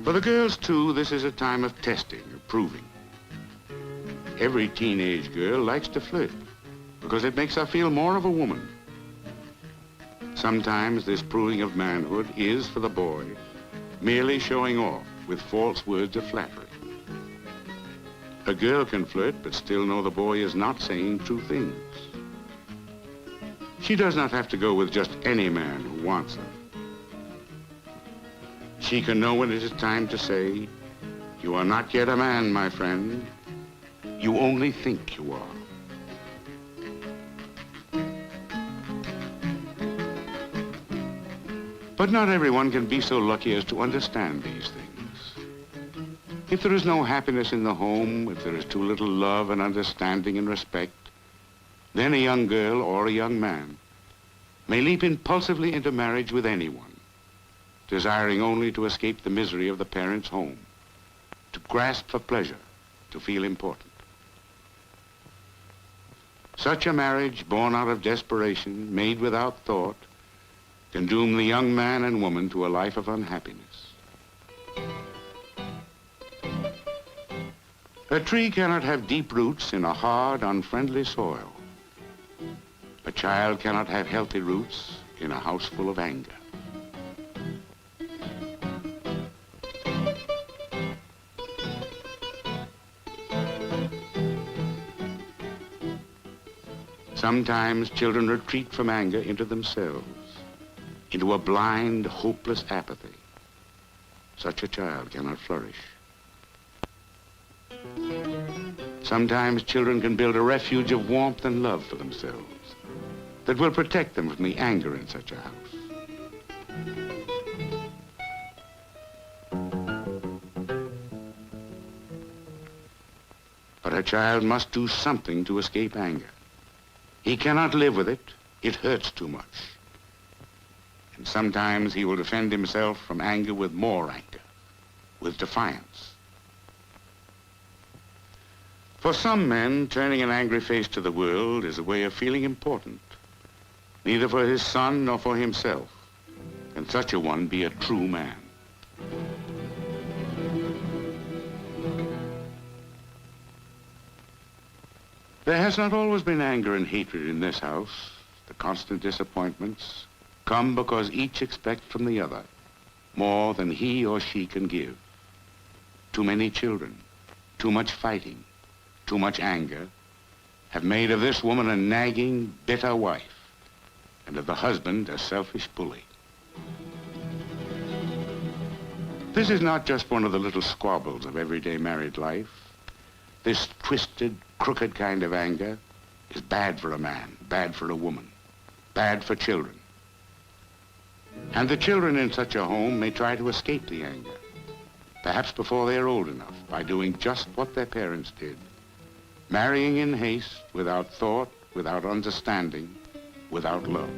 For the girls, too, this is a time of testing, of proving. Every teenage girl likes to flirt because it makes her feel more of a woman. Sometimes this proving of manhood is, for the boy, merely showing off with false words of flattery. A girl can flirt but still know the boy is not saying true things. She does not have to go with just any man who wants her. She can know when it is time to say, "You are not yet a man, my friend. You only think you are." But not everyone can be so lucky as to understand these things. If there is no happiness in the home, if there is too little love and understanding and respect, then a young girl or a young man may leap impulsively into marriage with anyone, desiring only to escape the misery of the parents' home, to grasp for pleasure, to feel important. Such a marriage, born out of desperation, made without thought, can doom the young man and woman to a life of unhappiness. A tree cannot have deep roots in a hard, unfriendly soil. A child cannot have healthy roots in a house full of anger. Sometimes children retreat from anger into themselves, into a blind, hopeless apathy. Such a child cannot flourish. Sometimes children can build a refuge of warmth and love for themselves that will protect them from the anger in such a house. But a child must do something to escape anger. He cannot live with it. It hurts too much. And sometimes he will defend himself from anger with more anger, with defiance. For some men, turning an angry face to the world is a way of feeling important. Neither for his son nor for himself can such a one be a true man. There has not always been anger and hatred in this house. The constant disappointments come because each expects from the other more than he or she can give. Too many children, too much fighting, too much anger have made of this woman a nagging, bitter wife, and of the husband a selfish bully. This is not just one of the little squabbles of everyday married life. This twisted, crooked kind of anger is bad for a man, bad for a woman, bad for children. And the children in such a home may try to escape the anger, perhaps before they are old enough, by doing just what their parents did, marrying in haste, without thought, without understanding, without love.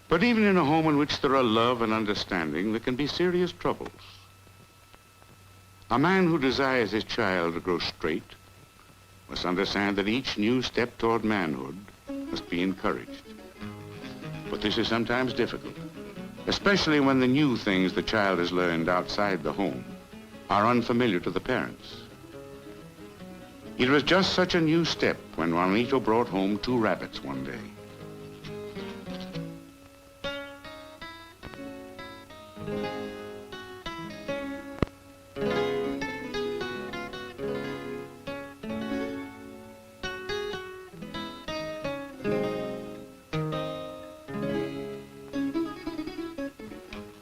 But even in a home in which there are love and understanding, there can be serious troubles. A man who desires his child to grow straight must understand that each new step toward manhood must be encouraged. But this is sometimes difficult, especially when the new things the child has learned outside the home are unfamiliar to the parents. It was just such a new step when Juanito brought home 2 rabbits one day.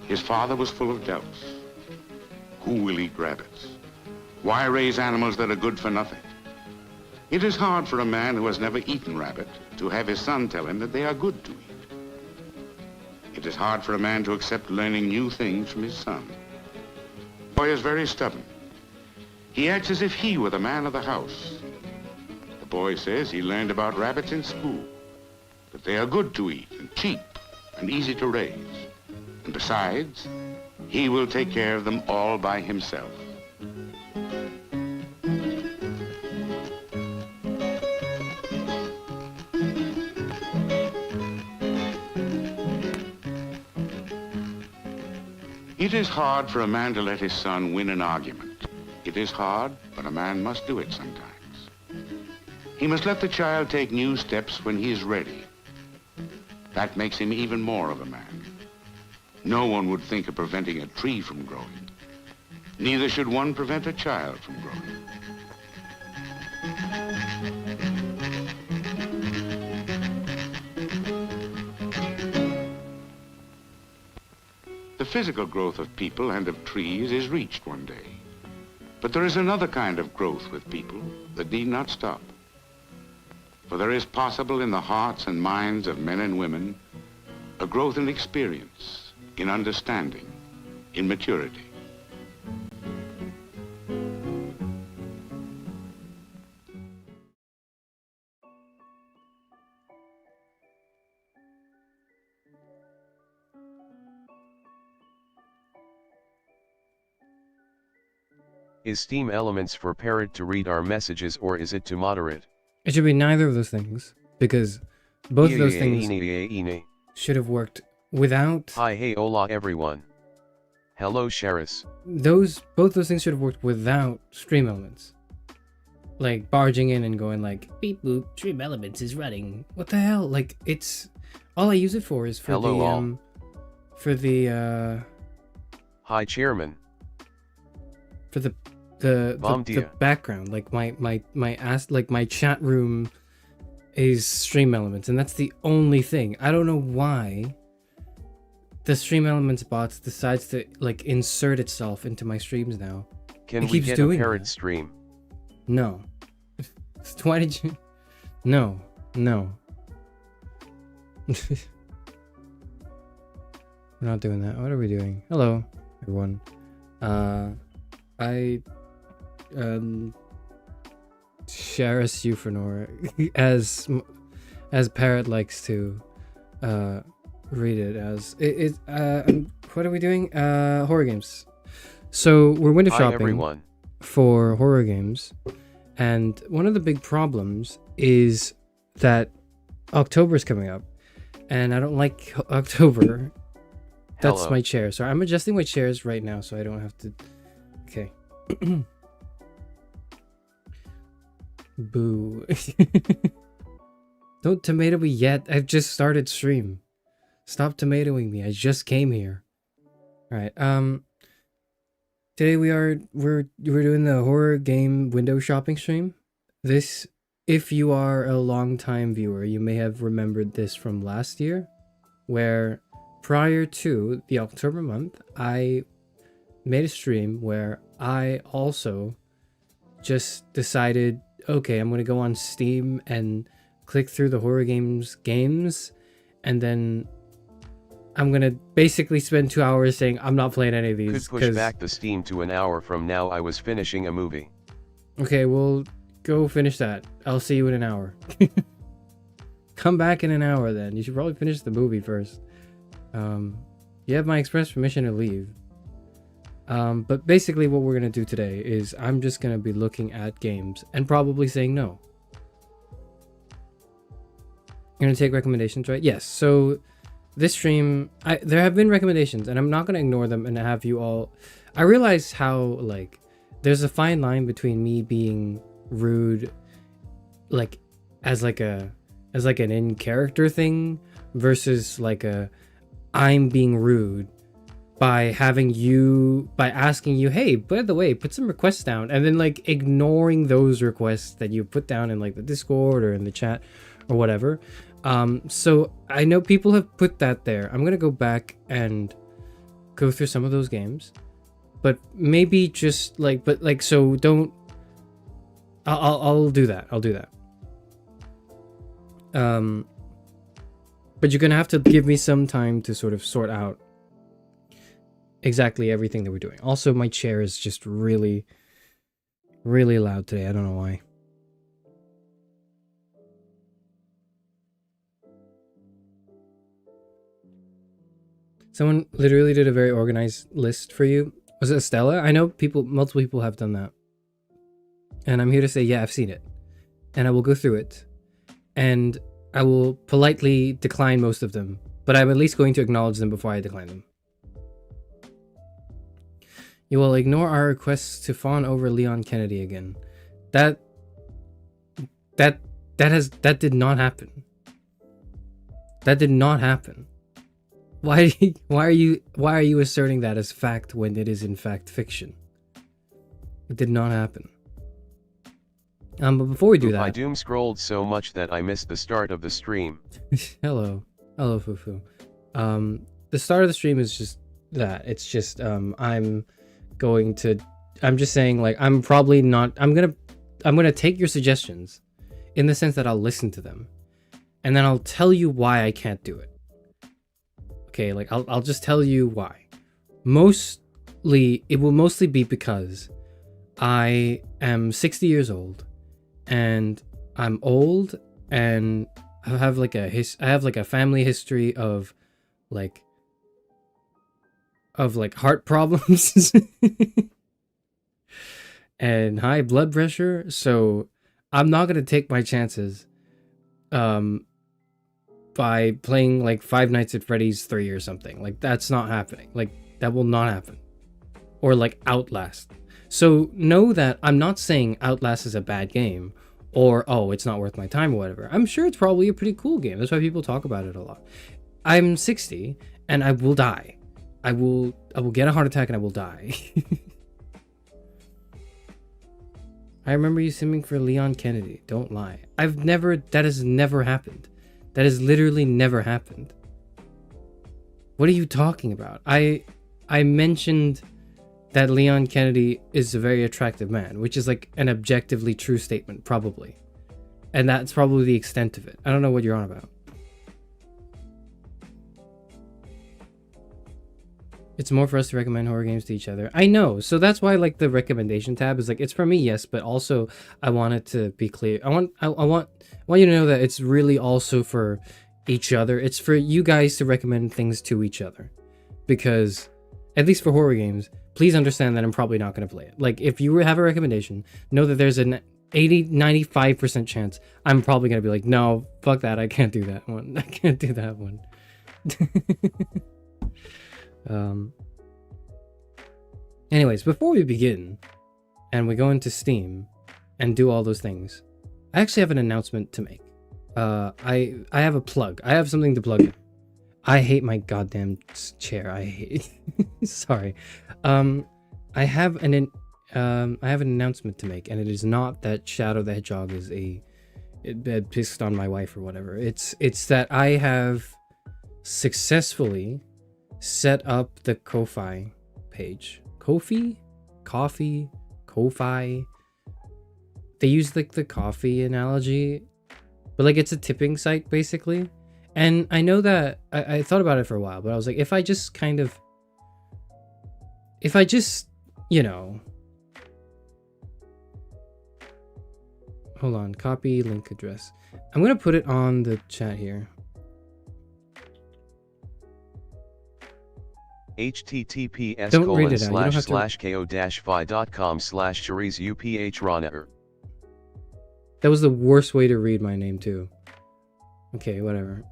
His father was full of doubts. Who will eat rabbits? Why raise animals that are good for nothing? It is hard for a man who has never eaten rabbit to have his son tell him that they are good to eat. It is hard for a man to accept learning new things from his son. The boy is very stubborn. He acts as if he were the man of the house. The boy says he learned about rabbits in school, that they are good to eat and cheap and easy to raise. And besides, he will take care of them all by himself. It is hard for a man to let his son win an argument. It is hard, but a man must do it sometimes. He must let the child take new steps when he is ready. That makes him even more of a man. No one would think of preventing a tree from growing. Neither should one prevent a child from growing. The physical growth of people and of trees is reached one day. But there is another kind of growth with people that need not stop. For there is possible in the hearts and minds of men and women a growth in experience, in understanding, in maturity. Is Steam Elements for Parrot to read our messages, or is it to moderate? It should be neither of those things, because both of those things should have worked without... Hi, hey, hola everyone. Hello, Charis. Both those things should have worked without Stream Elements. Like, barging in and going like, beep boop, Stream Elements is running. What the hell? Like, it's... All I use it for is for Hello, all. For the, Hi, Chairman. For the background, like my chat room is Stream Elements, and that's the only thing. I don't know why the Stream Elements bots decides to like insert itself into my streams now. Can we get a parrot stream? No. Why did you? No. We're not doing that. What are we doing? Hello, everyone. Charis Euphranor, as Parrot likes to read it as. What are we doing? Horror games. So we're window shopping for horror games, and one of the big problems is that October is coming up, and I don't like October. That's Hello. My chair. So I'm adjusting my chairs right now so I don't have to. Okay. Boo. Don't tomato me yet. I've just started stream. Stop tomatoing me. I just came here. Alright, today we're doing the horror game window shopping stream. This, if you are a long-time viewer, you may have remembered this from last year, where prior to the October month, I made a stream where I also just decided, okay, I'm going to go on Steam and click through the horror games, and then I'm going to basically spend 2 hours saying I'm not playing any of these. Could push back the Steam to an hour from now. I was finishing a movie. Okay, well, go finish that. I'll see you in an hour. Come back in an hour then. You should probably finish the movie first. You have my express permission to leave. But basically what we're going to do today is I'm just going to be looking at games and probably saying no. You're going to take recommendations, right? Yes. So this stream, there have been recommendations and I'm not going to ignore them and have you all... I realize how, like, there's a fine line between me being rude, like, as an in-character thing versus like I'm being rude by asking you, hey, by the way, put some requests down, and then like ignoring those requests that you put down in like the Discord or in the chat or whatever. So I know people have put that there. I'm gonna go back and go through some of those games, but maybe just like, so don't. I'll do that. But you're gonna have to give me some time to sort of sort out exactly everything that we're doing. Also, my chair is just really, really loud today. I don't know why. Someone literally did a very organized list for you. Was it Stella? I know multiple people have done that. And I'm here to say, yeah, I've seen it. And I will go through it. And I will politely decline most of them. But I'm at least going to acknowledge them before I decline them. You will ignore our requests to fawn over Leon Kennedy again. That did not happen. That did not happen. Why are you asserting that as fact when it is in fact fiction? It did not happen. But before we do that, I doom scrolled so much that I missed the start of the stream. hello Fufu. The start of the stream is just that. It's just I'm just saying, like, I'm gonna take your suggestions in the sense that I'll listen to them, and then I'll tell you why I can't do it. Okay, like I'll just tell you why. It will mostly be because I am 60 years old, and I'm old, and I have like a family history of heart problems and high blood pressure, so I'm not gonna take my chances by playing like Five Nights at Freddy's 3 or something. Like, that's not happening. Like, that will not happen. Or like Outlast. So know that I'm not saying Outlast is a bad game, or oh, it's not worth my time or whatever. I'm sure it's probably a pretty cool game. That's why people talk about it a lot. I'm 60 and I will die. I will get a heart attack and I will die. I remember you simming for Leon Kennedy. Don't lie. That has never happened. That has literally never happened. What are you talking about? I mentioned that Leon Kennedy is a very attractive man, which is like an objectively true statement, probably. And that's probably the extent of it. I don't know what you're on about. It's more for us to recommend horror games to each other. I know, so that's why like the recommendation tab is like, it's for me, yes, but also I want it to be clear. I want you to know that it's really also for each other. It's for you guys to recommend things to each other, because at least for horror games, please understand that I'm probably not going to play it. Like, if you have a recommendation, know that there's an 95% chance I'm probably going to be like, no, fuck that, I can't do that one. I can't do that one. Anyways, before we begin and we go into Steam and do all those things, I actually have an announcement to make. I have a plug. I have something to plug in. I hate my goddamn chair. I hate sorry. I have an announcement to make, and it is not that Shadow the Hedgehog is it pissed on my wife or whatever. It's that I have successfully set up the Ko-Fi page. Ko-Fi? Coffee? Ko-Fi? They use like the coffee analogy, but like it's a tipping site basically. And I know that I thought about it for a while, but I was like, if I just, you know, hold on, copy link address. I'm going to put it on the chat here. https://ko-fi.com/Charis Euphranor. That was the worst way to read my name too. Okay, whatever.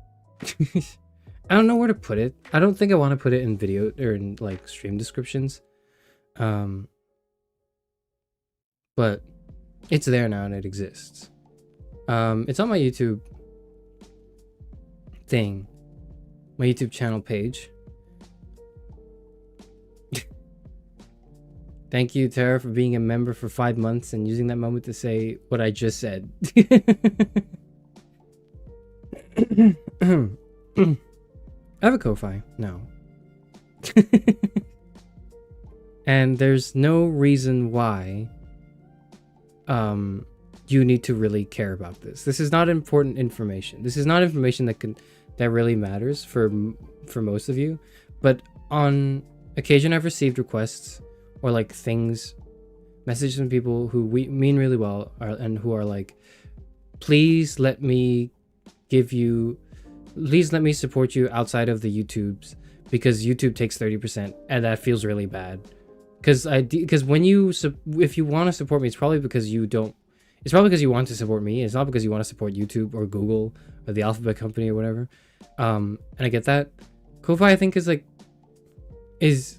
I don't know where to put it. I don't think I want to put it in video or in like stream descriptions. But it's there now and it exists. It's on my YouTube thing. My YouTube channel page. Thank you, Tara, for being a member for 5 months and using that moment to say what I just said. I have a Ko-Fi now. And there's no reason why you need to really care about this. This is not important information. This is not information that really matters for most of you. But on occasion I've received requests or like messages from people who we mean really well and who are like, please let me support you outside of the YouTubes, because YouTube takes 30% and that feels really bad. Because if you want to support me, it's probably because you want to support me. It's not because you want to support YouTube or Google or the Alphabet Company or whatever. And I get that. Ko-Fi, I think, is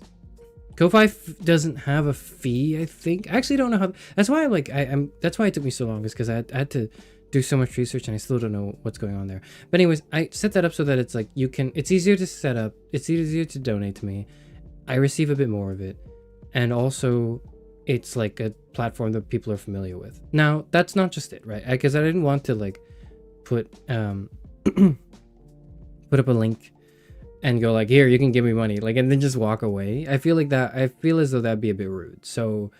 Ko-fi doesn't have a fee, I think. I actually don't know how. That's why I'm. That's why it took me so long, is because I had to do so much research and I still don't know what's going on there. But anyways, I set that up so that it's like you can. It's easier to set up. It's easier to donate to me. I receive a bit more of it, and also it's like a platform that people are familiar with. Now that's not just it, right? Because I didn't want to like put put up a link and go like, here, you can give me money, like, and then just walk away. I feel like that. I feel as though that'd be a bit rude. So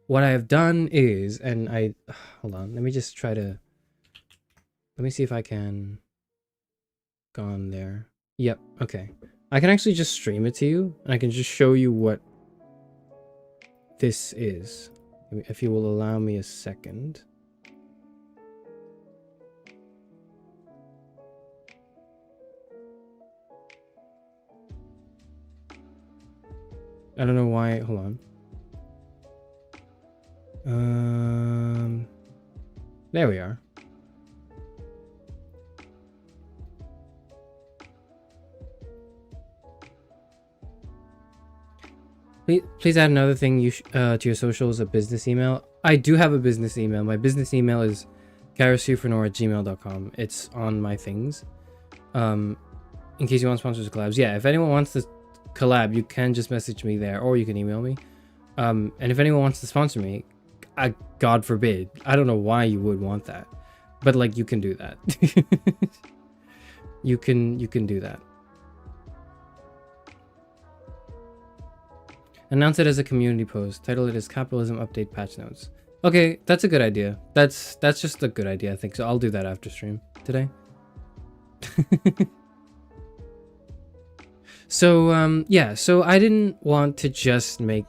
what I have done is, and I hold on, let me just try to. Let me see if I can go on there. Yep. Okay. I can actually just stream it to you, and I can just show you what this is. If you will allow me a second. I don't know why. Hold on. There we are. Please add another thing to your socials, a business email. I do have a business email. My business email is chariseufranor@gmail.com. It's on my things. In case you want sponsors or collabs. Yeah, if anyone wants to collab, you can just message me there, or you can email me. And if anyone wants to sponsor me, God forbid, I don't know why you would want that, but like you can do that. you can do that. Announce it as a community post. Title it as Capitalism Update Patch Notes. Okay, that's a good idea. That's just a good idea, I think. So I'll do that after stream today. So yeah, so I didn't want to just make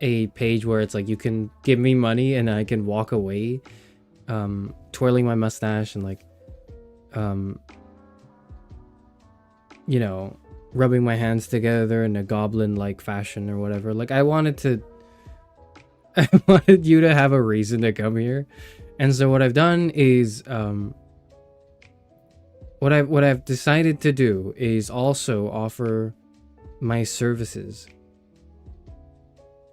a page where it's like you can give me money and I can walk away twirling my mustache and like you know, rubbing my hands together in a goblin-like fashion or whatever. Like I wanted you to have a reason to come here. And so what I've done is what I've decided to do is also offer my services.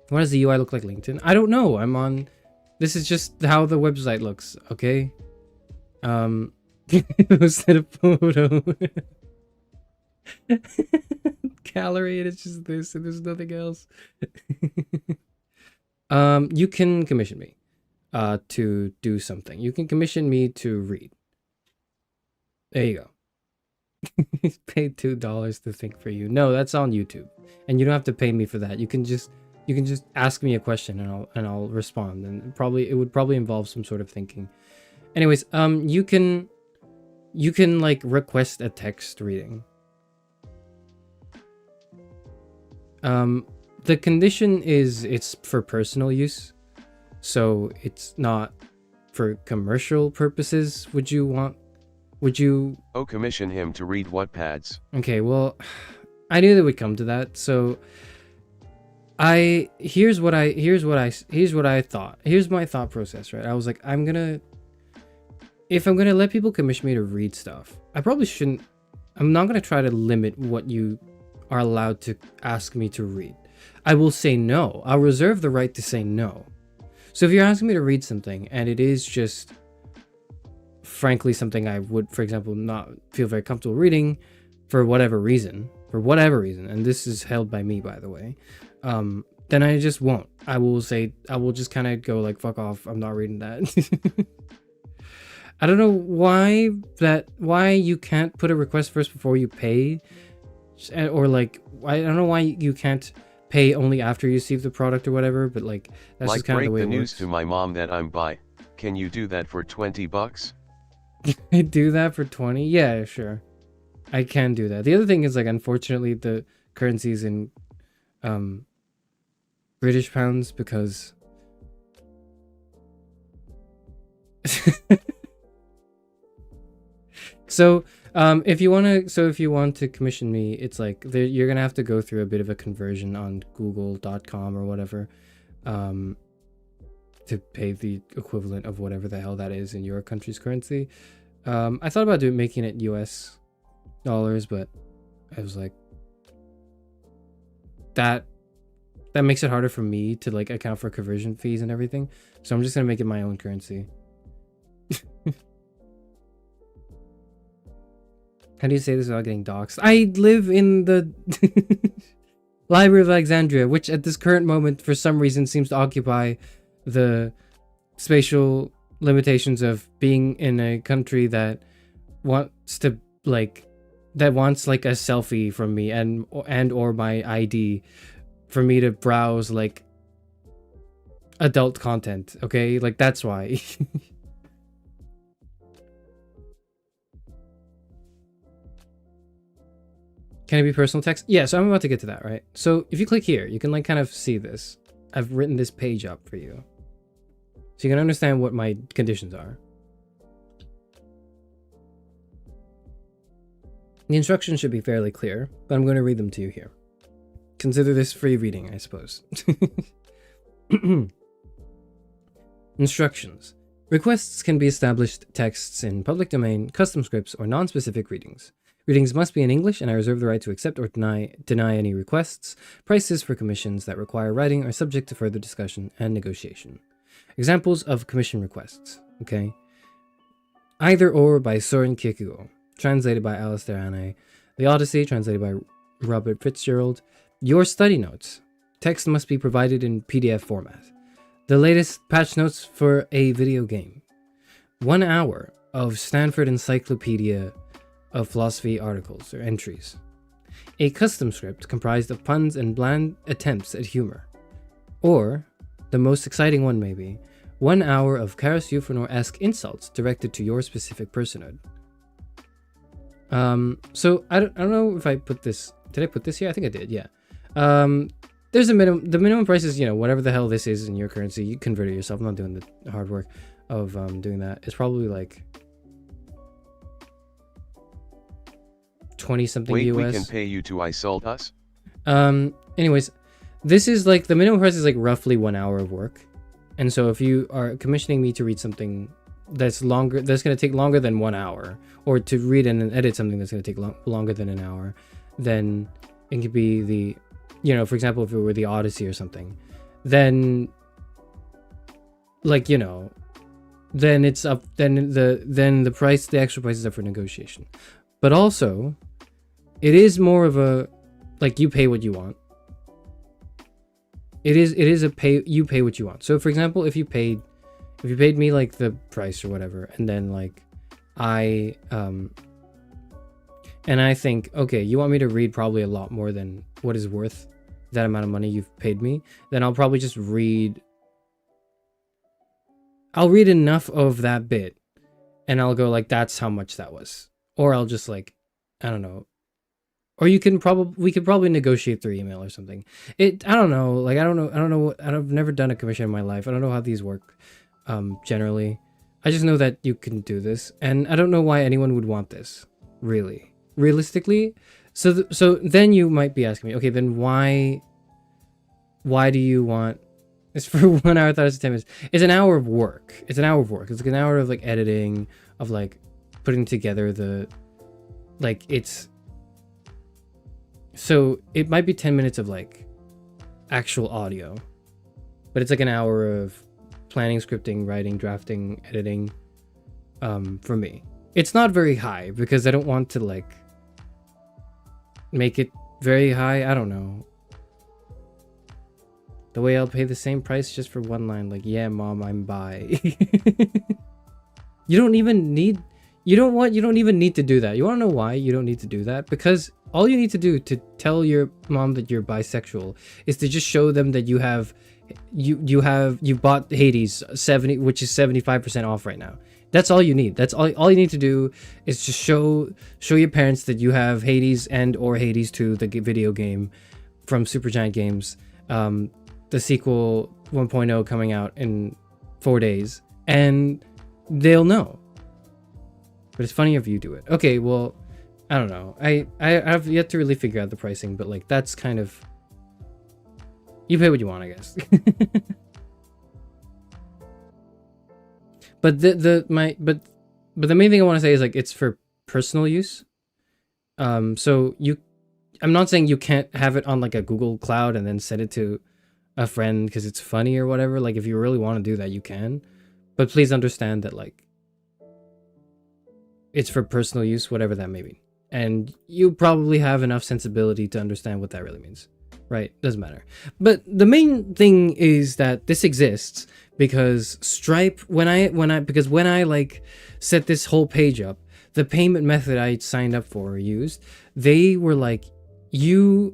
What does the UI look like, LinkedIn? I don't know. I'm on. This is just how the website looks. Okay. Posted a photo. Gallery, and it's just this, and there's nothing else. You can commission me to do something. You can commission me to read. There you go. He's paid $2 to think for you. No, that's on YouTube, and you don't have to pay me for that. You can just ask me a question, and I'll respond, and it would probably involve some sort of thinking. Anyways, you can like request a text reading. The condition is it's for personal use, so it's not for commercial purposes. Would you? Oh, commission him to read Wattpads. Okay, well, I knew that would come to that. So here's what I thought. Here's my thought process, right? I was like, if I'm gonna let people commission me to read stuff, I probably shouldn't. I'm not gonna try to limit what you are allowed to ask me to read. I will say no. I'll reserve the right to say no. So if you're asking me to read something and it is just frankly something I would, for example, not feel very comfortable reading for whatever reason, and this is held by me, by the way, then I just won't. I will just kind of go like, fuck off, I'm not reading that. I don't know why you can't put a request first before you pay, or like, I don't know why you can't pay only after you receive the product or whatever, but like, that's like just kind of the way it works. Break the news to my mom that I'm bi. Can you do that for $20? I do that for 20? Yeah, sure. I can do that. The other thing is, like, unfortunately, the currency is in British pounds because so if you want to commission me, it's like you're gonna have to go through a bit of a conversion on google.com or whatever to pay the equivalent of whatever the hell that is in your country's currency. I thought about making it US dollars, but I was like, that that makes it harder for me to like account for conversion fees and everything. So I'm just gonna make it my own currency. How do you say this without getting doxxed? I live in the Library of Alexandria, which at this current moment, for some reason, seems to occupy the spatial limitations of being in a country that wants to like a selfie from me and or my ID for me to browse like adult content. Okay, like that's why. Can it be personal text? Yeah, so I'm about to get to that, right? So if you click here, you can like kind of see this. I've written this page up for you, so you can understand what my conditions are. The instructions should be fairly clear, but I'm going to read them to you here. Consider this free reading, I suppose. Instructions. Requests can be established texts in public domain, custom scripts, or non-specific readings. Readings must be in English, and I reserve the right to accept or deny any requests. Prices for commissions that require writing are subject to further discussion and negotiation. Examples of commission requests. Okay. Either or by Soren Kierkegaard. Translated by Alistair Hannay. The Odyssey, translated by Robert Fitzgerald. Your study notes. Text must be provided in PDF format. The latest patch notes for a video game. 1 hour of Stanford Encyclopedia of Philosophy articles or entries. A custom script comprised of puns and bland attempts at humor. Or, the most exciting one maybe, 1 hour of Charis Euphranor-esque insults directed to your specific personhood. So I don't know if I put this. Did I put this here? I think I did. Yeah. There's a minimum. The minimum price is, you know, whatever the hell this is in your currency. You convert it yourself. I'm not doing the hard work of doing that. It's probably like 20 something US. Wait, we can pay you to insult us? Anyways, this is like the minimum price is like roughly 1 hour of work, and so if you are commissioning me to read something that's longer, that's going to take longer than 1 hour, or to read and edit something that's going to take longer than an hour, then it could be the, you know, for example, if it were the Odyssey or something, then like, you know, then it's up, then the price, the extra price is up for negotiation. But also, it is more of a, like, you pay what you want. It is a you pay what you want. So for example, if you paid me like the price or whatever, and then like I think, okay, you want me to read probably a lot more than what is worth that amount of money you've paid me, then I'll probably just read. I'll read enough of that bit, and I'll go like, that's how much that was. Or I'll just like, I don't know. Or we could probably negotiate through email or something. I don't know. Like, I don't know. I've never done a commission in my life. I don't know how these work, generally. I just know that you can do this, and I don't know why anyone would want this, really. Realistically. So then you might be asking me, okay, then why do you want, it's for 1 hour, 10 minutes. It's an hour of work. It's an hour of work. It's like an hour of like editing, of like putting together the, like, it's, so it might be 10 minutes of like actual audio, but it's like an hour of planning, scripting, writing, drafting, editing, for me. It's not very high because I don't want to like make it very high. I don't know. The way I'll pay the same price just for one line, like, yeah, mom, I'm bi. You don't even need to do that. You want to know why you don't need to do that? Because all you need to do to tell your mom that you're bisexual is to just show them that you bought Hades 70, which is 75% off right now. That's all you need. That's all you need to do is just show your parents that you have Hades and or Hades 2, the video game from Supergiant Games, the sequel 1.0 coming out in 4 days, and they'll know. But it's funny if you do it. Okay, well, I don't know. I've yet to really figure out the pricing, but like that's kind of, you pay what you want, I guess. But the main thing I want to say is like it's for personal use. So I'm not saying you can't have it on like a Google Cloud and then send it to a friend because it's funny or whatever, like if you really want to do that, you can. But please understand that like it's for personal use, whatever that may be. And you probably have enough sensibility to understand what that really means. Right? Doesn't matter. But the main thing is that this exists because Stripe, when I like set this whole page up, the payment method I signed up for or used, they were like, they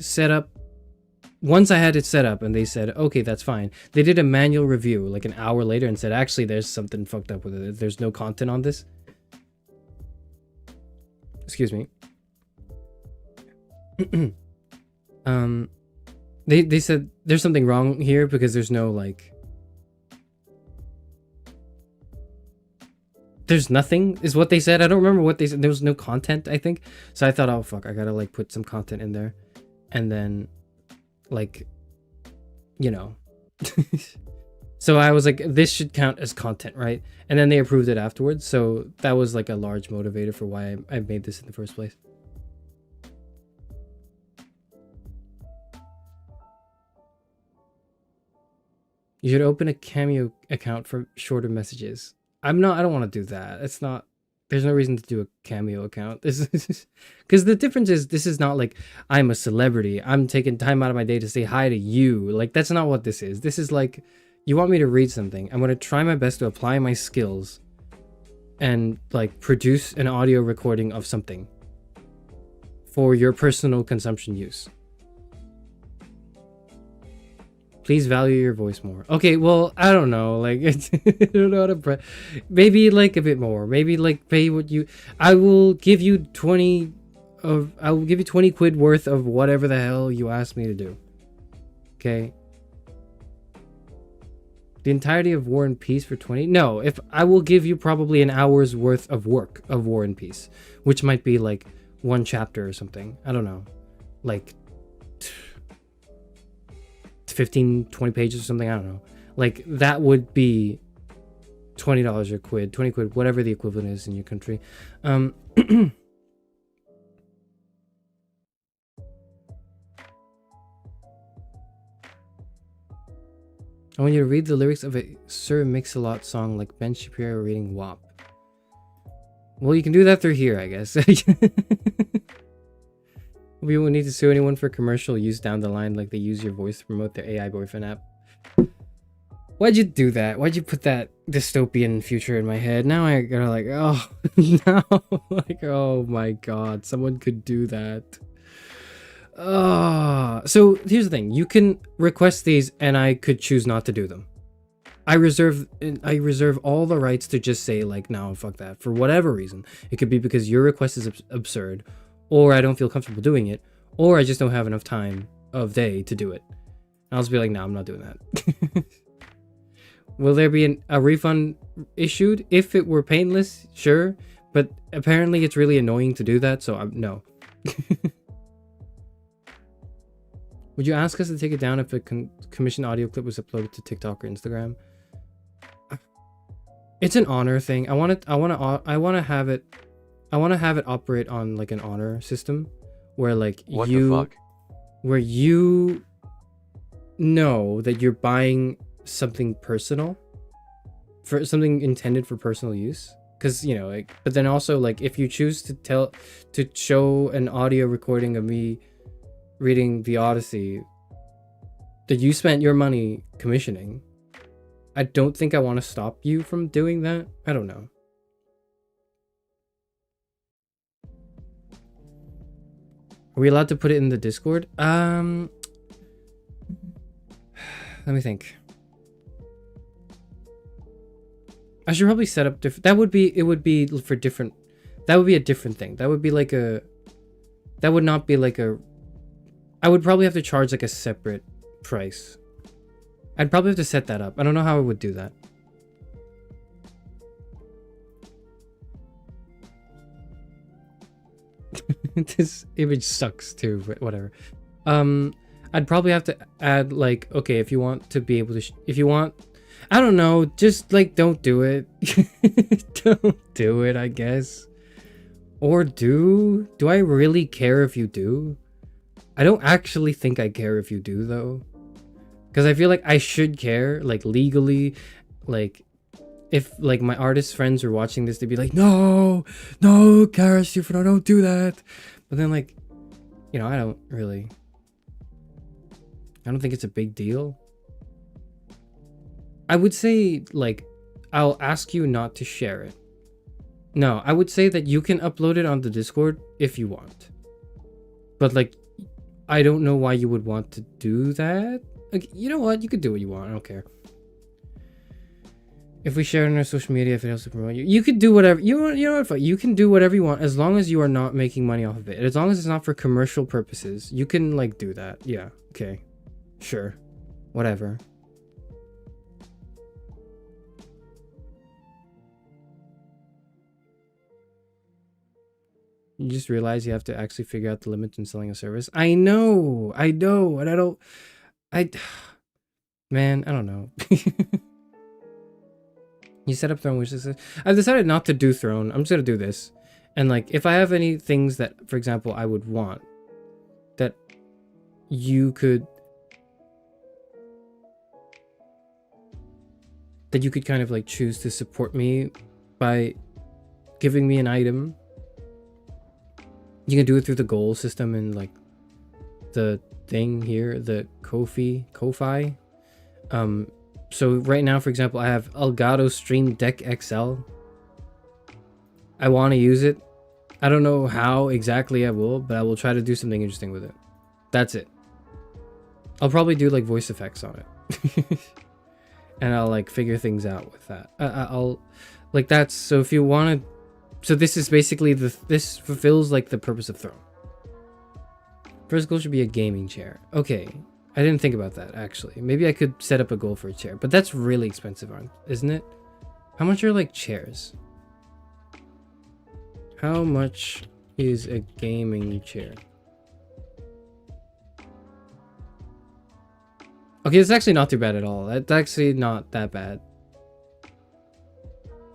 set up, once I had it set up and they said, okay, that's fine. They did a manual review like an hour later and said, actually, there's something fucked up with it. There's no content on this. Excuse me. They said there's something wrong here because there's no like, there's nothing is what they said. I don't remember what they said. There was no content, I think. So I thought, oh fuck, I gotta like put some content in there, and then like, you know. So I was like, this should count as content, right? And then they approved it afterwards. So that was like a large motivator for why I made this in the first place. You should open a Cameo account for shorter messages. I don't want to do that. It's not, there's no reason to do a Cameo account. This is because the difference is this is not like I'm a celebrity. I'm taking time out of my day to say hi to you. Like that's not what this is. This is like, you want me to read something. I'm going to try my best to apply my skills and like produce an audio recording of something for your personal consumption use. Please value your voice more. Okay, well, I don't know. Like, I don't know how to maybe like a bit more. Maybe like pay what you. I will give you 20 quid worth of whatever the hell you asked me to do. Okay. The entirety of War and Peace for 20? No, if I will give you probably an hour's worth of work of War and Peace, which might be like one chapter or something. I don't know. Like 15, 20 pages or something. I don't know. Like that would be $20 or quid, 20 quid, whatever the equivalent is in your country. I want you to read the lyrics of a Sir Mix-a-Lot song like Ben Shapiro reading WAP. Well, you can do that through here, I guess. We won't need to sue anyone for commercial use down the line like they use your voice to promote their AI boyfriend app. Why'd you do that? Why'd you put that dystopian future in my head? Now I gotta like, oh, no. Like, oh my god, someone could do that. So here's the thing. You can request these and I could choose not to do them. I reserve all the rights to just say like, no, fuck that. For whatever reason. It could be because your request is absurd, or I don't feel comfortable doing it, or I just don't have enough time of day to do it. I'll just be like, no, I'm not doing that. Will there be a refund issued? If it were painless, sure. But apparently it's really annoying to do that, so no. Would you ask us to take it down if a commissioned audio clip was uploaded to TikTok or Instagram? It's an honor thing. I want to have it operate on like an honor system where like what the fuck? Where you know that you're buying something personal, for something intended for personal use. Because, you know, like, but then also like if you choose to show an audio recording of me reading the Odyssey that you spent your money commissioning, I don't think I want to stop you from doing that. I don't know. Are we allowed to put it in the Discord? Let me think. I should probably set up different. That would be for different. That would be a different thing. That would be like a. That would not be like a. I would probably have to charge like a separate price. I'd probably have to set that up. I don't know how I would do that. This image sucks too, but whatever. I'd probably have to add like, okay, if you want to be able to, if you want, I don't know, just like don't do it. Don't do it, I guess. Or do I really care if you do? I don't actually think I care if you do though, because I feel like I should care, like legally, like if like my artist friends were watching this, they'd be like, no, no, Charis Euphranor, don't do that. But then like, you know, I don't think it's a big deal. I would say like, I'll ask you not to share it. No, I would say that you can upload it on the Discord if you want. But like, I don't know why you would want to do that. Like, you know what? You could do what you want. I don't care. If we share it on our social media, if it helps to promote you, you could do whatever you want. You know what? You can do whatever you want as long as you are not making money off of it. As long as it's not for commercial purposes, you can like do that. Yeah. Okay. Sure. Whatever. You just realize you have to actually figure out the limits in selling a service. I know, and man, I don't know. You set up Throne wishes. I've decided not to do Throne. I'm just gonna do this. And like, if I have any things that, for example, I would want, that you could kind of like choose to support me by giving me an item. You can do it through the goal system and like the thing here, the Ko-fi. So right now, for example, I have Elgato Stream Deck XL. I want to use it. I don't know how exactly I will, but I will try to do something interesting with it. That's it. I'll probably do like voice effects on it. And I'll like figure things out with that. I'll like that's so if you want to. So this is basically this fulfills like the purpose of Throne. First goal should be a gaming chair. Okay. I didn't think about that, actually. Maybe I could set up a goal for a chair, but that's really expensive, isn't it? How much are, like, chairs? How much is a gaming chair? Okay, it's actually not too bad at all. That's actually not that bad.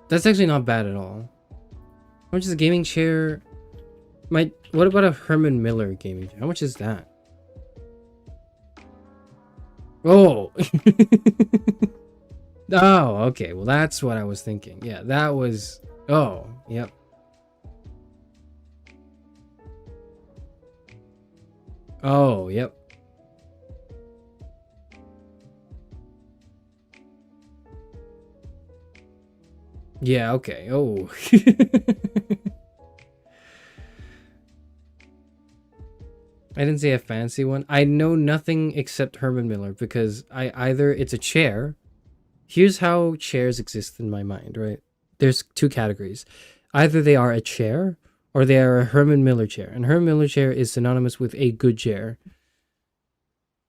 That's actually not bad at all. How much is a gaming chair? What about a Herman Miller gaming chair? How much is that? Oh. Oh, okay. Well, that's what I was thinking. Yeah, that was... Oh, yep. Oh, yep. Yeah, okay. Oh. I didn't say a fancy one. I know nothing except Herman Miller because either it's a chair. Here's how chairs exist in my mind, right? There's two categories. Either they are a chair or they are a Herman Miller chair. And Herman Miller chair is synonymous with a good chair.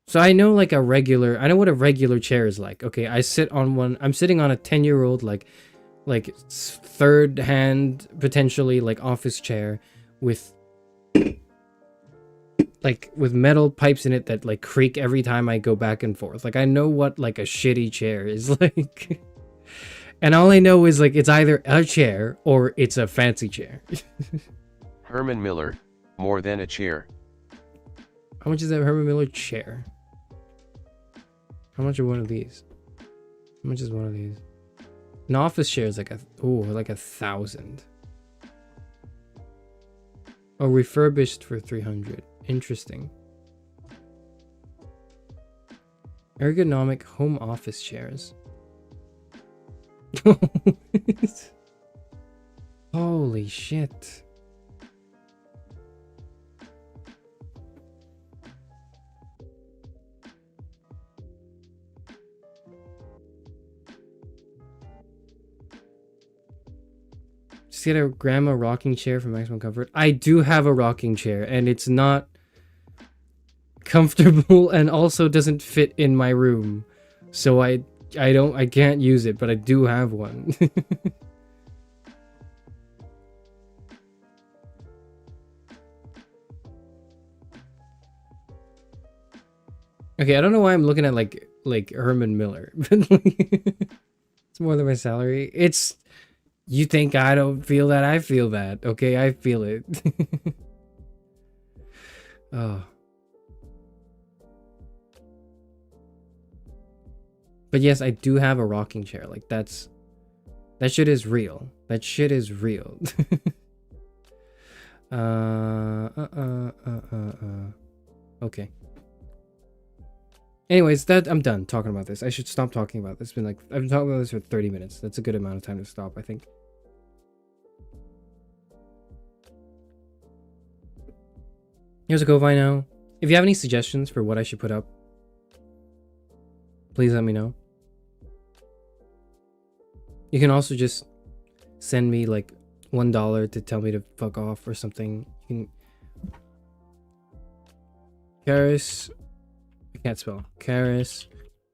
So I know like I know what a regular chair is like. Okay, I sit on one. I'm sitting on a 10-year-old like third hand potentially like office chair with metal pipes in it that like creak every time I go back and forth. Like I know what like a shitty chair is like. And all I know is like it's either a chair or it's a fancy chair. Herman Miller, more than a chair. How much is that Herman Miller chair? How much are one of these? How much is one of these? An office chair is like like 1,000. Oh, refurbished for 300. Interesting. Ergonomic home office chairs. Holy shit. Just get a grandma rocking chair for maximum comfort. I do have a rocking chair and it's not comfortable and also doesn't fit in my room. So I can't use it, but I do have one. Okay, I don't know why I'm looking at like Herman Miller, but it's more than my salary. It's you think I don't feel that? I feel that. Okay, I feel it. Oh. But yes, I do have a rocking chair. Like that shit is real. That shit is real. Okay. Anyways, I'm done talking about this. I should stop talking about this. It's been like, I've been talking about this for 30 minutes. That's a good amount of time to stop, I think. Here's a Ko-Fi now. If you have any suggestions for what I should put up, please let me know. You can also just send me like $1 to tell me to fuck off or something. You can... Charis... I can't spell. Charis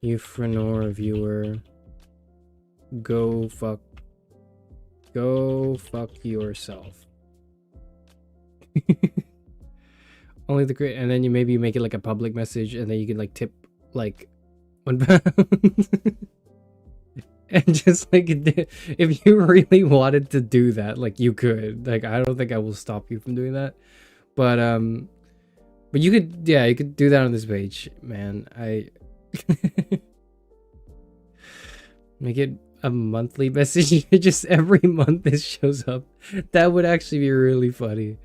Euphranor viewer. Go fuck yourself. Only the great, and then you maybe make it like a public message, and then you can like tip like £1. And just like, if you really wanted to do that, like you could. Like, I don't think I will stop you from doing that, but you could, yeah, you could do that on this page, man. Make it a monthly message. Just every month this shows up. That would actually be really funny.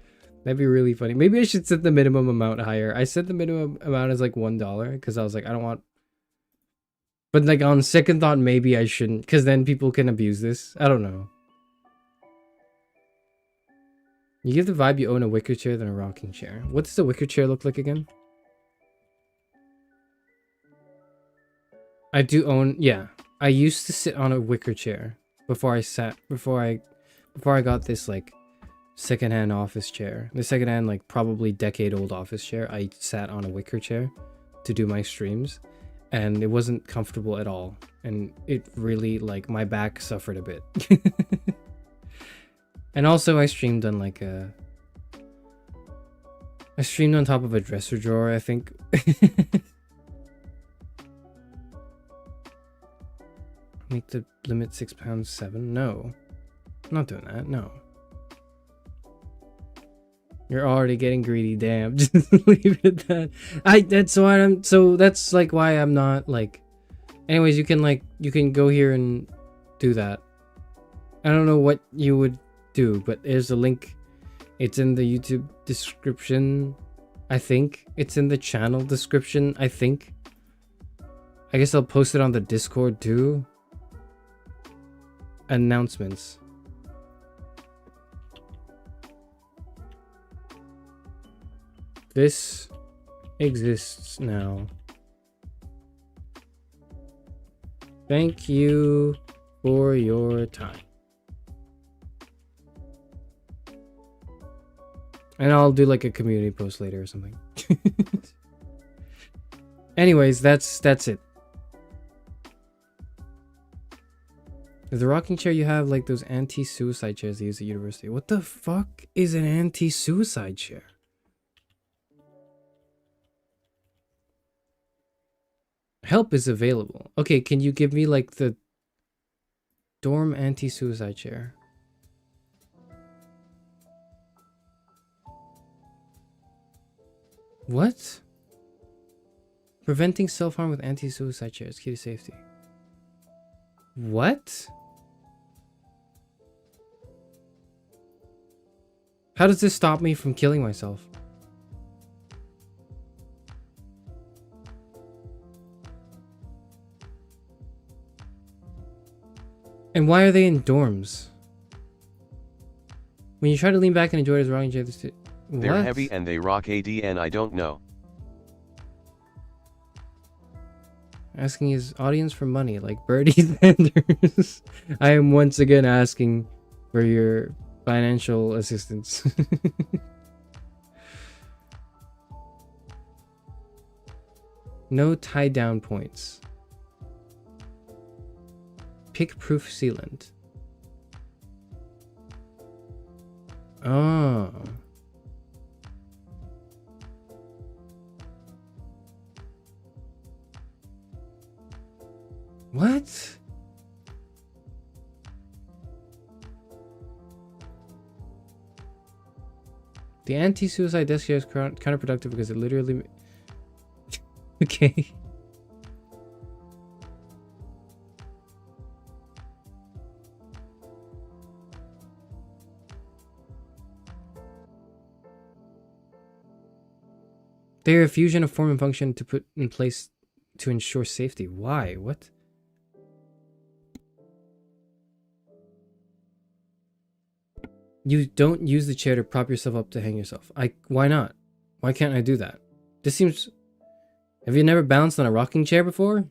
That'd be really funny. Maybe I should set the minimum amount higher. I set the minimum amount as like $1 because I was like, I don't want. But like on second thought, maybe I shouldn't, because then people can abuse this. I don't know. You give the vibe you own a wicker chair than a rocking chair. What does a wicker chair look like again? I do own, yeah. I used to sit on a wicker chair before I got this like secondhand office chair. The secondhand, like probably decade-old office chair. I sat on a wicker chair to do my streams, and it wasn't comfortable at all. And it really, like, my back suffered a bit. And also I streamed on like I streamed on top of a dresser drawer, I think. Make the limit £6.7. No. I'm not doing that, no. You're already getting greedy, damn. Just leave it at that. So that's like why I'm not like. Anyways, you can go here and do that. I don't know what you would do, but there's a link. It's in the YouTube description, I think. It's in the channel description, I think. I guess I'll post it on the Discord too. Announcements. This exists now. Thank you for your time. And I'll do like a community post later or something. Anyways, that's it. Is the rocking chair you have like those anti-suicide chairs they use at university? What the fuck is an anti-suicide chair? Help is available. Okay, can you give me like the dorm anti-suicide chair? What? Preventing self-harm with anti-suicide chairs. Key to safety. What? How does this stop me from killing myself? And why are they in dorms? When you try to lean back and enjoy it as a rocking chair, they're heavy and they rock ADN, I don't know. Asking his audience for money, like Bertie Sanders. I am once again asking for your financial assistance. No tie down points. Pick proof sealant. Oh. What? The anti-suicide desk chair is counterproductive because it literally... Okay. They are a fusion of form and function to put in place to ensure safety. Why? What? You don't use the chair to prop yourself up to hang yourself. Why not? Why can't I do that? This seems... Have you never balanced on a rocking chair before?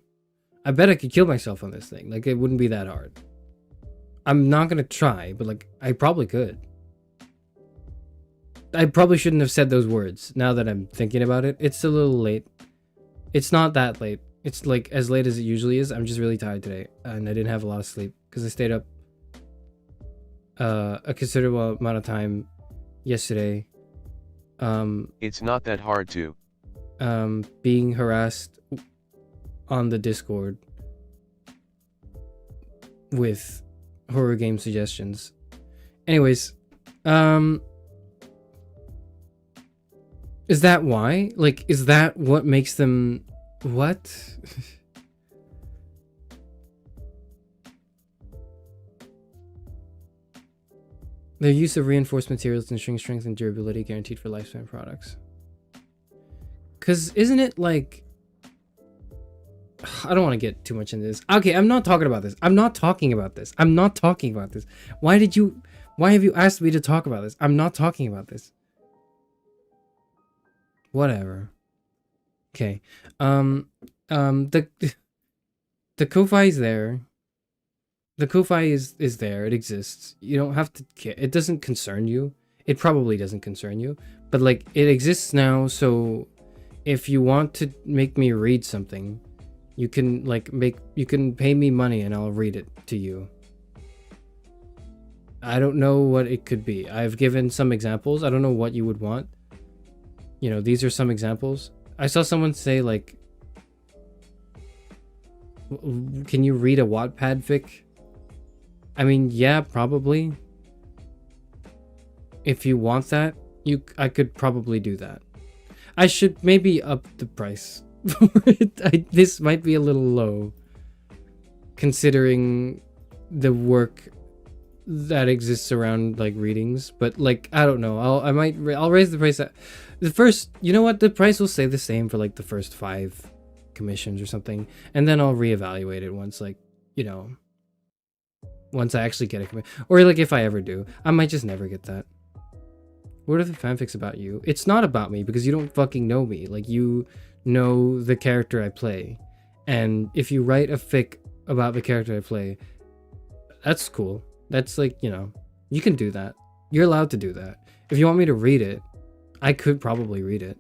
I bet I could kill myself on this thing. Like, it wouldn't be that hard. I'm not gonna try, but like, I probably could. I probably shouldn't have said those words, now that I'm thinking about it. It's a little late. It's not that late. It's like as late as it usually is. I'm just really tired today, and I didn't have a lot of sleep, because I stayed up a considerable amount of time yesterday. It's not that hard to. Being harassed on the Discord with horror game suggestions. Anyways, is that why? Like, is that what makes them... What? Their use of reinforced materials to ensure strength and durability guaranteed for lifespan products. Because isn't it like... I don't want to get too much into this. Okay, I'm not talking about this. I'm not talking about this. I'm not talking about this. Why have you asked me to talk about this? I'm not talking about this. Whatever. Okay. The Ko-Fi is there. The Ko-Fi is there. It exists. You don't have to care. It doesn't concern you. It probably doesn't concern you. But like, it exists now, so if you want to make me read something, you can you can pay me money and I'll read it to you. I don't know what it could be. I've given some examples. I don't know what you would want. You know, these are some examples. I saw someone say like, can you read a Wattpad fic? I mean, yeah, probably. If you want that, I could probably do that. I should maybe up the price for it. This might be a little low, considering the work that exists around like readings. But like, I don't know. I'll raise the price. The first, you know what? The price will stay the same for like the first 5 commissions or something, and then I'll reevaluate it once, like, you know, once I actually get a commission, or like if I ever do. I might just never get that. What are the fanfics about you? It's not about me because you don't fucking know me. Like, you know the character I play, and if you write a fic about the character I play, that's cool. That's like, you know, you can do that. You're allowed to do that. If you want me to read it, I could probably read it,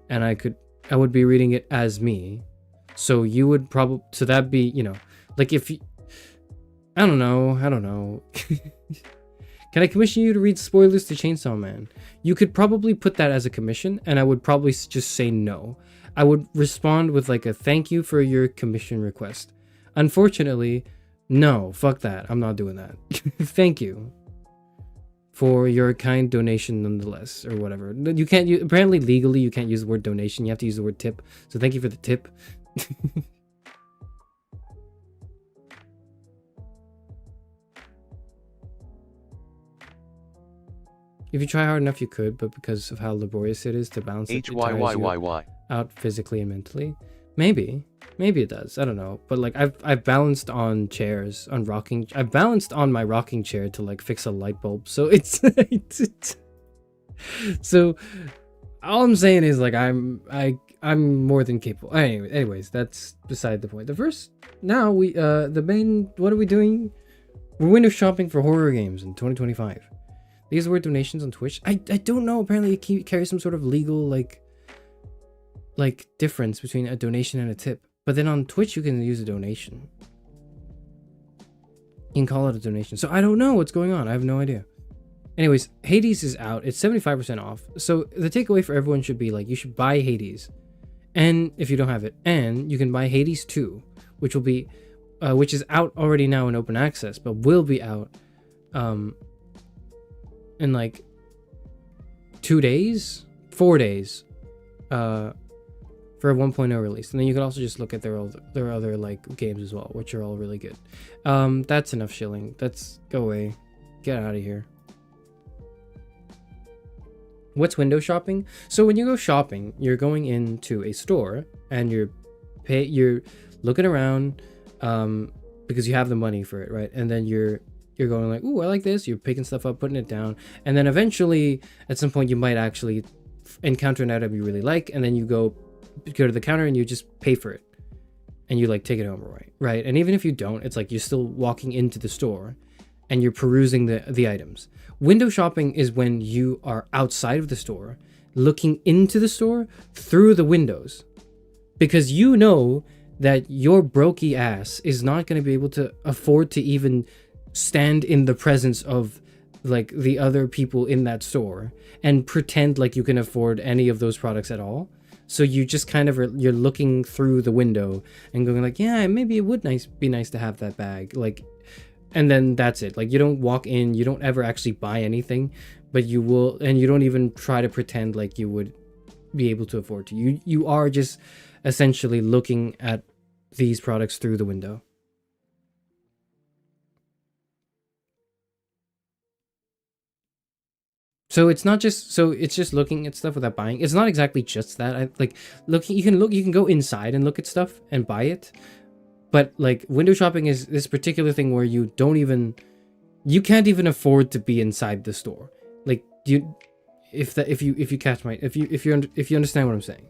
and I would be reading it as me. So you would probably, so that'd be, you know, like if you, I don't know. Can I commission you to read spoilers to Chainsaw Man? You could probably put that as a commission, and I would probably just say no. I would respond with like a thank you for your commission request. Unfortunately, no, fuck that. I'm not doing that. Thank you for your kind donation nonetheless, or whatever. You can't use, apparently legally you can't use the word donation. You have to use the word tip. So thank you for the tip. If you try hard enough, you could, but because of how laborious it is to balance it, it tires you out physically and mentally. Maybe it does. I don't know. But like, I've balanced on chairs, on rocking. I've balanced on my rocking chair to like fix a light bulb. So it's so all I'm saying is like I'm more than capable. Anyways, that's beside the point. The first, now we the main, what are we doing? We're window shopping for horror games in 2025. These were donations on Twitch. I don't know. Apparently it carries some sort of legal like difference between a donation and a tip. But then on Twitch you can use a donation. You can call it a donation. So I don't know what's going on. I have no idea. Anyways, Hades is out. It's 75% off. So the takeaway for everyone should be like, you should buy Hades. And if you don't have it, and you can buy Hades 2, which will be which is out already now in open access, but will be out in like 4 days for a 1.0 release. And then you can also just look at their other like games as well, which are all really good. That's enough shilling. Go away, get out of here. What's window shopping? So when you go shopping, you're going into a store and you're looking around because you have the money for it, right? And then you're going like, ooh, I like this. You're picking stuff up, putting it down, and then eventually at some point you might actually encounter an item you really like, and then you go to the counter and you just pay for it, and you like take it home, right? And even if you don't, it's like you're still walking into the store and you're perusing the items. Window shopping is when you are outside of the store, looking into the store through the windows, because you know that your brokey ass is not going to be able to afford to even stand in the presence of like the other people in that store and pretend like you can afford any of those products at all. So you just kind of you're looking through the window and going like, yeah, maybe it would be nice to have that bag, like. And then that's it. Like, you don't walk in, you don't ever actually buy anything, but you will, and you don't even try to pretend like you would be able to afford to. You are just essentially looking at these products through the window. So it's not just, so it's just looking at stuff without buying. It's not exactly just that. You can go inside and look at stuff and buy it. But like window shopping is this particular thing where you can't even afford to be inside the store. Like if you catch my, if you understand what I'm saying.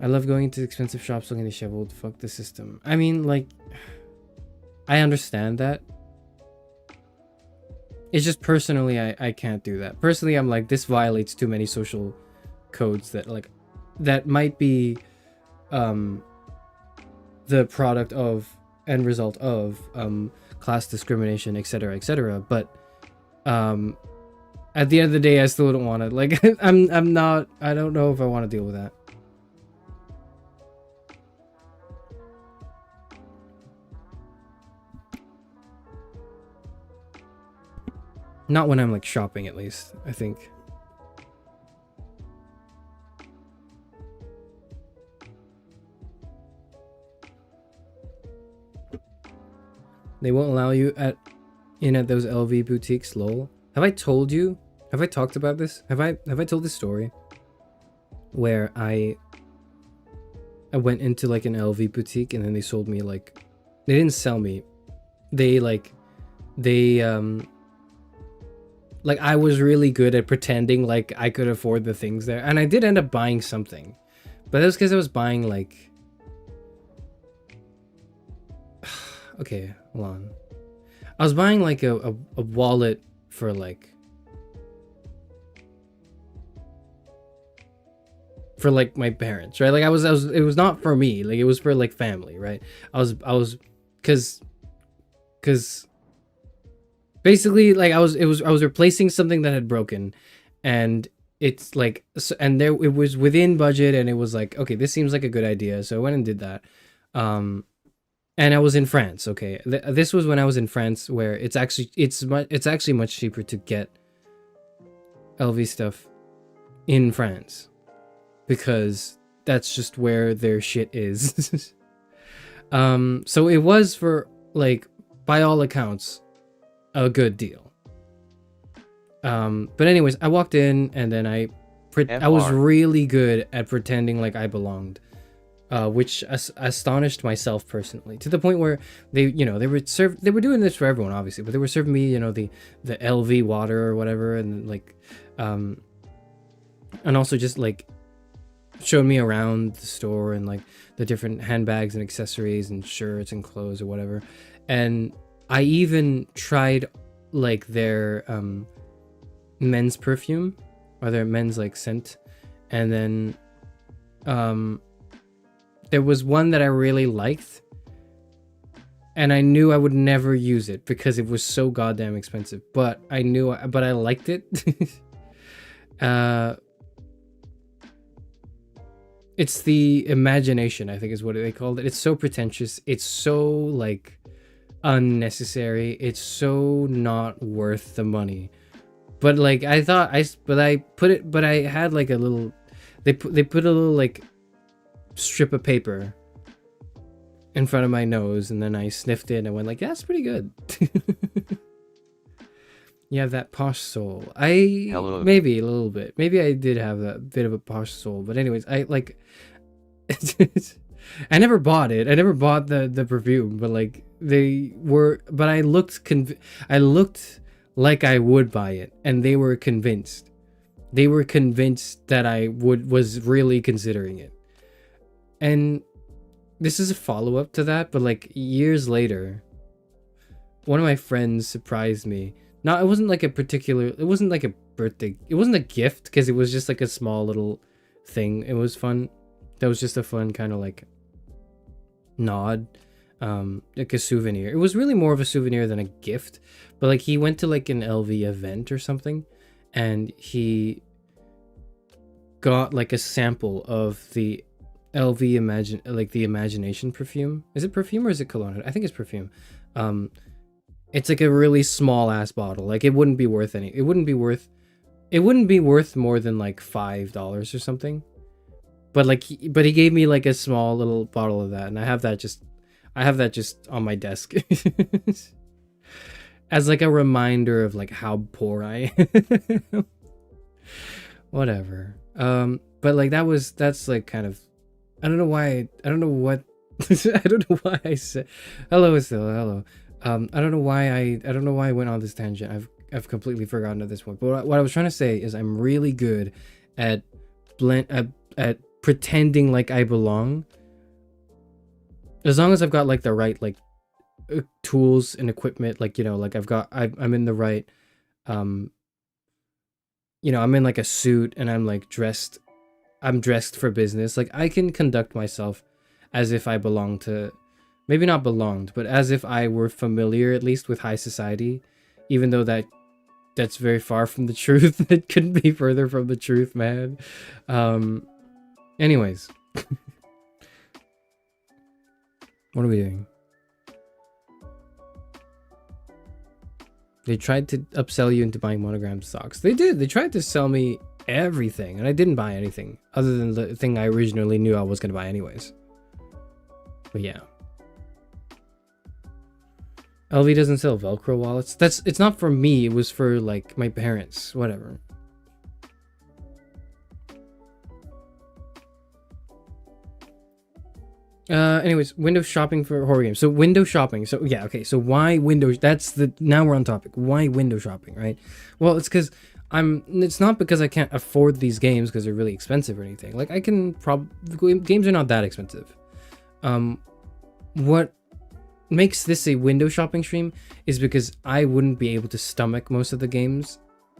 I love going into expensive shops looking disheveled. Fuck the system. I mean, like, I understand that. It's just personally, I can't do that. Personally, I'm like, this violates too many social codes that might be the product of and result of class discrimination, etc. But at the end of the day, I still don't want to, like, I don't know if I want to deal with that. Not when I'm like shopping, at least, I think. They won't allow you in at those LV boutiques, lol. Have I told you? Have I talked about this? Have I told this story? Where I went into like an LV boutique and then they sold me like, they didn't sell me. They I was really good at pretending like I could afford the things there. And I did end up buying something. But that was because I was buying like, okay, hold on. I was buying like a wallet for like my parents, right? Like I was it was not for me, like it was for like family, right? I was cuz basically like I was replacing something that had broken, and it's like, and there it was within budget, and it was like, okay, this seems like a good idea, so I went and did that. And I was in France. Okay, this was when I was in France, where it's actually much cheaper to get LV stuff in France, because that's just where their shit is. So it was, for like, by all accounts, a good deal. But anyways, I walked in, and then I was really good at pretending like I belonged. Which astonished myself personally, to the point where they were doing this for everyone, obviously, but they were serving me, the LV water or whatever, and like, and also just like showed me around the store and like the different handbags and accessories and shirts and clothes or whatever. And I even tried like their men's perfume, or their men's like scent, and then there was one that I really liked, and I knew I would never use it because it was so goddamn expensive. But I liked it. It's the imagination, I think is what they called it. It's so pretentious. It's so like unnecessary. It's so not worth the money. But like I had like a little. They put a little like strip of paper in front of my nose, and then I sniffed it and I went like, that's pretty good. You have that posh soul. I Hello. maybe a little bit. Maybe I did have that bit of a posh soul. But anyways, I like. I never bought it. I never bought the perfume. But like they were. But I looked. I looked like I would buy it, and they were convinced. They were convinced that I was really considering it. And this is a follow up to that. But like years later, one of my friends surprised me. No, it wasn't like a particular, it wasn't like a birthday, it wasn't a gift because it was just like a small little thing. It was fun. That was just a fun kind of like nod, like a souvenir. It was really more of a souvenir than a gift, but like he went to like an LV event or something and he got like a sample of the LV the Imagination perfume. Is it perfume or is it cologne? I think it's perfume. It's like a really small ass bottle. Like it wouldn't be worth it wouldn't be worth more than like $5 or something. But like but he gave me like a small little bottle of that, and I have that just on my desk as like a reminder of like how poor I am. Whatever. But like that's like kind of, I don't know why I don't know why I said hello Estella, hello. I don't know why I went on this tangent. I've completely forgotten at this point. But what I was trying to say is I'm really good at at pretending like I belong. As long as I've got like the right like tools and equipment, like you know, like I'm in the right you know, I'm in like a suit and I'm dressed for business. Like I can conduct myself as if I belong to, maybe not belonged, but as if I were familiar at least with high society, even though that's very far from the truth. It couldn't be further from the truth, man. Anyways. What are we doing? They tried to upsell you into buying Monogram socks. They did. They tried to sell me everything, and I didn't buy anything other than the thing I originally knew I was going to buy anyways. But yeah. LV doesn't sell Velcro wallets. It's not for me. It was for like my parents. Whatever. Anyways, window shopping for horror games. So window shopping. So yeah, okay. So why window? Now we're on topic. Why window shopping, right? Well, it's because it's not because I can't afford these games because they're really expensive or anything. Like I can games are not that expensive. What makes this a window shopping stream is because I wouldn't be able to stomach most of the games,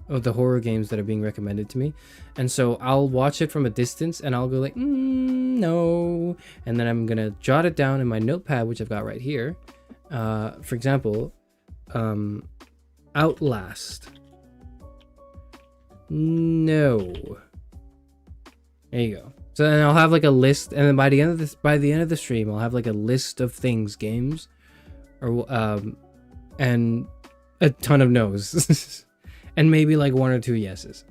of the horror games that are being recommended to me, and so I'll watch it from a distance and I'll go like no, and then I'm gonna jot it down in my notepad, which I've got right here. For example, Outlast. No. There you go. So then I'll have like a list, and then by the end of the stream, I'll have like a list of games, or and a ton of no's, and maybe like one or two yeses.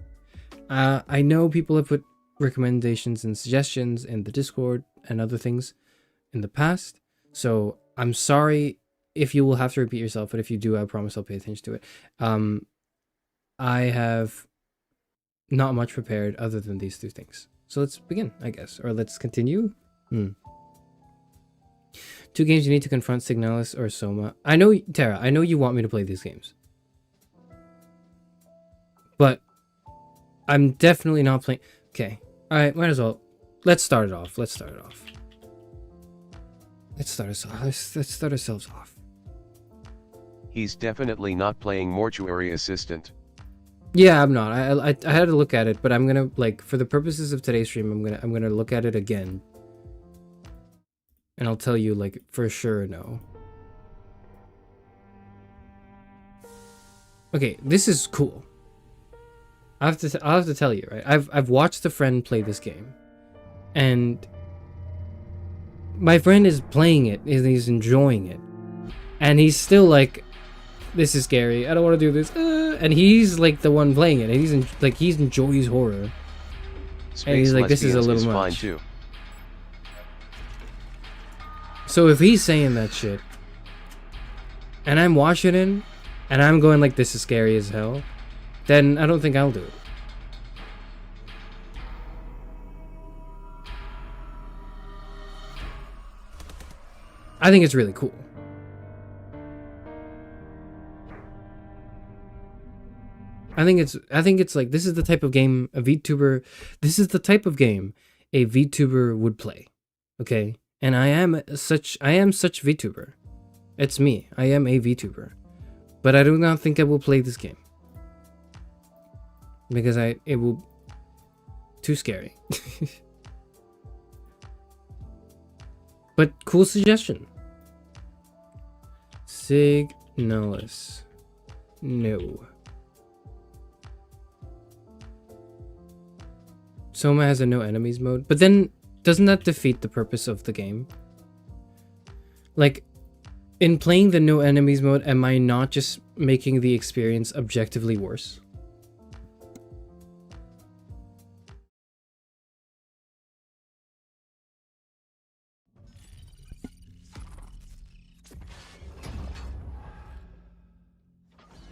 I know people have put recommendations and suggestions in the Discord and other things in the past, so I'm sorry if you will have to repeat yourself, but if you do, I promise I'll pay attention to it. I have not much prepared other than these two things. So let's begin, I guess. Or let's continue. 2 games you need to confront: Signalis or Soma. I know, Tara, I know you want me to play these games. But I'm definitely not playing. Okay. Alright, might as well. Let's start it off. Let's start ourselves off. He's definitely not playing Mortuary Assistant. Yeah, I'm not. I had to look at it, but I'm gonna, like, for the purposes of today's stream, I'm gonna look at it again, and I'll tell you, like, for sure no. Okay, this is cool. I'll have to tell you, right? I've watched a friend play this game, and my friend is playing it, and he's enjoying it, and he's still like, this is scary, I don't want to do this, and he's like the one playing it, and he enjoys horror. Space and he's like, this is a little much. Fine too. So if he's saying that shit, and I'm watching it, and I'm going like, this is scary as hell, then I don't think I'll do it. I think it's really cool. I think it's like, this is the type of game a VTuber, this is the type of game a VTuber would play. Okay? And I am such VTuber. It's me. I am a VTuber. But I do not think I will play this game. Because it will too scary. But cool suggestion. Signalis. No. Soma has a no enemies mode, but then doesn't that defeat the purpose of the game? Like, in playing the no enemies mode, am I not just making the experience objectively worse?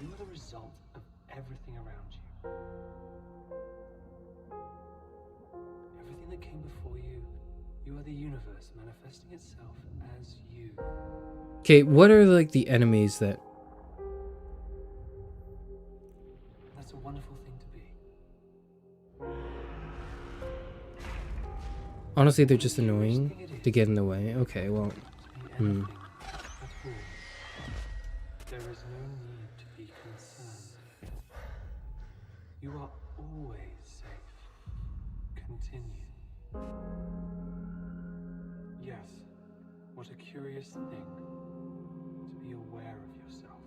You are the result of everything around you. Everything that came before you. You are the universe manifesting itself as you. Okay, what are like the enemies that... That's a wonderful thing to be. Honestly, they're just annoying to get in the way. Okay, well... Anything at all. There is no need to be concerned. You are always safe. Continue. Yes, what a curious thing to be aware of yourself.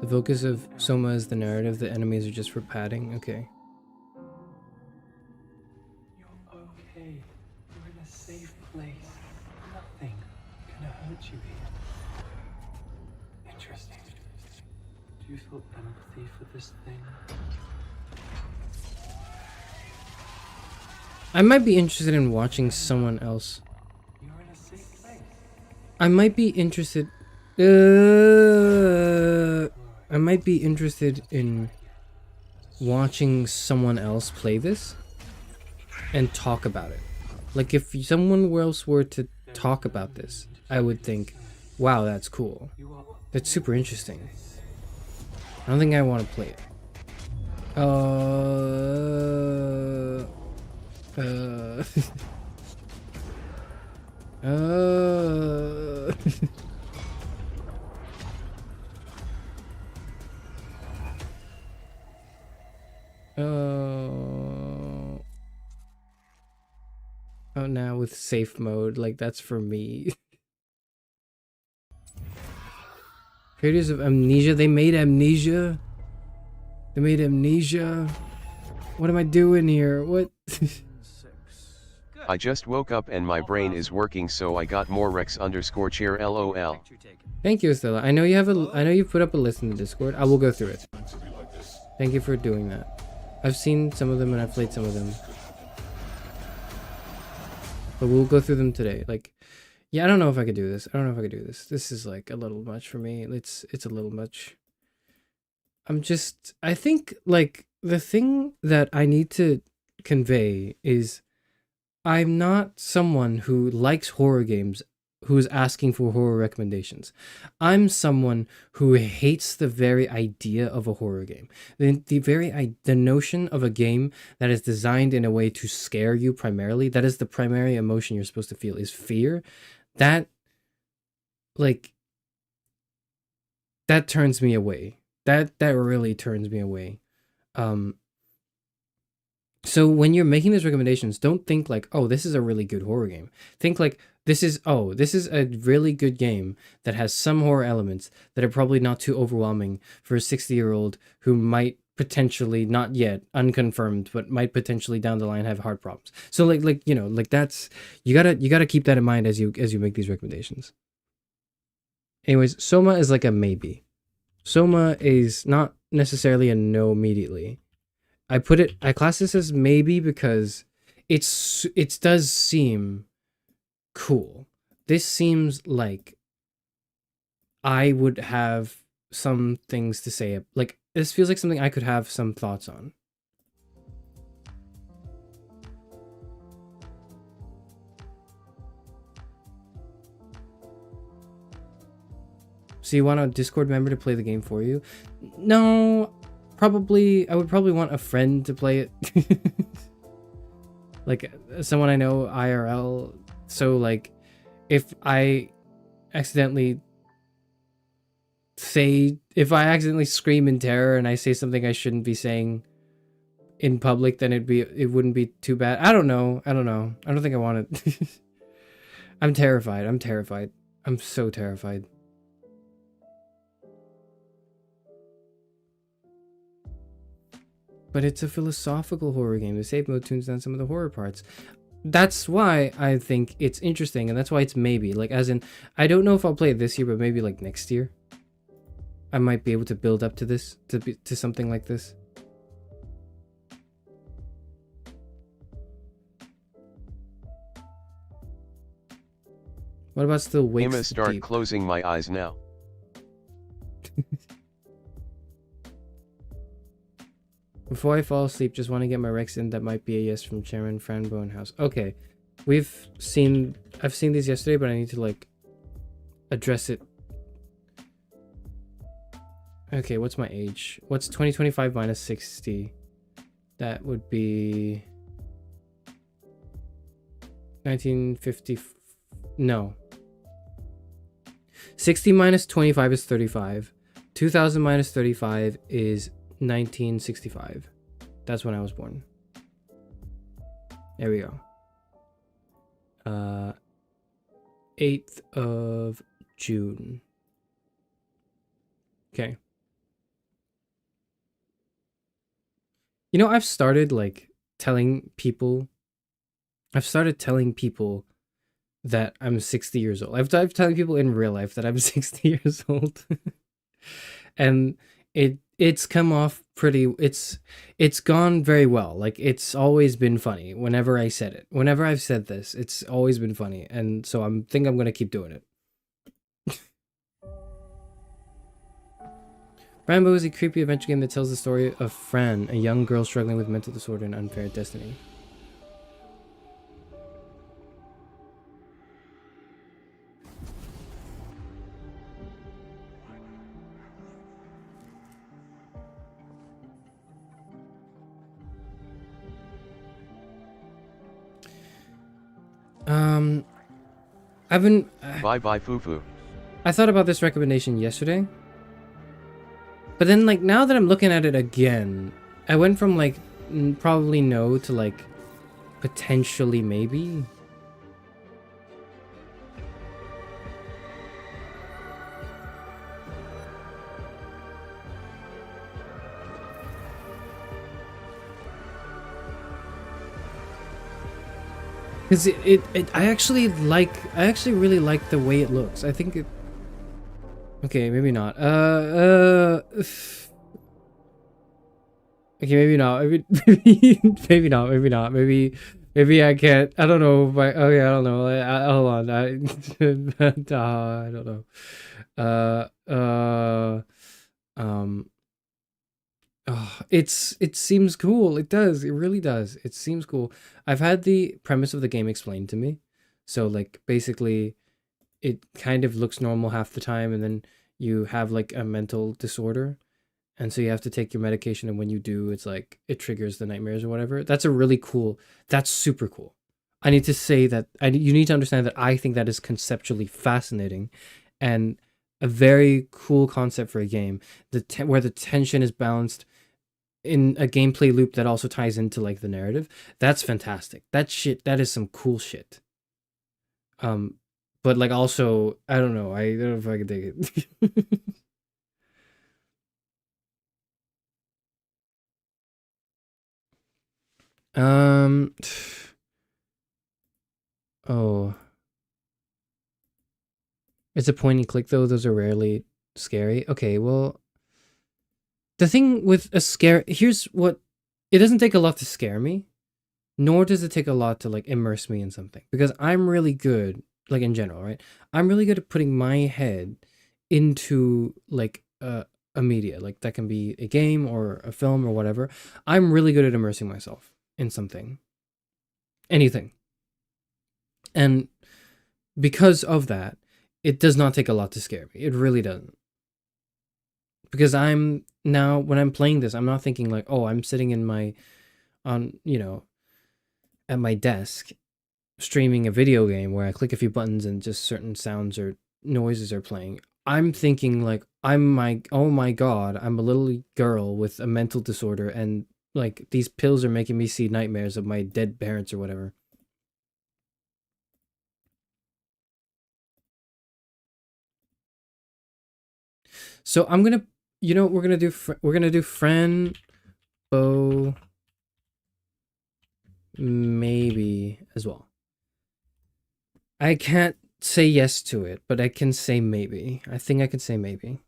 The focus of Soma is the narrative, the enemies are just for padding. Okay. You're okay. You're in a safe place. Nothing can hurt you here. Interesting. Do you feel empathy for this thing? I might be interested in watching someone else. You're in a safe place. I might be interested... I might be interested in watching someone else play this and talk about it. Like, if someone else were to talk about this, I would think, wow, that's cool. That's super interesting. I don't think I want to play it. Oh, now with safe mode, like that's for me. Creators of Amnesia, they made Amnesia. They made Amnesia. What am I doing here? What? I just woke up and my brain is working, so I got more Rex_chair LOL. Thank you, Estella. I know you have I know you put up a list in the Discord. I will go through it. Thank you for doing that. I've seen some of them and I've played some of them. But we'll go through them today. Like, yeah, I don't know if I could do this. I don't know if I could do this. This is like a little much for me. It's a little much. I think like the thing that I need to convey is I'm not someone who likes horror games who's asking for horror recommendations. I'm someone who hates the very idea of a horror game. The notion of a game that is designed in a way to scare you primarily, that is the primary emotion you're supposed to feel, is fear. That turns me away. That really turns me away. So when you're making these recommendations, don't think like, oh, this is a really good horror game. Think like, this is a really good game that has some horror elements that are probably not too overwhelming for a 60-year-old who might potentially, not yet, unconfirmed, but might potentially down the line have heart problems. So that's, you gotta keep that in mind as you make these recommendations. Anyways, Soma is like a maybe. Soma is not necessarily a no immediately. I class this as maybe because it does seem cool. This seems like I would have some things to say. Like, this feels like something I could have some thoughts on. So you want a Discord member to play the game for you? No, probably. I would probably want a friend to play it. Like, someone I know IRL. So, like, if I accidentally scream in terror and I say something I shouldn't be saying in public, then it wouldn't be too bad. I don't know. I don't think I want it. I'm terrified. I'm so terrified. But it's a philosophical horror game. The save mode tunes down some of the horror parts. That's why I think it's interesting, and that's why it's maybe. Like, as in, I don't know if I'll play it this year, but maybe like next year, I might be able to build up to this, to something like this. What about still wakes Emma, the start deep? closing my eyes now. Before I fall asleep, just want to get my Rex in. That might be a yes from Chairman Fran Bonehouse. Okay. I've seen these yesterday, but I need to, like, address it. Okay, what's my age? What's 2025 minus 60? That would be 1950. No. 60 minus 25 is 35. 2000 minus 35 is 1965. That's when I was born. There we go. 8th of June. Okay. You know, I've started telling people that I'm 60 years old. I've telling people in real life that I'm 60 years old. And it's come off pretty, it's gone very well. Like, it's always been funny whenever I said it. Whenever I've said this, it's always been funny. And so think I'm going to keep doing it. Rambo is a creepy adventure game that tells the story of Fran, a young girl struggling with mental disorder and unfair destiny. I've been... Bye Fufu. I thought about this recommendation yesterday. But then, like, now that I'm looking at it again, I went from, like, probably no to, like, potentially maybe. Because I actually really like the way it looks. I think it... Okay, maybe not. Okay, maybe not. Maybe not. Maybe I can't. I don't know. But okay, I don't know. Hold on. I don't know. It seems cool. It does. It really does. It seems cool. I've had the premise of the game explained to me. So, like, basically, it kind of looks normal half the time, and then you have, like, a mental disorder, and so you have to take your medication, and when you do, it's like it triggers the nightmares or whatever. That's super cool. I need to say that you need to understand that I think that is conceptually fascinating and a very cool concept for a game, where the tension is balanced in a gameplay loop that also ties into, like, the narrative. That's fantastic. That is some cool shit. But, like, also, I don't know. I don't know if I can take it. Oh. It's a point and click, though. Those are rarely scary. Okay, well, the thing with a scare, here's what, it doesn't take a lot to scare me, nor does it take a lot to, like, immerse me in something, because I'm really good, like, in general, right? I'm really good at putting my head into, like, a media. Like that can be a game or a film or whatever. I'm really good at immersing myself in something, anything. And because of that, it does not take a lot to scare me. It really doesn't. Because I'm now when I'm playing this, I'm not thinking like, oh, I'm sitting in my on, at my desk streaming a video game where I click a few buttons and just certain sounds or noises are playing. I'm thinking like oh my god, I'm a little girl with a mental disorder and like these pills are making me see nightmares of my dead parents or whatever. So I'm gonna, we're gonna do Fran, Bo, maybe as well. I can't say yes to it, but I can say maybe. I think I can say maybe.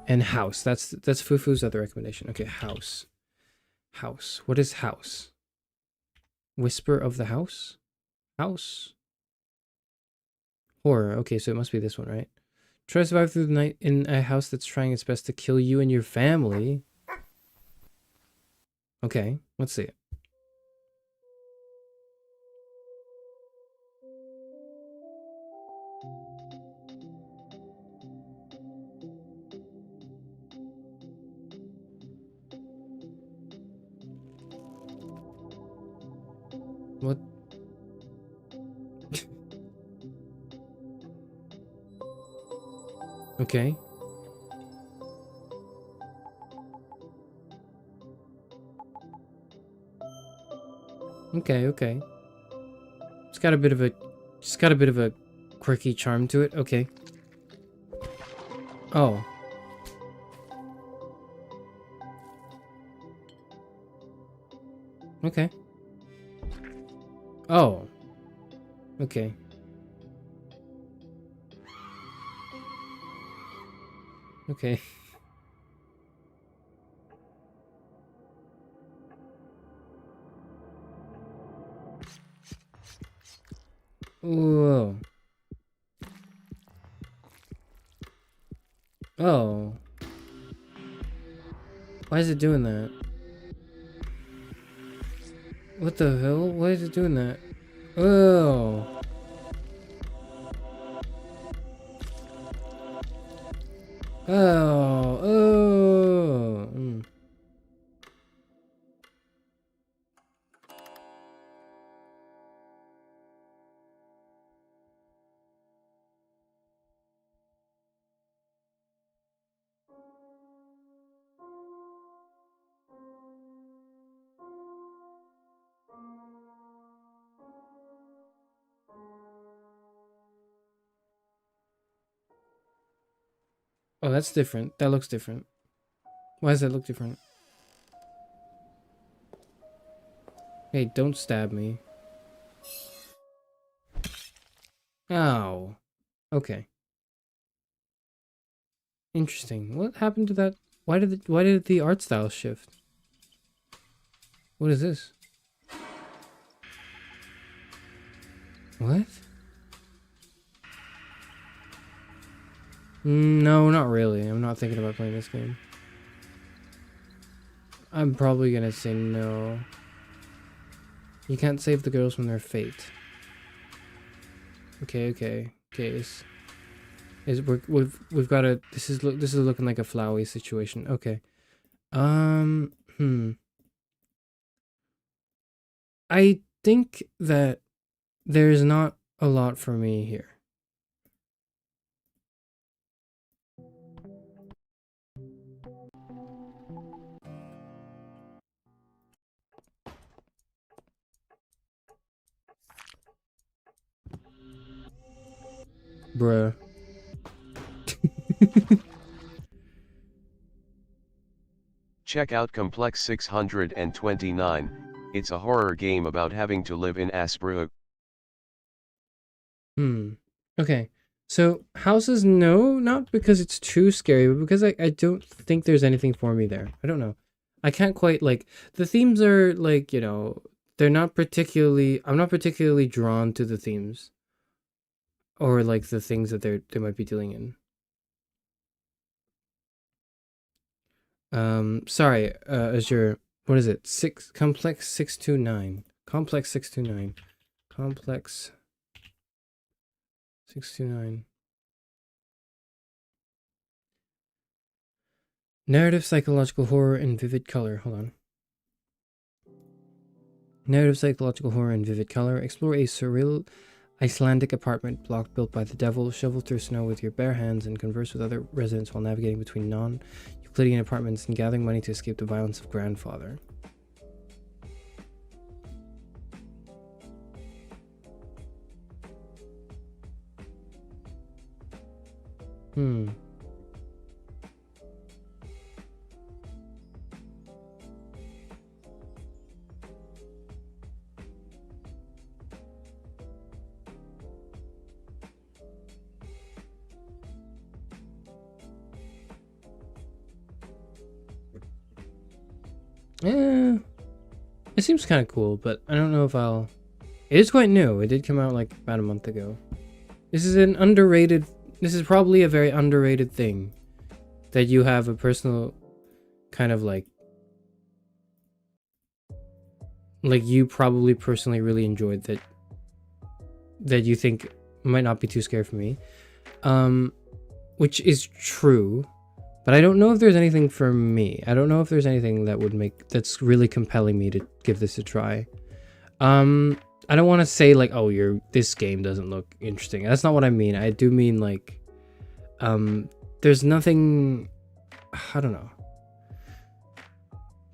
And house. That's Fufu's other recommendation. Okay, house. House. What is house? Whisper of the house? House. Horror. Okay, so it must be this one, right? Try to survive through the night in a house that's trying its best to kill you and your family. Okay, let's see it. What? Okay. Okay. It's got a bit of a quirky charm to it. Okay. Oh. Okay. Oh. Okay. Okay. Whoa. Oh. Why is it doing that? What the hell? Why is it doing that? Oh. Oh. Oh. Oh, that's different. That looks different. Why does that look different? Hey, don't stab me. Ow. Okay. Interesting. What happened to that? Why did the art style shift? What is this? What? No, not really. I'm not thinking about playing this game. I'm probably gonna say no. You can't save the girls from their fate. Okay. We've got a. This is looking like a flowy situation. Okay. I think that there's not a lot for me here. Bruh. Check out Complex 629, it's a horror game about having to live in Asbrook. Okay. So, houses, no, not because it's too scary, but because I don't think there's anything for me there. I don't know. I can't quite, like, the themes are, like, they're not particularly, I'm not particularly drawn to the themes. or like the things that they might be dealing in. Sorry, Azure. What is it? Complex 629. Complex 629. Complex 629. Narrative psychological horror in vivid color. Hold on. Narrative psychological horror in vivid color. Explore a surreal Icelandic apartment block built by the devil. Shovel through snow with your bare hands and converse with other residents while navigating between non-Euclidean apartments and gathering money to escape the violence of grandfather. Yeah, it seems kind of cool, but I don't know if I'll... It is quite new. It did come out like about a month ago. This is an underrated... This is probably a very underrated thing. That you have a personal kind of like you probably personally really enjoyed that you think might not be too scary for me. Which is true. But I don't know if there's anything for me. I don't know if there's anything that would that's really compelling me to give this a try. I don't want to say like, oh, this game doesn't look interesting. That's not what I mean. I do mean like, there's nothing, I don't know.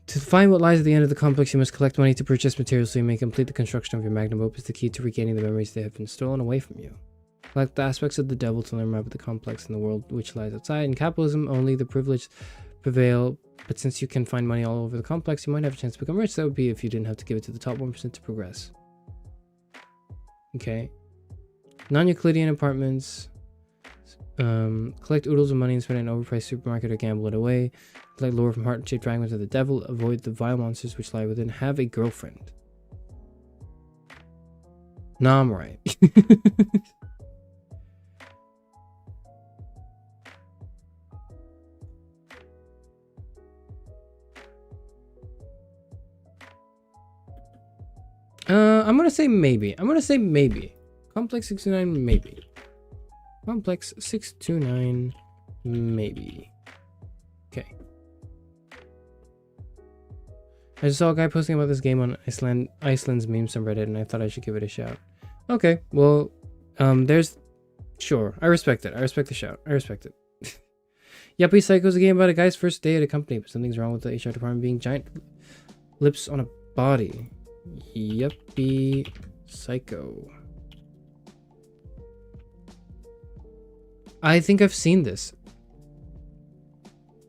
To find what lies at the end of the complex, you must collect money to purchase materials so you may complete the construction of your magnum opus, the key to regaining the memories that have been stolen away from you. Collect the aspects of the devil to learn more about the complex and the world which lies outside. In capitalism, only the privileged prevail, but since you can find money all over the complex, you might have a chance to become rich. That would be if you didn't have to give it to the top 1% to progress. Okay. Non-Euclidean apartments. Collect oodles of money and spend it in an overpriced supermarket or gamble it away. Collect lore from heart-shaped fragments of the devil. Avoid the vile monsters which lie within. Have a girlfriend. Nah, I'm right. I'm gonna say maybe. Complex 629, maybe. Complex 629, maybe. Okay. I just saw a guy posting about this game on Iceland's meme subreddit, and I thought I should give it a shout. Okay, well, sure. I respect it. I respect the shout. I respect it. Yuppie Psycho is a game about a guy's first day at a company, but something's wrong with the HR department being giant lips on a body. Yuppie Psycho. I think I've seen this.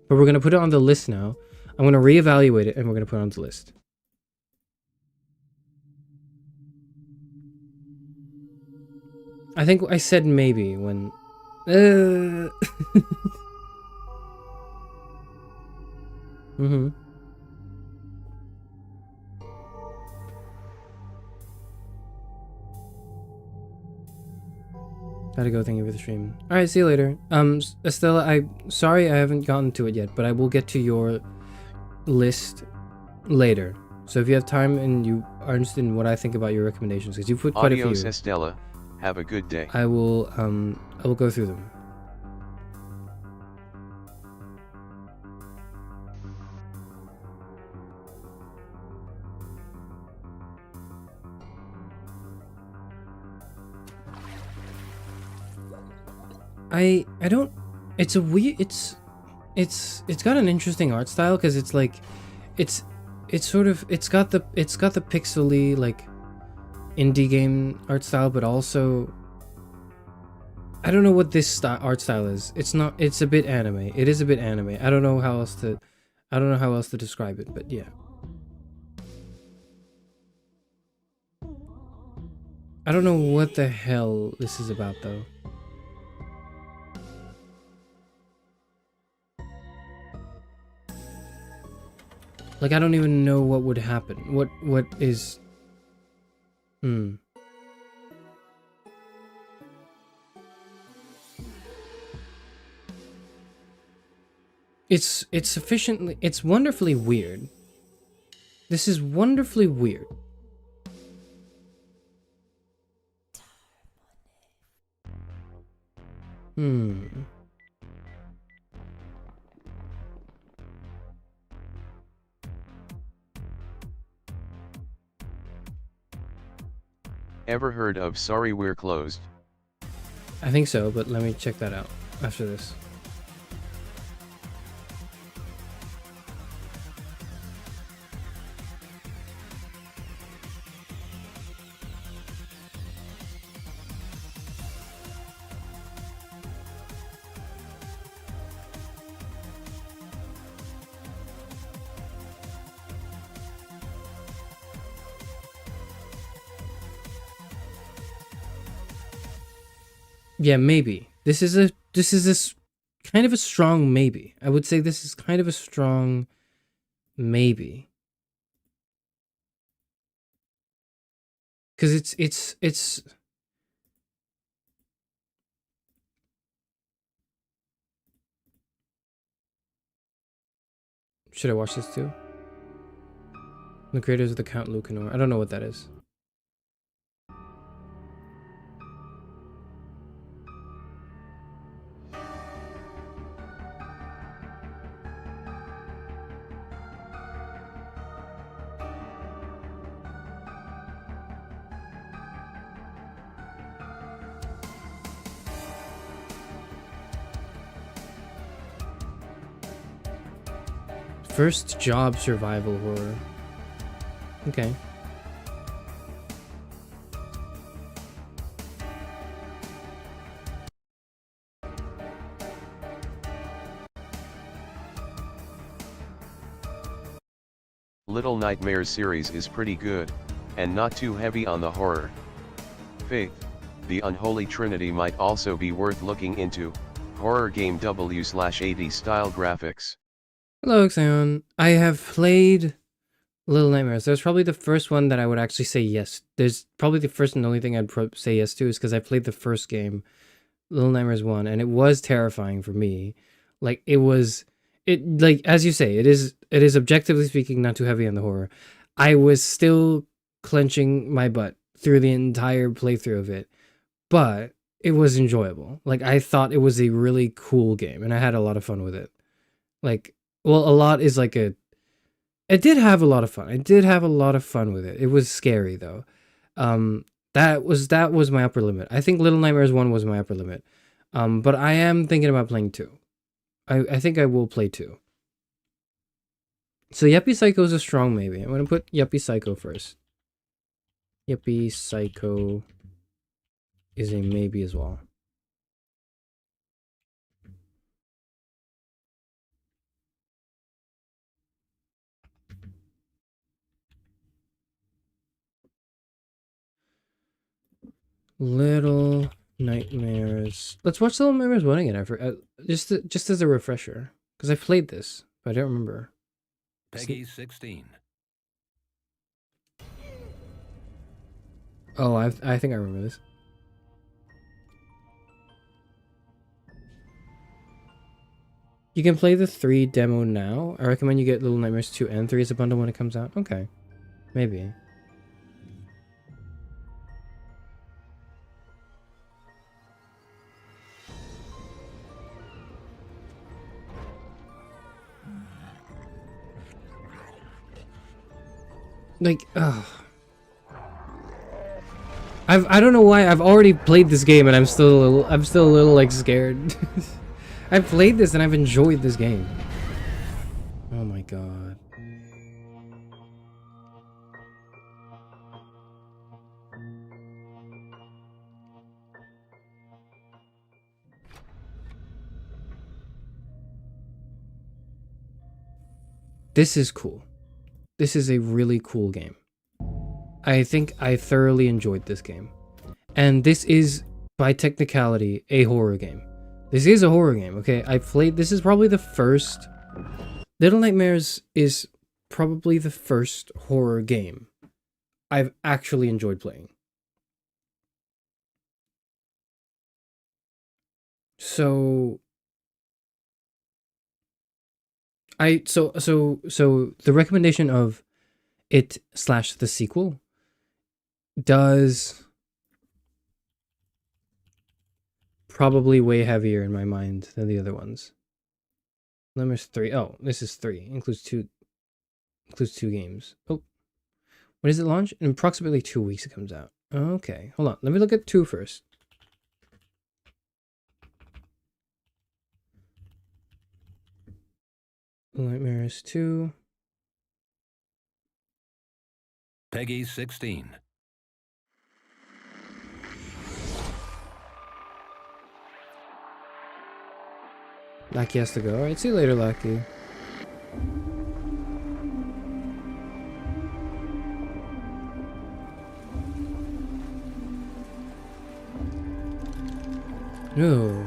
But we're going to put it on the list now. I'm going to reevaluate it and we're going to put it on the list. I think I said maybe when... mm-hmm. Gotta go, thank you for the stream. Alright, see you later. Estella, sorry I haven't gotten to it yet, but I will get to your list later. So if you have time and you are interested in what I think about your recommendations, because you put quite a few. Adios, Estella. Have a good day. I will go through them. I don't, it's a weird, it's got an interesting art style because it's like, it's got the pixely like indie game art style, but also I don't know what this art style is. It's a bit anime. It is a bit anime. I don't know how else to describe it, but yeah. I don't know what the hell this is about though. Like, I don't even know what would happen. What is... It's sufficiently, it's wonderfully weird. This is wonderfully weird. Hmm. Ever heard of Sorry We're Closed? I think so, but let me check that out after this. Yeah, maybe. This is kind of a strong maybe. I would say this is kind of a strong maybe. Cuz it's should I watch this too? The creators of the Count Lucanor. I don't know what that is. First job survival horror. Okay. Little Nightmares series is pretty good, and not too heavy on the horror. Faith, the unholy trinity might also be worth looking into. Horror game W/80 style graphics. Hello, Xion. I have played Little Nightmares. That's probably the first one that I would actually say yes. There's probably the first and only thing I'd say yes to is because I played the first game, Little Nightmares 1, and it was terrifying for me. Like, like, as you say, it is objectively speaking not too heavy on the horror. I was still clenching my butt through the entire playthrough of it, but it was enjoyable. Like, I thought it was a really cool game, and I had a lot of fun with it. Like, well, a lot is like a... It did have a lot of fun. I did have a lot of fun with it. It was scary, though. That was my upper limit. I think Little Nightmares 1 was my upper limit. But I am thinking about playing 2. I think I will play 2. So Yuppie Psycho is a strong maybe. I'm going to put Yuppie Psycho first. Yuppie Psycho is a maybe as well. Little Nightmares. Let's watch Little Nightmares 1 again. Just as a refresher. Because I played this, but I don't remember. Peggy 16. Oh, I think I remember this. You can play the 3 demo now. I recommend you get Little Nightmares 2 and 3 as a bundle when it comes out. Okay. Maybe. Like, ugh. I don't know why I've already played this game and I'm still a little like scared. I've played this and I've enjoyed this game. Oh my god. This is cool. This is a really cool game. I think I thoroughly enjoyed this game. And this is, by technicality, a horror game. This is a horror game, okay? This is probably the first... Little Nightmares is probably the first horror game I've actually enjoyed playing. So... So the recommendation of it slash the sequel does probably way heavier in my mind than the other ones. Lemurs 3. Oh, this is 3. Includes two games. Oh. When does it launch? In approximately 2 weeks it comes out. Okay. Hold on. Let me look at 2 first. Nightmares 2. Peggy 16. Lucky has to go. Alright, see you later, Lucky. No.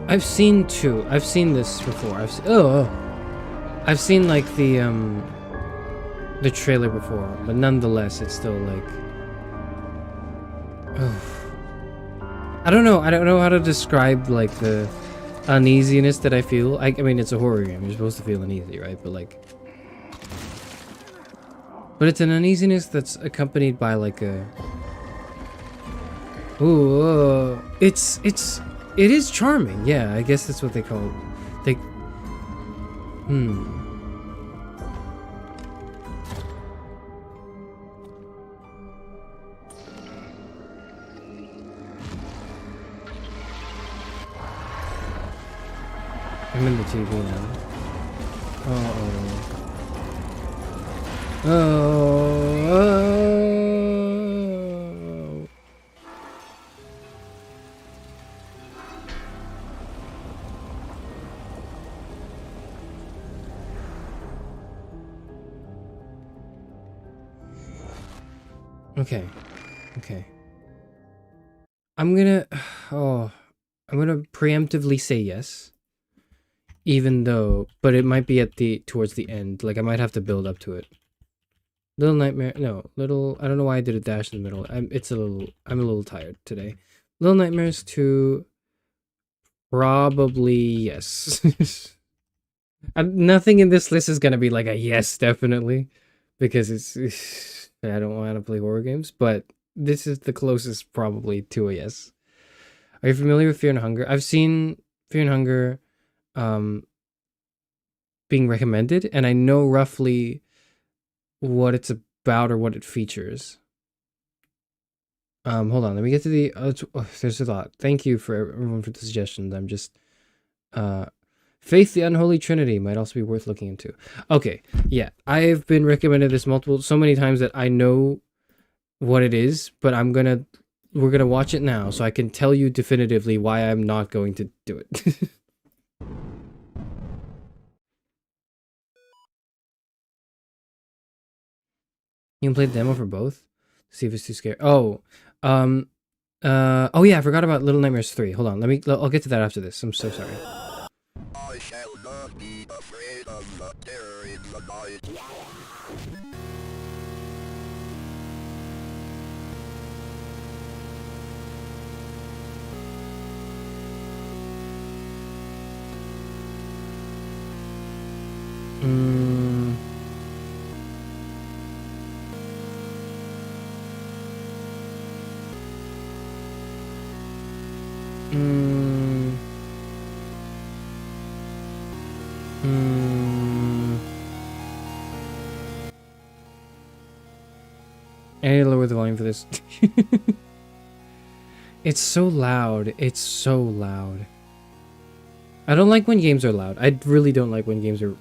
I've seen 2. I've seen this before. I've seen like the trailer before, but nonetheless, it's still like. Oh. I don't know. I don't know how to describe like the uneasiness that I feel. I mean, it's a horror game. You're supposed to feel uneasy, right? But it's an uneasiness that's accompanied by like a. Ooh, it is charming. Yeah, I guess that's what they call it. I'm in the TV now. Oh. Okay. I'm gonna preemptively say yes. Even though, but it might be towards the end. Like I might have to build up to it. Little Nightmare, no, Little. I don't know why I did a dash in the middle. I'm a little tired today. Little Nightmares 2. Probably yes. Nothing in this list is gonna be like a yes, definitely, because I don't want to play horror games. But this is the closest probably to a yes. Are you familiar with Fear and Hunger? I've seen Fear and Hunger being recommended, and I know roughly what it's about or what it features. Hold on, let me get to the there's a lot. Thank you for everyone for the suggestions. I'm just Faith the Unholy Trinity might also be worth looking into. Okay, yeah, I've been recommended this so many times that I know what it is, but we're gonna watch it now so I can tell you definitively why I'm not going to do it. You can play the demo for both. See if it's too scary. Oh yeah, I forgot about Little Nightmares 3. Hold on, I'll get to that after this. I'm so sorry. I shall not be afraid of the terror in the night. I need to lower the volume for this. It's so loud. It's so loud. I don't like when games are loud. I really don't like when games are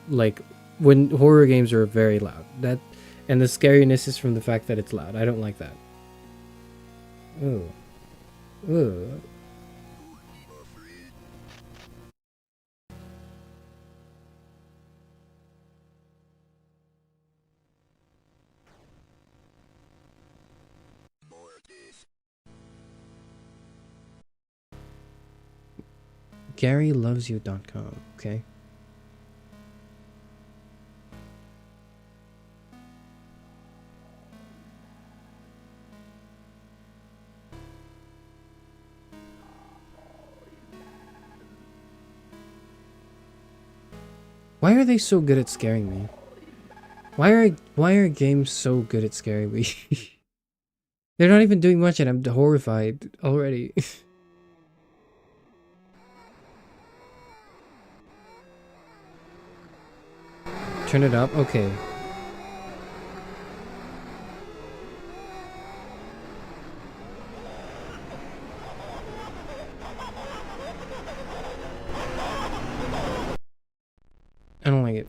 when horror games are very loud. And the scariness is from the fact that it's loud. I don't like that. Ooh. Ooh. GaryLovesYou.com, okay? Why are they so good at scaring me? Why are games so good at scaring me? They're not even doing much and I'm horrified already. Turn it up? Okay. I don't like it.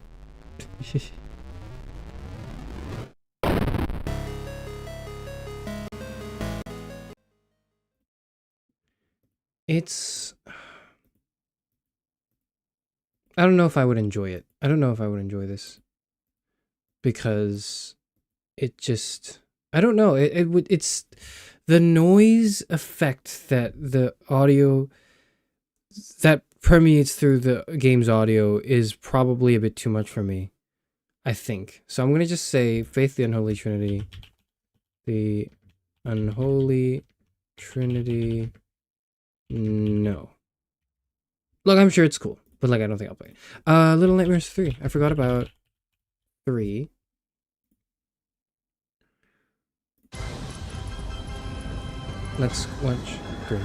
It's... I don't know if I would enjoy it. I don't know if I would enjoy this. Because it just... I don't know. It's... The noise effect that the audio... that permeates through the game's audio is probably a bit too much for me. I think. So I'm going to just say Faith the Unholy Trinity. The Unholy Trinity... No. Look, I'm sure it's cool. But like, I don't think I'll play it. Little Nightmares 3. I forgot about 3. Let's watch 3.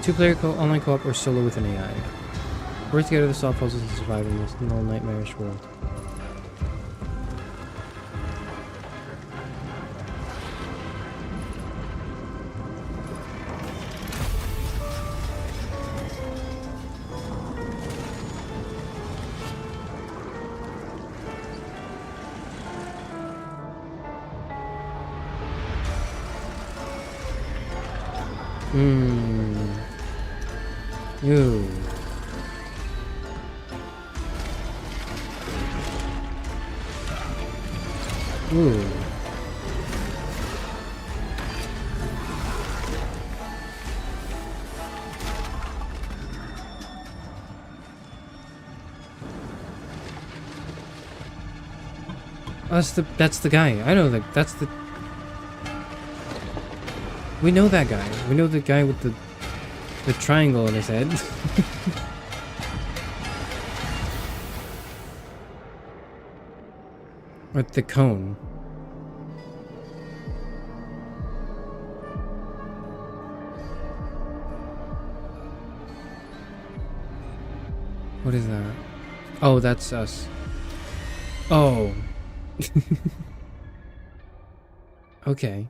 2-player online co-op or solo with an AI. Work together to solve puzzles and survive in this little nightmarish world. Ew. Ooh. That's the guy. I know that's the... We know that guy. We know the guy with the triangle in his head. With the cone. What is that? Oh, that's us. Oh. Okay.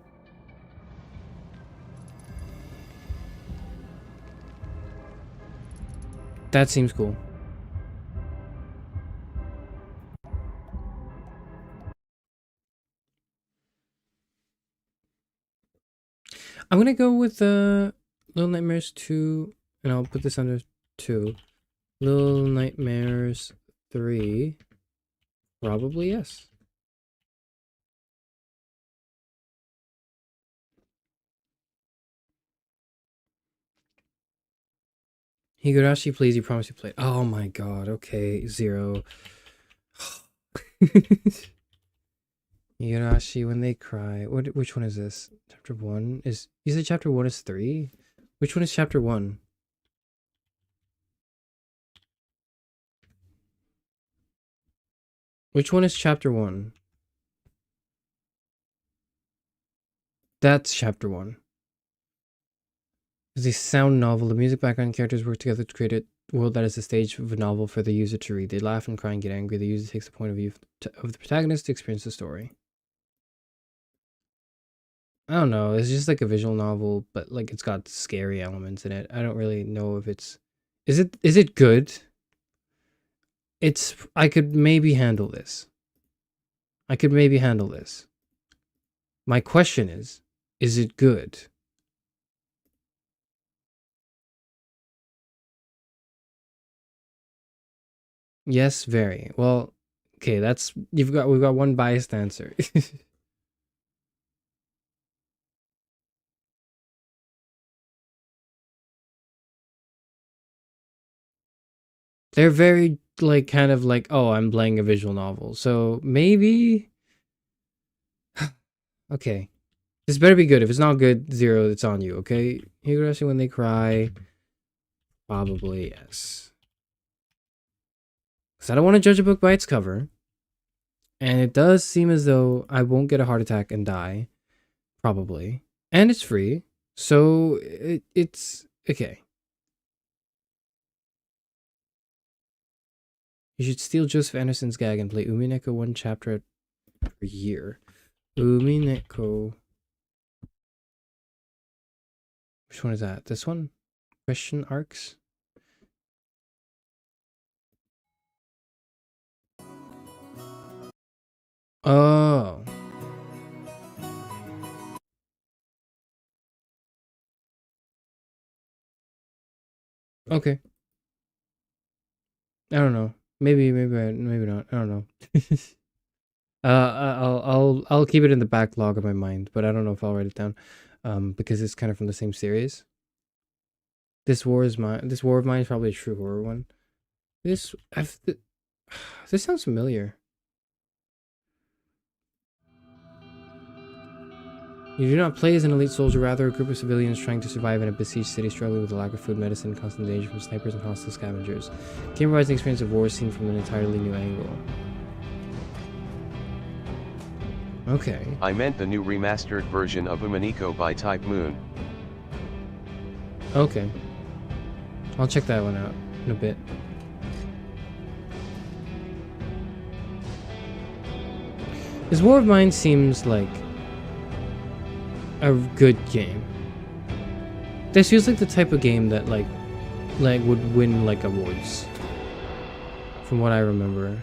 That seems cool. I'm gonna go with Little Nightmares 2, and I'll put this under 2. Little Nightmares 3. Probably yes. Higurashi, please, you promised you played. Oh my god, okay, 0. Higurashi, when they cry. Which one is this? Chapter 1 is... You said chapter 1 is 3? Which one is chapter 1? Which one is chapter 1? That's chapter 1. It's a sound novel. The music, background, characters work together to create a world that is the stage of a novel for the user to read. They laugh and cry and get angry. The user takes the point of view of the protagonist to experience the story. I don't know. It's just like a visual novel, but like it's got scary elements in it. I don't really know if it's... Is it good? I could maybe handle this. I could maybe handle this. My question is it good? Yes, very. Well, okay, we've got one biased answer. They're very like kind of like, oh, I'm playing a visual novel. So maybe okay. This better be good. If it's not good, 0, it's on you, okay? Higurashi when they cry. Probably yes. Because I don't want to judge a book by its cover. And it does seem as though I won't get a heart attack and die. Probably. And it's free. So it's okay. You should steal Joseph Anderson's gag and play Umineko one chapter per year. Umineko. Which one is that? This one? Question arcs? Oh. Okay. I don't know. Maybe not. I don't know. I'll keep it in the backlog of my mind, but I don't know if I'll write it down. Because it's kind of from the same series. This War of Mine is probably a true horror one. This sounds familiar. You do not play as an elite soldier, rather a group of civilians trying to survive in a besieged city struggling with a lack of food, medicine, and constant danger from snipers and hostile scavengers. The game provides an experience of war seen from an entirely new angle. Okay. I meant the new remastered version of Umineko by Type Moon. Okay. I'll check that one out in a bit. This War of Mine seems like a good game. This feels like the type of game that like would win like awards. From what I remember.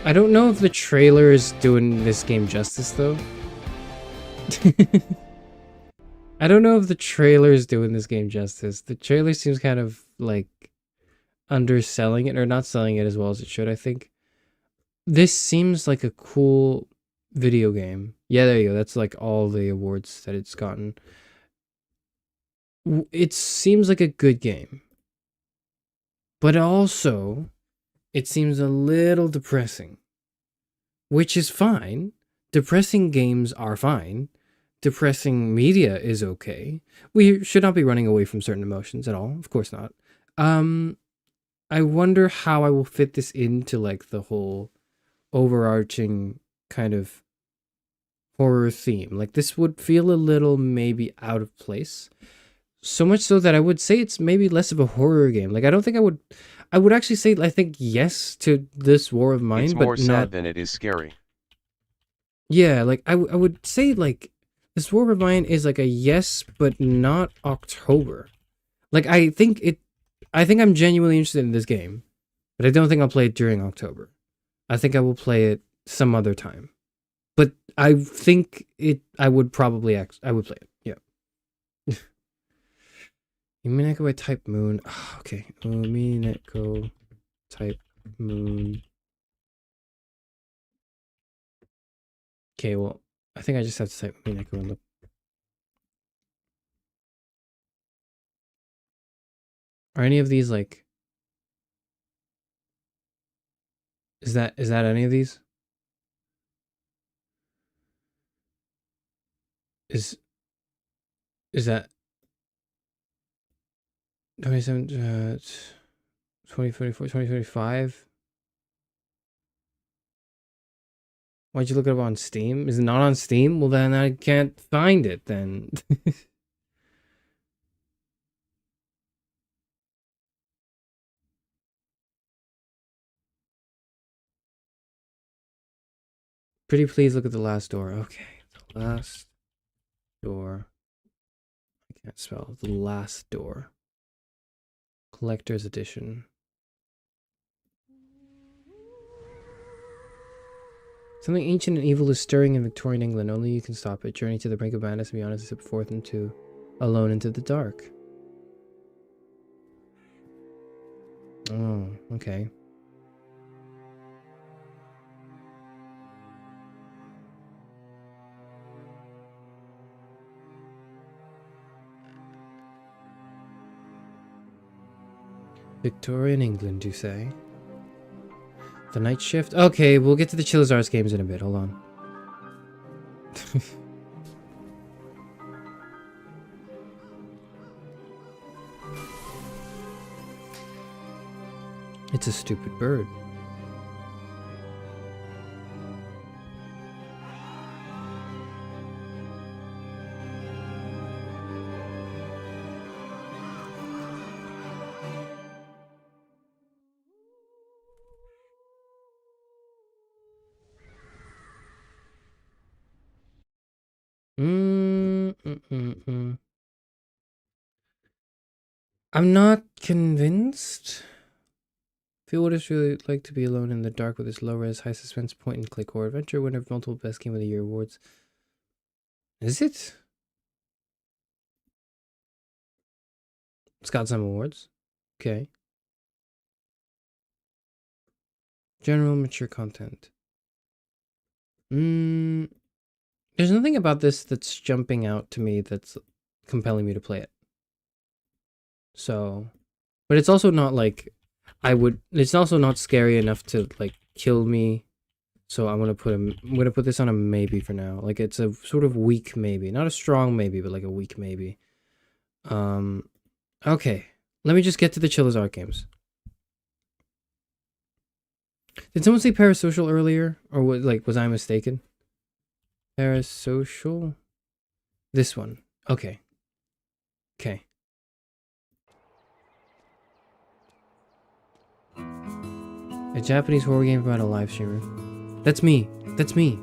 I don't know if the trailer is doing this game justice, though. I don't know if the trailer is doing this game justice. The trailer seems kind of, like, underselling it, or not selling it as well as it should, I think. This seems like a cool video game. Yeah, there you go. That's, like, all the awards that it's gotten. It seems like a good game. But also, it seems a little depressing. Which is fine. Depressing games are fine. Depressing media is okay. We should not be running away from certain emotions at all. Of course not. I wonder how I will fit this into like the whole overarching kind of horror theme. Like this would feel a little maybe out of place. So much so that I would say it's maybe less of a horror game. Like I don't think I would actually say I think yes to this War of Mine, It's but more not sad than it is scary. Yeah, like I would say like this War of Mine is like a yes, but not October. Like I think I'm genuinely interested in this game, but I don't think I'll play it during October. I think I will play it some other time. But I think I would probably I would play it. Yeah. Umineko by Type Moon. Oh, okay. Umineko Type Moon. Okay, well, I think I just have to type Umineko and look. Are any of these like is that any of these? Is that 27 2024 2025? Why'd you look it up on Steam? Is it not on Steam? Well then I can't find it then. Pretty please look at the last door. Okay. The last door. I can't spell. The last door. Collector's edition. Something ancient and evil is stirring in Victorian England. Only you can stop it. Journey to the brink of madness and be honest, step forth alone into the dark. Oh, okay. Victorian England, you say? The night shift? Okay, we'll get to the Charizard's games in a bit. Hold on. It's a stupid bird. I'm not convinced. Feel what it's really like to be alone in the dark with this low-res, high-suspense point-and-click horror adventure. Winner of multiple Best Game of the Year awards. Is it? It's got some awards. Okay. General mature content. There's nothing about this that's jumping out to me that's compelling me to play it. So, but it's also not like it's also not scary enough to like kill me. So I'm gonna put this on a maybe for now. Like it's a sort of weak maybe, not a strong maybe, but like a weak maybe. Okay. Let me just get to the Charizard games. Did someone say parasocial earlier, or was I mistaken? Parasocial. This one. Okay. Okay. A Japanese horror game about a live streamer. That's me. That's me.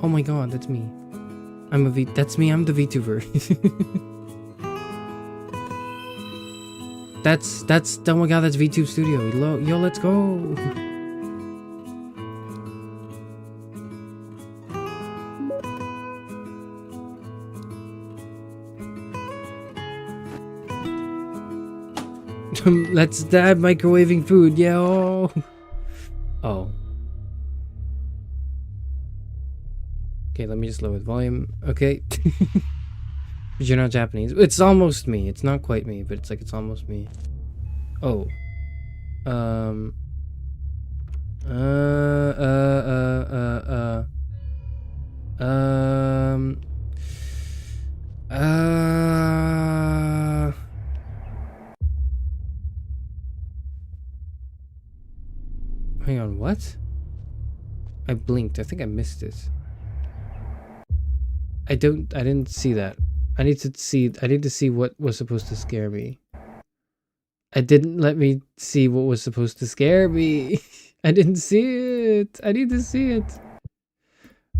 Oh my god, that's me. That's me, I'm the VTuber. that's, oh my god, that's VTube Studio. Yo, let's go. Let's dab microwaving food, yo. Oh. Okay, let me just lower the volume. Okay. But you're not Japanese. It's almost me. It's not quite me, but it's almost me. Oh. Hang on, what? I blinked. I think I missed it. I didn't see that. I need to see what was supposed to scare me. It didn't let me see what was supposed to scare me. I didn't see it. I need to see it.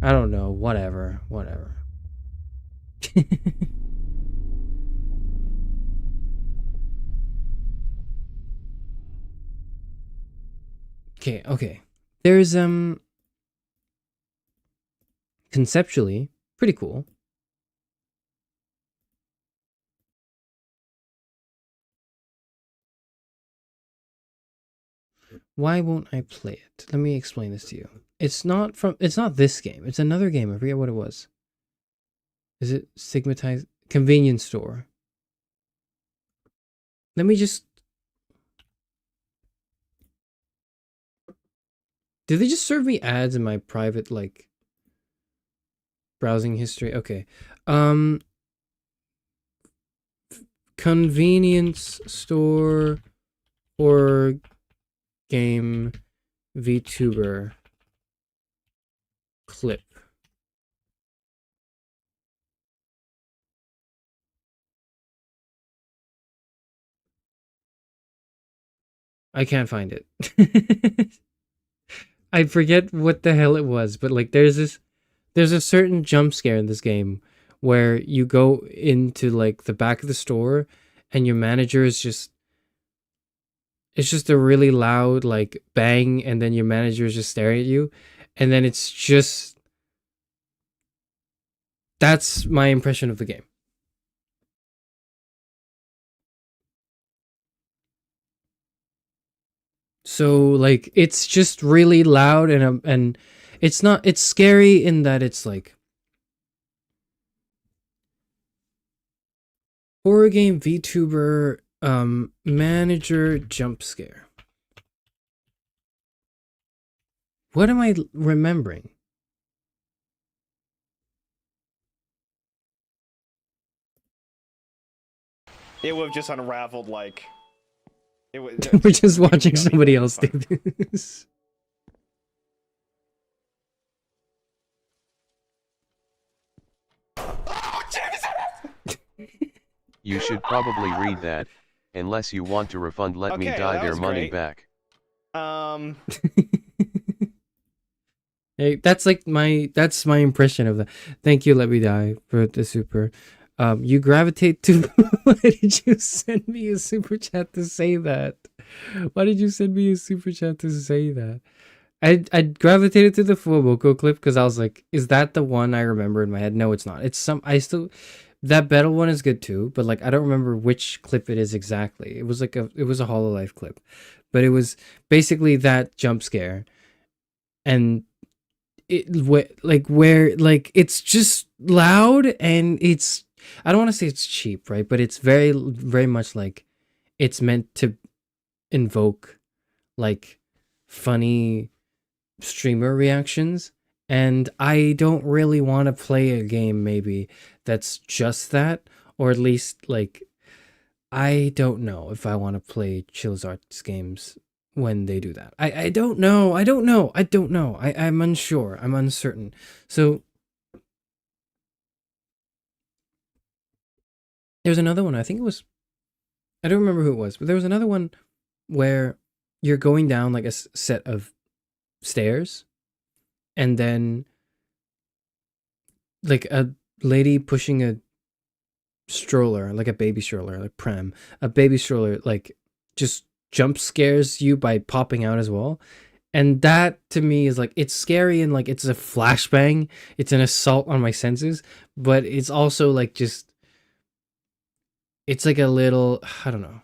I don't know. Whatever. Whatever. Okay, okay. There's conceptually pretty cool. Why won't I play it? Let me explain this to you. It's not this game. It's another game. I forget what it was. Is it Stigmatized Convenience Store? Let me just... Did they just serve me ads in my private, like, browsing history? Okay. Convenience store or game VTuber clip. I can't find it. I forget what the hell it was, but like there's a certain jump scare in this game where you go into like the back of the store and your manager is just it's just a really loud like bang, and then your manager is just staring at you, and then it's just that's my impression of the game. So like it's just really loud and it's scary in that it's like horror game VTuber Manager jump scare. What am I remembering? It would have just unraveled like. It was. We're just watching somebody else do this. Oh, Jesus! You should probably read that. Unless you want to refund Let Me Okay, Die that their was money great. back. Hey, that's my impression of that. Thank you, Let Me Die, for the super. You gravitate to. Why did you send me a super chat to say that? Why did you send me a super chat to say that? I gravitated to the Fuaboko clip because I was like, is that the one I remember in my head? No, it's not. It's some. I still. That battle one is good too, but like I don't remember which clip it is exactly. It was a Hololive clip, but it was basically that jump scare, and where it's just loud and it's, I don't want to say it's cheap, right? But it's very very much like it's meant to invoke like funny streamer reactions, and I don't really want to play a game maybe that's just that, or at least like I don't know if I want to play Chill's Arts games when they do that. I don't know. I'm unsure. I'm uncertain. So there's another one. I think it was, I don't remember who it was, but there was another one where you're going down like a set of stairs, and then like a lady pushing a stroller, like a baby stroller, like pram, a baby stroller, like just jump scares you by popping out as well. And that to me is like, it's scary and like it's a flashbang, it's an assault on my senses, but it's also like just, it's like a little, I don't know.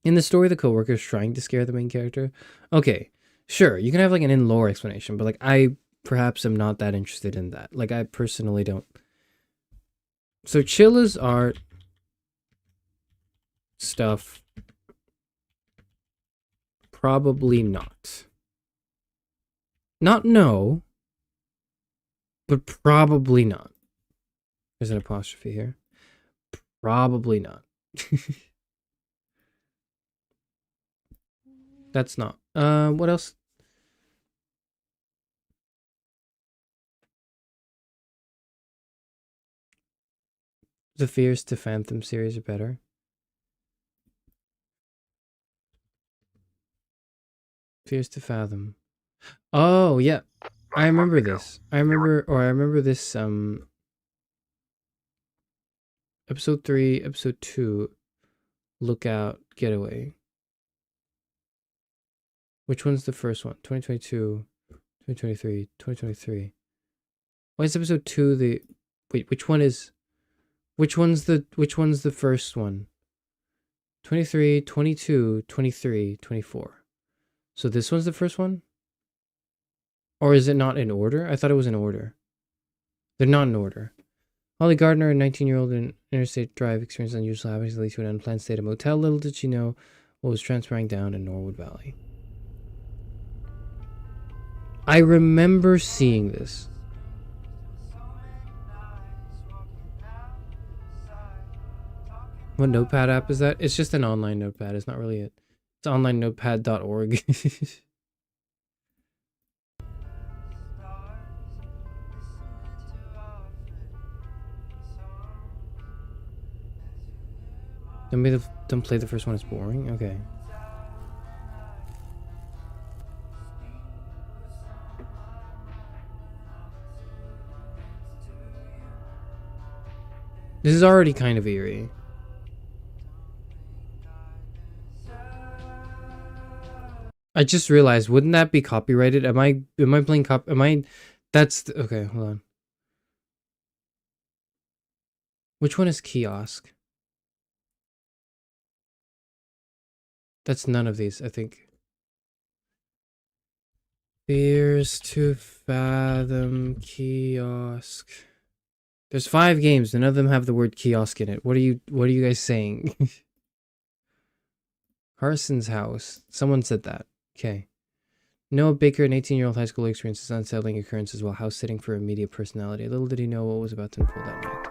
In the story, the coworker is trying to scare the main character. Okay, sure, you can have like an in-lore explanation, but like I perhaps am not that interested in that. Like I personally don't. So Chilla's art stuff, probably not. Not no, but probably not. There's an apostrophe here. Probably not. That's not. What else? The Fears to Phantom series are better. Fears to Fathom. Oh, yeah. I remember this. I remember this, episode 3, episode 2, Lookout, Getaway. Which one's the first one? 2022, 2023, 2023. Why is episode 2 the... Wait, which one's the first one? 23, 22, 23, 24. So this one's the first one? Or is it not in order? I thought it was in order. They're not in order. Holly Gardner, a 19-year-old in Interstate Drive, experienced unusual happenings that lead to an unplanned stay at a motel. Little did she know what was transpiring down in Norwood Valley. I remember seeing this. What notepad app is that? It's just an online notepad. It's not really it. It's onlinenotepad.org. Don't play the first one, it's boring? Okay. This is already kind of eerie. I just realized, wouldn't that be copyrighted? Am I playing okay, hold on. Which one is Kiosk? That's none of these, I think. Fears to Fathom, Kiosk. There's 5 games, none of them have the word kiosk in it. What are you guys saying? Harson's house. Someone said that. Okay. Noah Baker, an 18-year-old high school experiences unsettling occurrences while house sitting for a media personality. Little did he know what was about to unfold that night.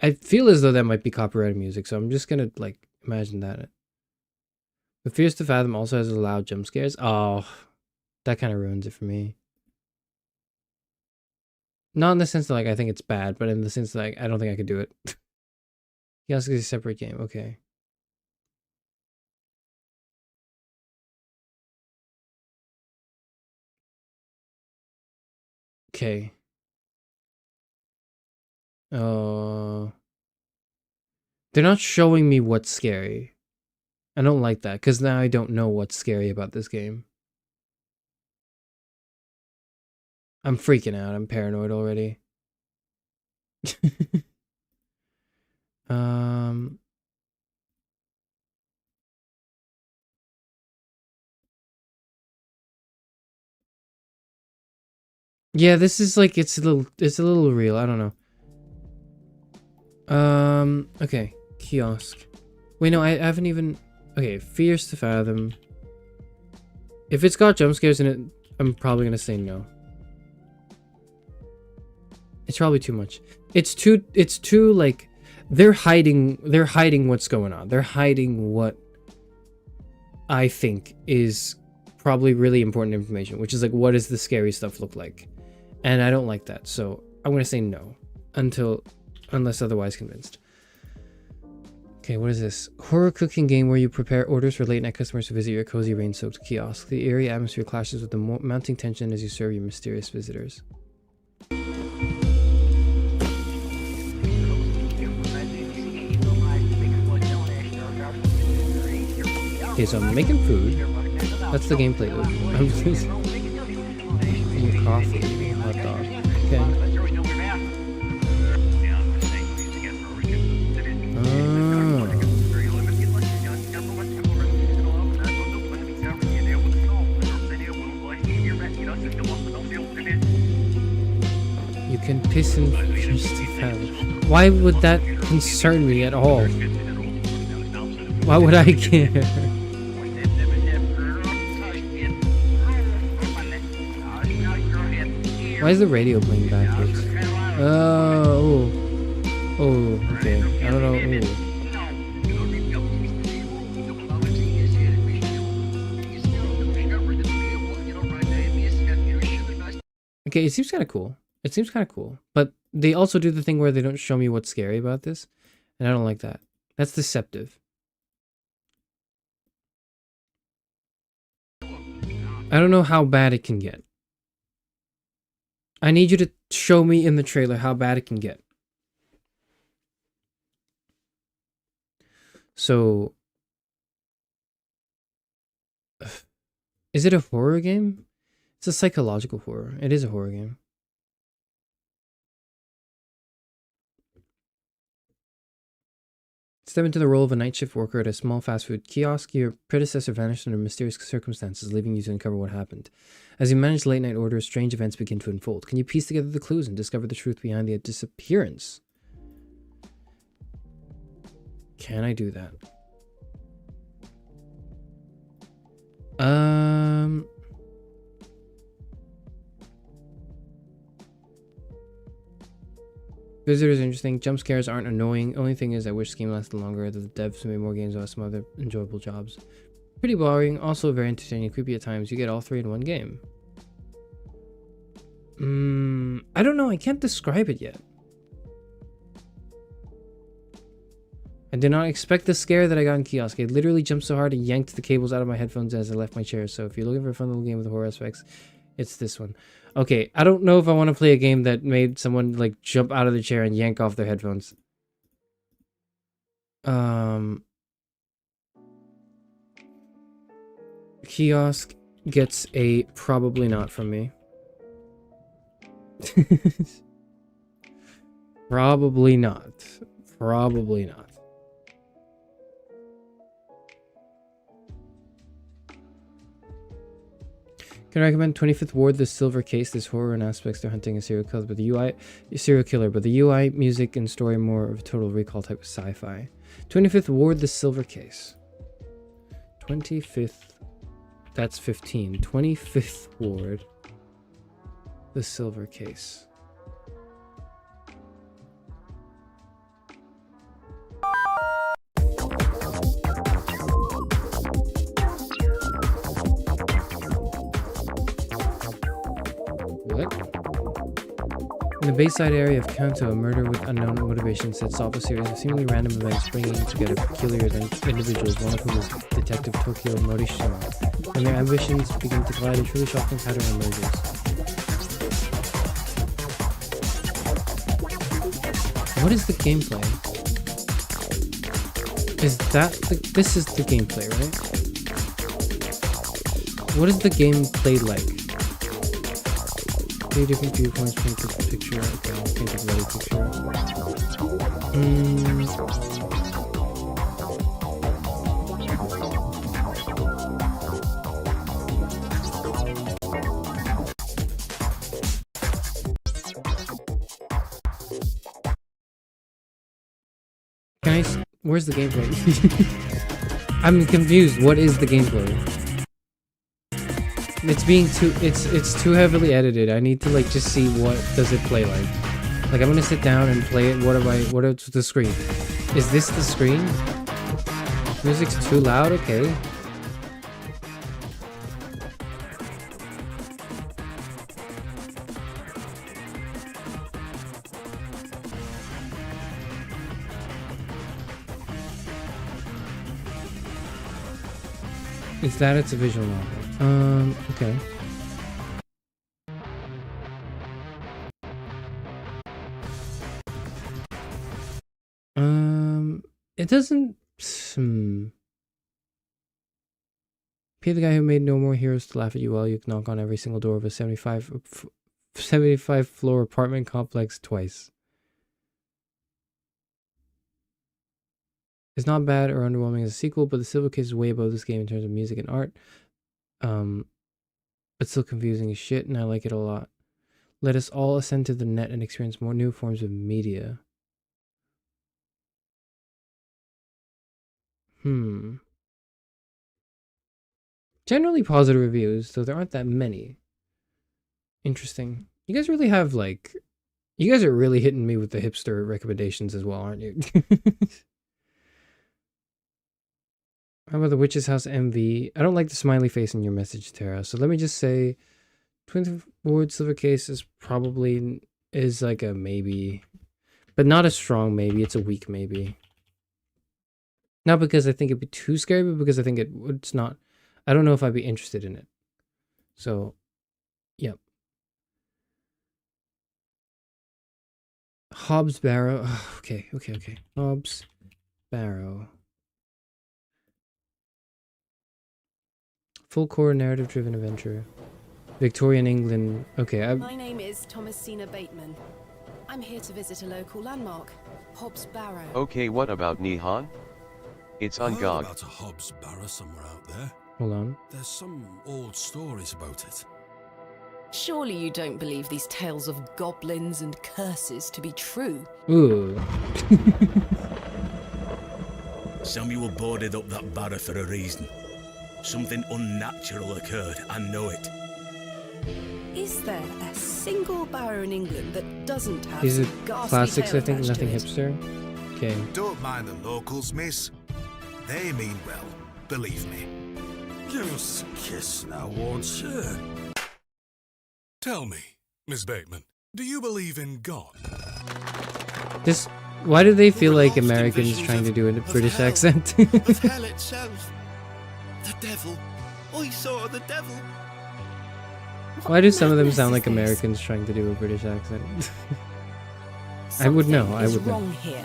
I feel as though that might be copyrighted music, so I'm just gonna, like, imagine that. The Fears to Fathom also has loud jump scares. Oh, that kind of ruins it for me. Not in the sense that, like, I think it's bad, but in the sense that, like, I don't think I could do it. Kiosk is a separate game. Okay. Okay. They're not showing me what's scary. I don't like that, because now I don't know what's scary about this game. I'm freaking out. I'm paranoid already. um... Yeah, this is like, it's a little real. I don't know. Okay. Kiosk. Wait, no, I haven't even... Okay, Fears to Fathom. If it's got jump scares in it, I'm probably gonna say no. It's probably too much. It's too, like, they're hiding what's going on. They're hiding what I think is probably really important information, which is like, what does the scary stuff look like? And I don't like that, so I'm gonna say no unless otherwise convinced. Okay, what is this? Horror cooking game where you prepare orders for late night customers to visit your cozy rain-soaked kiosk. The eerie atmosphere clashes with the mounting tension as you serve your mysterious visitors. Okay, so I'm making food. That's the gameplay loop. I'm just making coffee. Hot dog. Okay. You can piss in Fears to Fathom. Why would that concern me at all? Why would I care? Why is the radio playing backwards? Oh, okay. I don't know. Ooh. Okay, it seems kind of cool. It seems kind of cool. But they also do the thing where they don't show me what's scary about this. And I don't like that. That's deceptive. I don't know how bad it can get. I need you to show me in the trailer how bad it can get. So, is it a horror game? It's a psychological horror. It is a horror game. Step into the role of a night shift worker at a small fast food kiosk. Your predecessor vanished under mysterious circumstances, leaving you to uncover what happened. As you manage late night orders, strange events begin to unfold. Can you piece together the clues and discover the truth behind the disappearance? Can I do that? Visitors are interesting. Jump scares aren't annoying. Only thing is, I wish this game lasted longer. That the devs made more games about some other enjoyable jobs. Pretty boring. Also very entertaining and creepy at times. You get all three in one game. I don't know. I can't describe it yet. I did not expect the scare that I got in Kiosk. I literally jumped so hard and yanked the cables out of my headphones as I left my chair. So if you're looking for a fun little game with horror aspects, it's this one. Okay, I don't know if I want to play a game that made someone like jump out of the chair and yank off their headphones. Kiosk gets a probably not from me. Probably not. Probably not. Can I recommend 25th Ward, The Silver Case? There's horror and aspects to hunting a serial killer, but the UI, music, and story more of a Total Recall type of sci-fi. 25th Ward, the Silver Case. 25th. That's 15. 25th Ward, the Silver Case. What? In the Bayside area of Kanto, a murder with unknown motivation sets off a series of seemingly random events bringing together peculiar individuals, one of whom is Detective Tokyo Morishima. When their ambitions begin to collide, a truly shocking pattern emerges. What is the gameplay? Is that this is the gameplay, right? What is the gameplay like? 3 different viewpoints, paint the picture. Okay, I'll paint a bloody picture. Can I? Where's the gameplay? I'm confused. What is the gameplay? It's being too it's too heavily edited. I need to like just see what does it play like. Like I'm gonna sit down and play it. What is the screen? Is this the screen? Music's too loud, okay. Is that it's a visual novel? Okay. It doesn't. Pay the guy who made No More Heroes to laugh at you while you knock on every single door of a 75 floor apartment complex twice. It's not bad or underwhelming as a sequel, but the Silver Case is way above this game in terms of music and art. But still confusing as shit, and I like it a lot. Let us all ascend to the net and experience more new forms of media. Generally positive reviews, though there aren't that many. Interesting. You guys really have, like... You guys are really hitting me with the hipster recommendations as well, aren't you? How about the Witch's House MV? I don't like the smiley face in your message, Tara. So let me just say... 20th Ward Silver Case is probably... is like a maybe. But not a strong maybe. It's a weak maybe. Not because I think it'd be too scary, but because I think it's not... I don't know if I'd be interested in it. So, yep. Hobbs Barrow. Oh, okay. Hobbs Barrow. Full core narrative-driven adventure. Victorian England. Okay. My name is Thomasina Bateman. I'm here to visit a local landmark, Hobbs Barrow. Okay, what about Nihon? It's on GOG. About a Hobbs Barrow somewhere out there. Hold on. There's some old stories about it. Surely you don't believe these tales of goblins and curses to be true? Ooh. Samuel boarded up that barrow for a reason. Something unnatural occurred, I know it. Is there a single barrow in England that doesn't have These are some ghastly classics, tale I think. attached to Nothing it? hipster. Okay. Don't mind the locals, miss. They mean well, believe me. Give us a kiss now, won't you? Tell me, Miss Bateman, do you believe in God? This. Why do they feel like Americans trying to do a British accent? Of hell itself. The devil. I saw the devil. Why do some of them sound like What madness is Americans trying to do a British accent? I would know. Something I is would know. wrong here.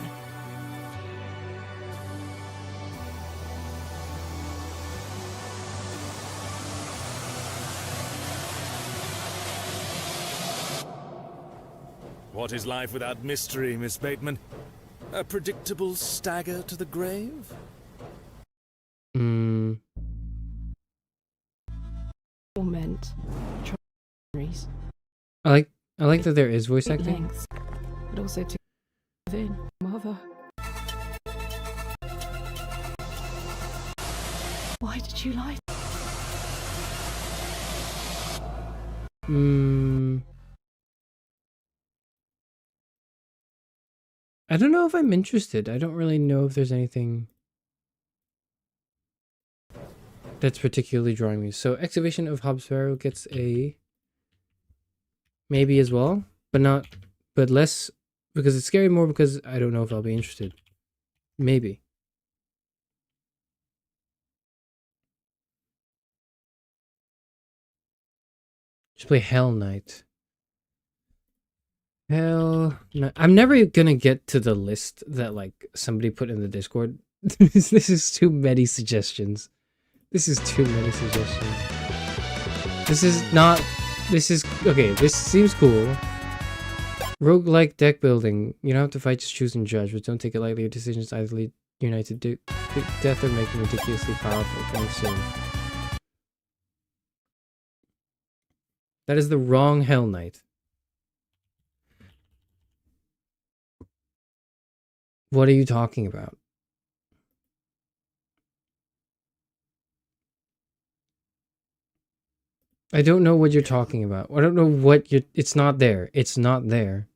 What is life without mystery, Miss Bateman? A predictable stagger to the grave? Torment. Treasuries. I like that there is voice acting. Lengths, but also to within mother. Why did you lie? I don't know if I'm interested. I don't really know if there's anything that's particularly drawing me. So Excavation of Hobsbawm gets a maybe as well, but less because it's scary, more because I don't know if I'll be interested. Maybe. Just play Hell Knight. Hell Knight. I'm never gonna get to the list that like somebody put in the Discord. This is too many suggestions. This is too many suggestions. This is okay, this seems cool. Roguelike deck building. You don't have to fight, just choose and judge, but don't take it lightly. Your decisions either lead unite to death or make them ridiculously powerful. Coming soon. That is the wrong Hell Knight. What are you talking about? I don't know what you're talking about. I don't know what you're... It's not there. It's not there.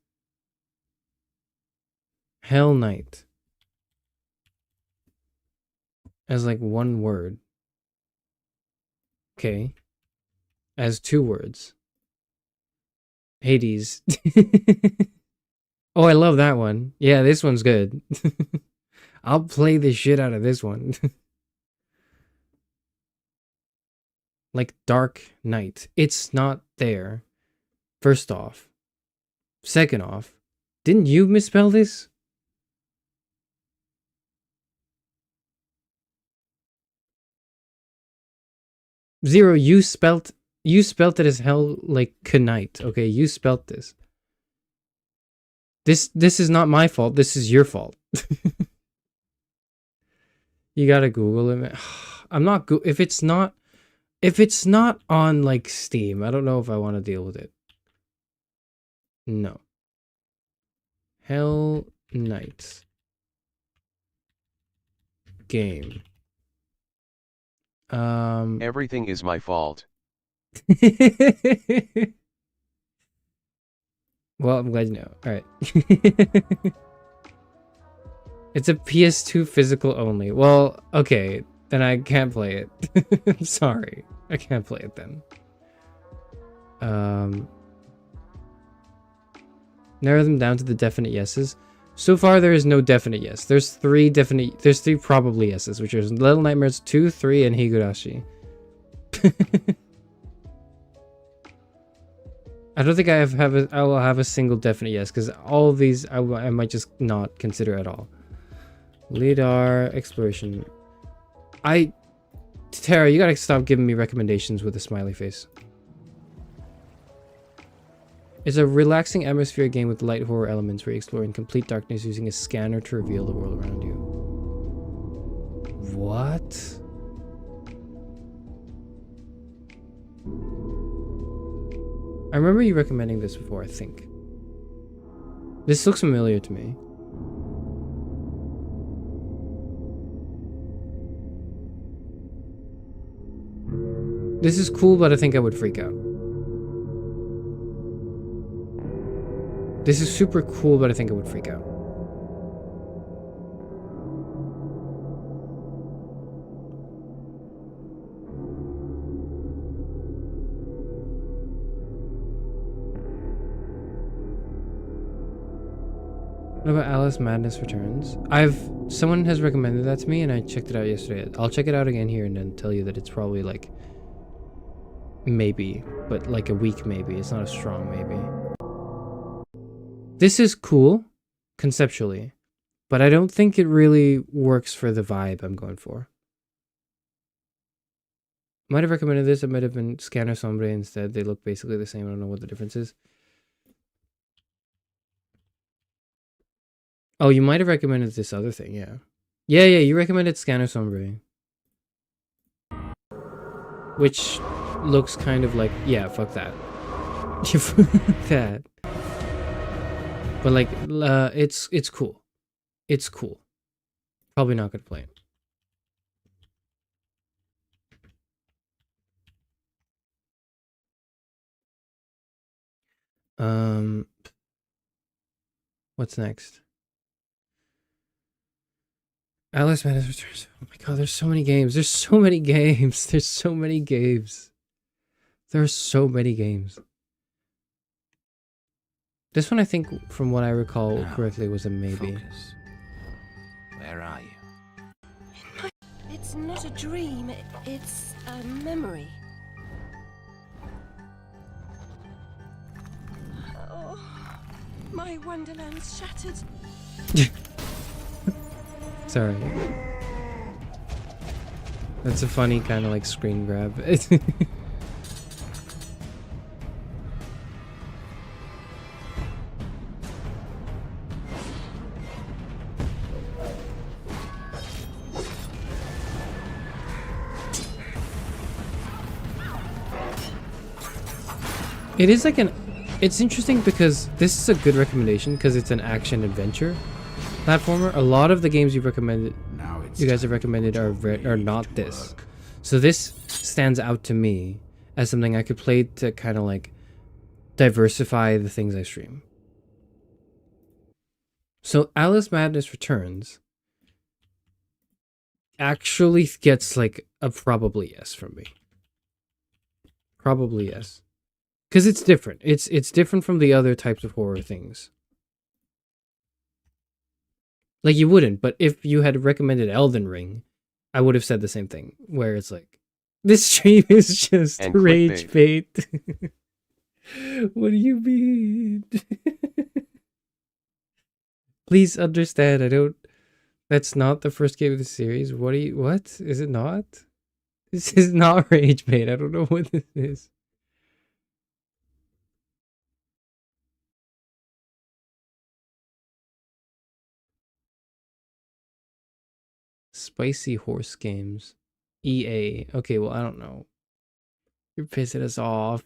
Hell Knight. As like one word. Okay. As two words. Hades. Oh, I love that one. Yeah, this one's good. I'll play the shit out of this one. Like Dark Knight. It's not there. First off. Second off. Didn't you misspell this? Zero, you spelt it as hell like knight. Okay, you spelt this. This is not my fault. This is your fault. You gotta Google it. I'm not if it's not on like Steam, I don't know if I want to deal with it. No. Hell Knight game. Everything is my fault. Well, I'm glad you know. All right. It's a PS2 physical only. Well, okay, then I can't play it. I'm sorry. I can't play it then. Narrow them down to the definite yeses. So far, there is no definite yes. There's three probably yeses, which are Little Nightmares 2, 3, and Higurashi. I don't think I will have a single definite yes, because all of these I might just not consider at all. Lidar exploration. Tara, you gotta stop giving me recommendations with a smiley face. It's a relaxing atmosphere game with light horror elements where you explore in complete darkness using a scanner to reveal the world around you. What? I remember you recommending this before, I think. This looks familiar to me. This is cool, but I think I would freak out. This is super cool, but I think I would freak out. What about Alice Madness Returns? Someone has recommended that to me and I checked it out yesterday. I'll check it out again here and then tell you that it's probably like maybe, but like a weak maybe. It's not a strong maybe. This is cool conceptually, but I don't think it really works for the vibe I'm going for. Might have recommended this. It might have been Scanner Sombre instead. They look basically the same. I don't know what the difference is. Oh, you might have recommended this other thing, yeah. Yeah, you recommended Scanner Sombre. Which looks kind of like, yeah, fuck that. Fuck that. But like, it's cool. It's cool. Probably not gonna play it. What's next? Alice Madness Returns. Oh my god, there's so many games. There's so many games. There's so many games. There's so many games. This one, I think, from what I recall correctly, was a maybe. Focus. Where are you? It's not a dream, it's a memory. Oh, my wonderland's shattered. Sorry. That's a funny kind of like screen grab. It is like it's interesting because this is a good recommendation because it's an action adventure platformer. A lot of the games you've recommended, you guys have recommended are not this. So this stands out to me as something I could play to kind of like diversify the things I stream. So Alice Madness Returns actually gets like a probably yes from me. Probably yes. Because it's different. It's different from the other types of horror things. Like, you wouldn't, but if you had recommended Elden Ring, I would have said the same thing. Where it's like, this stream is just and rage bait. What do you mean? Please understand, I don't... That's not the first game of the series. What is it not? This is not rage bait. I don't know what this is. Spicy horse games. EA. Okay, well, I don't know. You're pissing us off.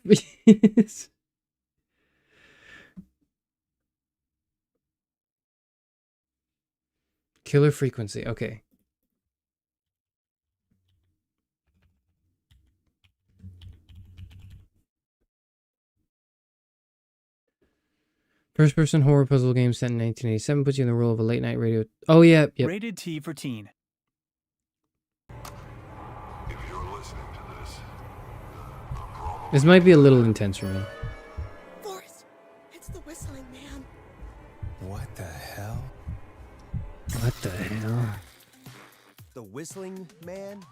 Killer Frequency. Okay. First-person horror puzzle game set in 1987 puts you in the role of a late-night radio... Oh, yeah. Yep. Rated T for teen. This might be a little intense for me. Forrest, it's the whistling man. What the hell? What the hell? The whistling man?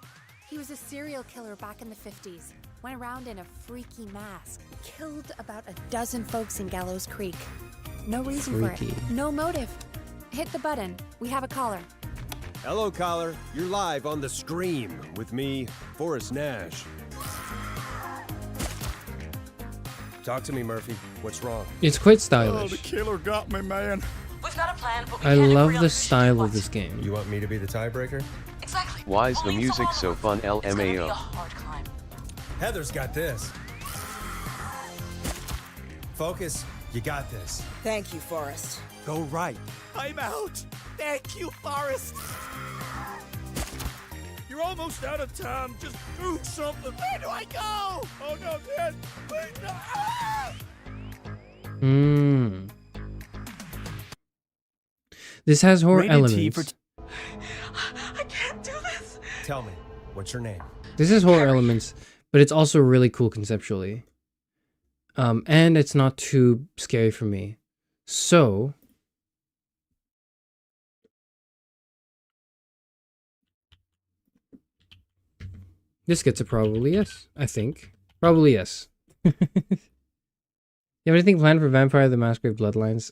He was a serial killer back in the 50s. Went around in a freaky mask. Killed about a dozen folks in Gallows Creek. No reason for it. No motive. Hit the button. We have a caller. Hello, caller. You're live on the Scream with me, Forrest Nash. Talk to me, Murphy. What's wrong? It's quite Oh, stylish. the killer got me, man. We've got a plan, but we I can't love agree on the who style should of this game. You want me to be the tiebreaker? Exactly. Why is the music so fun, It's gonna be a LMAO? hard climb. Heather's got this. Focus. You got this. Thank you, Forrest. Go right. I'm out. Thank you, Forrest. You're almost out of time. Just do something. Where do I go? Oh, no, Dad. Please, no. Ah! This has horror Rated T elements. I can't do this. Tell me, what's your name? This has horror elements, but it's also really cool conceptually. And it's not too scary for me. So... this gets a probably yes, I think. Probably yes. You have anything planned for Vampire the Masquerade Bloodlines?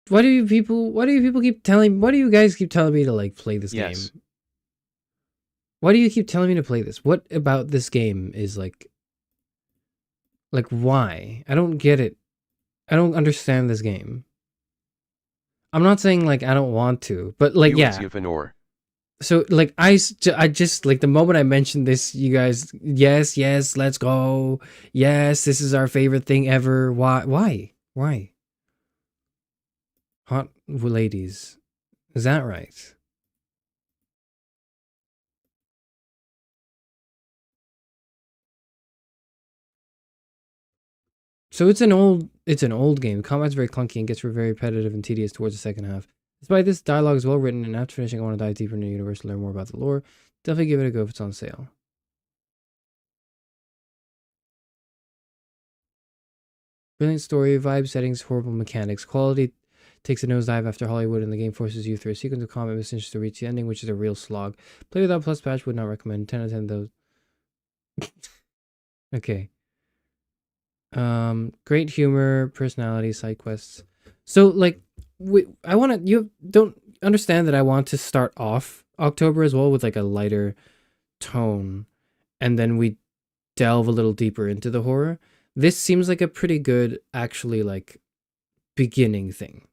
Why do you guys keep telling me to like play this game? Why do you keep telling me to play this? What about this game is like why? I don't get it. I don't understand this game. I'm not saying like I don't want to, but like Charis yeah. Euphranor. So like I just like the moment I mentioned this, you guys, yes, let's go. Yes, this is our favorite thing ever. Why? Hot ladies. Is that right? So it's an old game. Combat's very clunky and gets very repetitive and tedious towards the second half. Despite this, dialogue is well written, and after finishing, I want to dive deeper into the universe to learn more about the lore. Definitely give it a go if it's on sale. Brilliant story, vibe, settings, horrible mechanics. Quality takes a nosedive after Hollywood, and the game forces you through a sequence of combat missions to reach the ending, which is a real slog. Play without plus patch, would not recommend. 10 out of 10 though. Okay. Great humor, personality, side quests. So like, you don't understand that I want to start off October as well with like a lighter tone, and then we delve a little deeper into the horror. This seems like a pretty good, actually, like, beginning thing.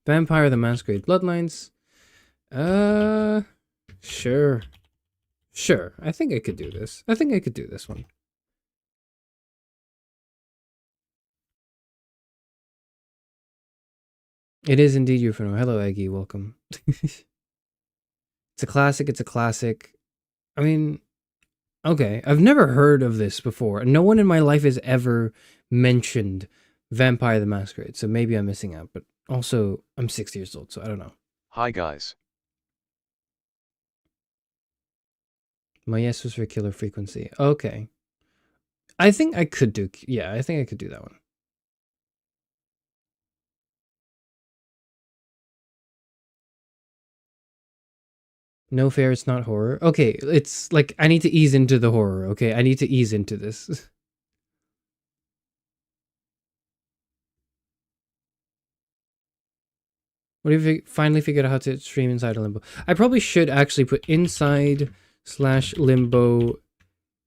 Vampire the Masquerade Bloodlines. Sure. Sure. I think I could do this. I think I could do this one. It is indeed Euphranor. Hello, Aggie. Welcome. It's a classic. It's a classic. I mean, okay. I've never heard of this before. No one in my life has ever mentioned Vampire the Masquerade, so maybe I'm missing out. But also, I'm 60 years old, so I don't know. Hi, guys. My yes was for Killer Frequency. Okay. I think I could do... Yeah, I think I could do that one. No fair, it's not horror. Okay, it's like, I need to ease into the horror, okay? I need to ease into this. What if you finally figured out how to stream inside a limbo? I probably should actually put inside/limbo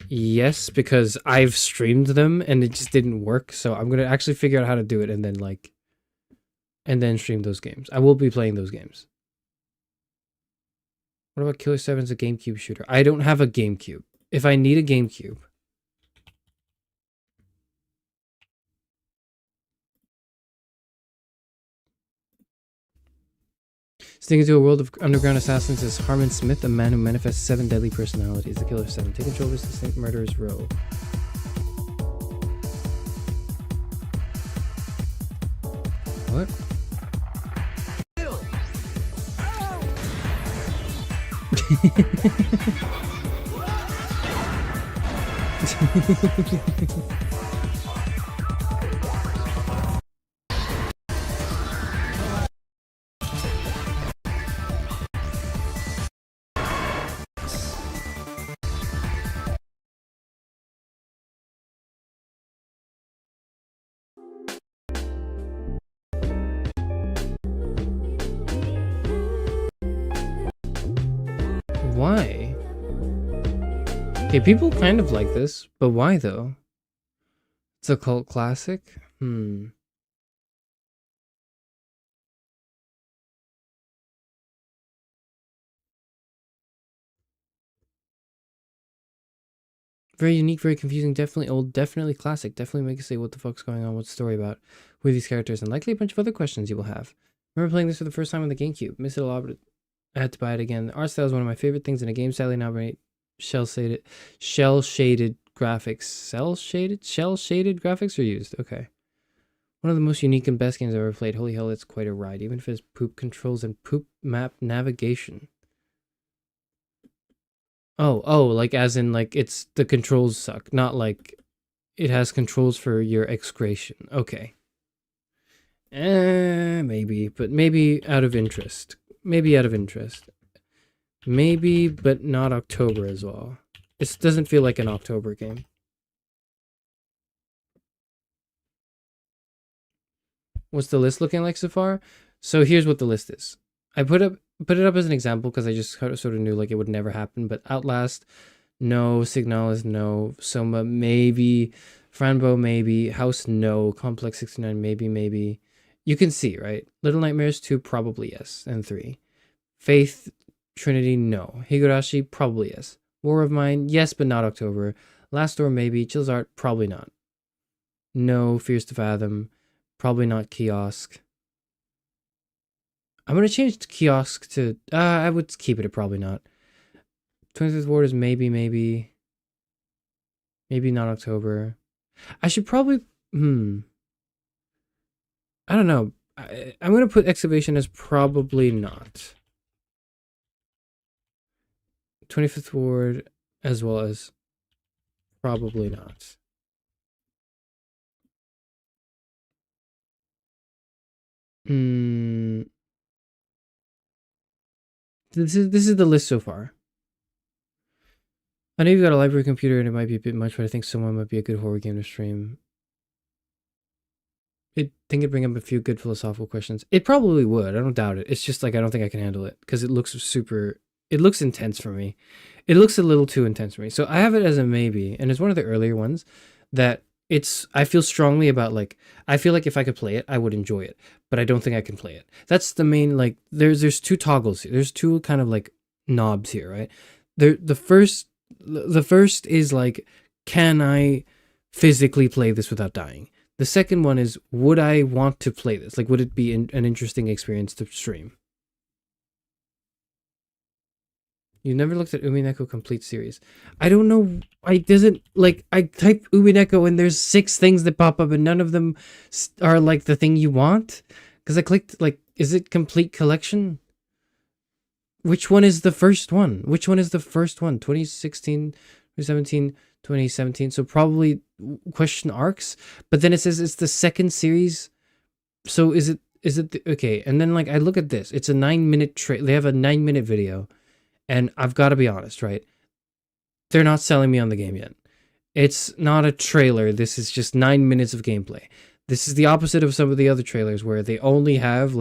yes, because I've streamed them and it just didn't work. So I'm going to actually figure out how to do it and then stream those games. I will be playing those games. What about Killer 7's a GameCube shooter? I don't have a GameCube. If I need a GameCube. Sneaking into a world of underground assassins is Harmon Smith, a man who manifests 7 deadly personalities. The Killer 7. Take control of his distinct murderer's row. What? Why? Okay, people kind of like this, but why though? It's a cult classic? Very unique, very confusing, definitely old, definitely classic, definitely make you say what the fuck's going on, what's the story about, who are these characters, and likely a bunch of other questions you will have. Remember playing this for the first time on the GameCube. Missed it a lot, but I had to buy it again. The art style is one of my favorite things in a game, sadly now shell-shaded graphics. Shell-shaded graphics are used. Okay. One of the most unique and best games I've ever played. Holy hell, it's quite a ride, even if it's poop controls and poop map navigation. Oh, like as in like it's the controls suck, not like it has controls for your excretion. Okay. Maybe, but maybe out of interest. Maybe out of interest. Maybe, but not October as well. This doesn't feel like an October game. What's the list looking like so far? So here's what the list is. I put it up as an example because I just sort of knew like it would never happen. But Outlast, no. Signalis, no. Soma, maybe. Franbo, maybe. House, no. Complex 69, maybe. You can see, right? Little Nightmares 2, probably yes. And 3. Faith, Trinity, no. Higurashi, probably yes. War of Mine, yes, but not October. Last Door, maybe. Chill's Art, probably not. No. Fears to Fathom, probably not. Kiosk. I'm going to change Kiosk to... I would keep it at probably not. 25th Ward is maybe not October. I should probably I don't know. I'm gonna put excavation as probably not. 25th Ward as well as probably not. This is the list so far. I know you've got a library computer and it might be a bit much, but I think someone might be a good horror game to stream. I think it'd bring up a few good philosophical questions. It probably would. I don't doubt it. It's just like I don't think I can handle it because it looks it looks intense for me. It looks a little too intense for me. So I have it as a maybe, and it's one of the earlier ones that I feel strongly about. Like, I feel like if I could play it, I would enjoy it, but I don't think I can play it. That's the main, like, there's two toggles here. There's two kind of like knobs here, right? The first is like, can I physically play this without dying? The second one is, would I want to play this? Like, would it be an interesting experience to stream? You never looked at Umineko Complete Series. I don't know. I type Umineko and there's 6 things that pop up and none of them are like the thing you want. Because I clicked like, is it Complete Collection? Which one is the first one? 2016, 2017, 2017. So probably question arcs. But then it says it's the second series. So is it okay? And then like I look at this. It's a 9-minute they have a 9-minute video. And I've got to be honest, right? They're not selling me on the game yet. It's not a trailer. This is just 9 minutes of gameplay. This is the opposite of some of the other trailers where they only have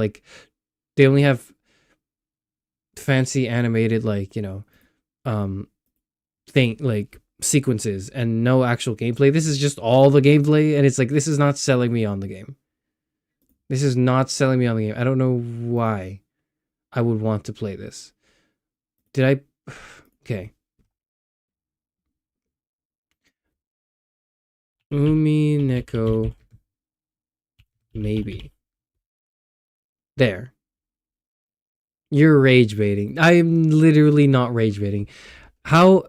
fancy animated, like, you know, sequences and no actual gameplay. This is just all the gameplay, and it's like, this is not selling me on the game. This is not selling me on the game. I don't know why I would want to play this. Okay. Umineko. Maybe. There. You're rage baiting. I am literally not rage baiting. How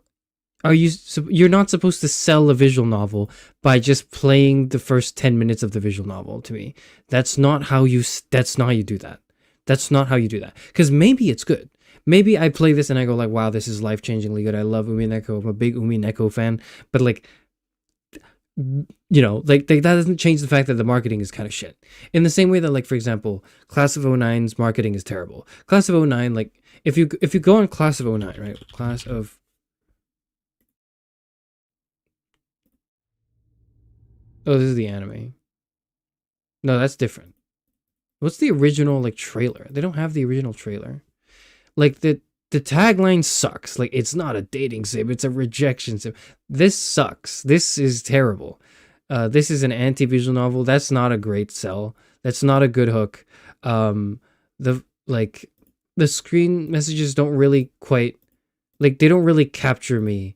are you? You're not supposed to sell a visual novel by just playing the first 10 minutes of the visual novel to me. That's not how you do that. That's not how you do that. Because maybe it's good. Maybe I play this and I go like, wow, this is life-changingly good. I love Umineko. I'm a big Umineko fan. But like, you know, like that doesn't change the fact that the marketing is kind of shit. In the same way that, like, for example, Class of 09's marketing is terrible. Class of 09, like, if you go on Class of 09, right? Class of... Oh, this is the anime. No, that's different. What's the original, like, trailer? They don't have the original trailer. Like, the tagline sucks. Like, it's not a dating sim, it's a rejection sim. This sucks. This is terrible. This is an anti-visual novel. That's not a great sell. That's not a good hook. The screen messages don't really quite, like, they don't really capture me.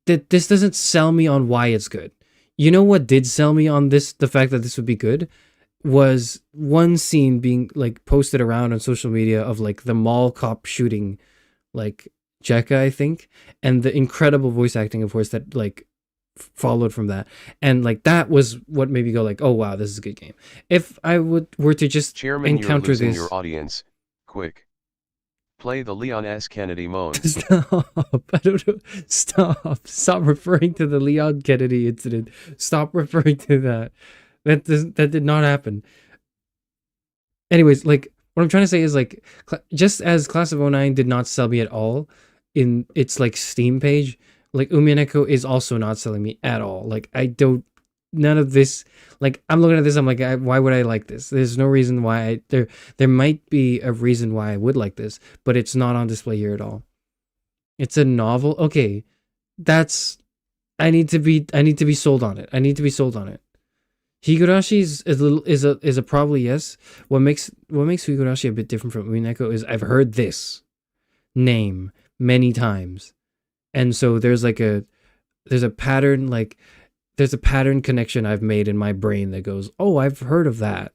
This doesn't sell me on why it's good. You know what did sell me on this, the fact that this would be good? Was one scene being like posted around on social media of like the mall cop shooting like Jekka, I think, and the incredible voice acting, of course, that like followed from that. And like that was what made me go like, oh wow, this is a good game. If I were to just encounter you're losing this, your audience, quick. Play the Leon S. Kennedy moan. Stop. I don't know. Stop referring to the Leon Kennedy incident. Stop referring to that. That did not happen. Anyways, like, what I'm trying to say is, like, just as Class of 09 did not sell me at all in its, like, Steam page, like, Umineko is also not selling me at all. Like, none of this, like, I'm looking at this, I'm like, why would I like this? There's no reason why there might be a reason why I would like this, but it's not on display here at all. It's a novel? Okay, I need to be sold on it. Higurashi is a probably yes. What makes Higurashi a bit different from Umineko is I've heard this name many times, and so there's a pattern, like there's a pattern connection I've made in my brain that goes, oh, I've heard of that.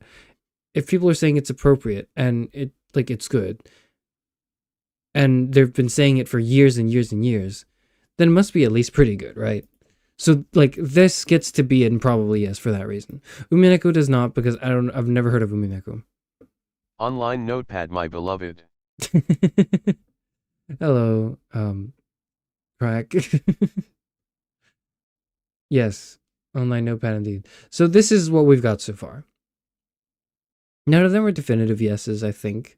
If people are saying it's appropriate and it's good, and they've been saying it for years and years and years, then it must be at least pretty good, right? So like this gets to be in probably yes for that reason. Umineko does not, because I've never heard of Umineko. Online notepad, my beloved. Hello, crack. Yes, online notepad indeed. So this is what we've got so far. None of them are definitive yeses, I think.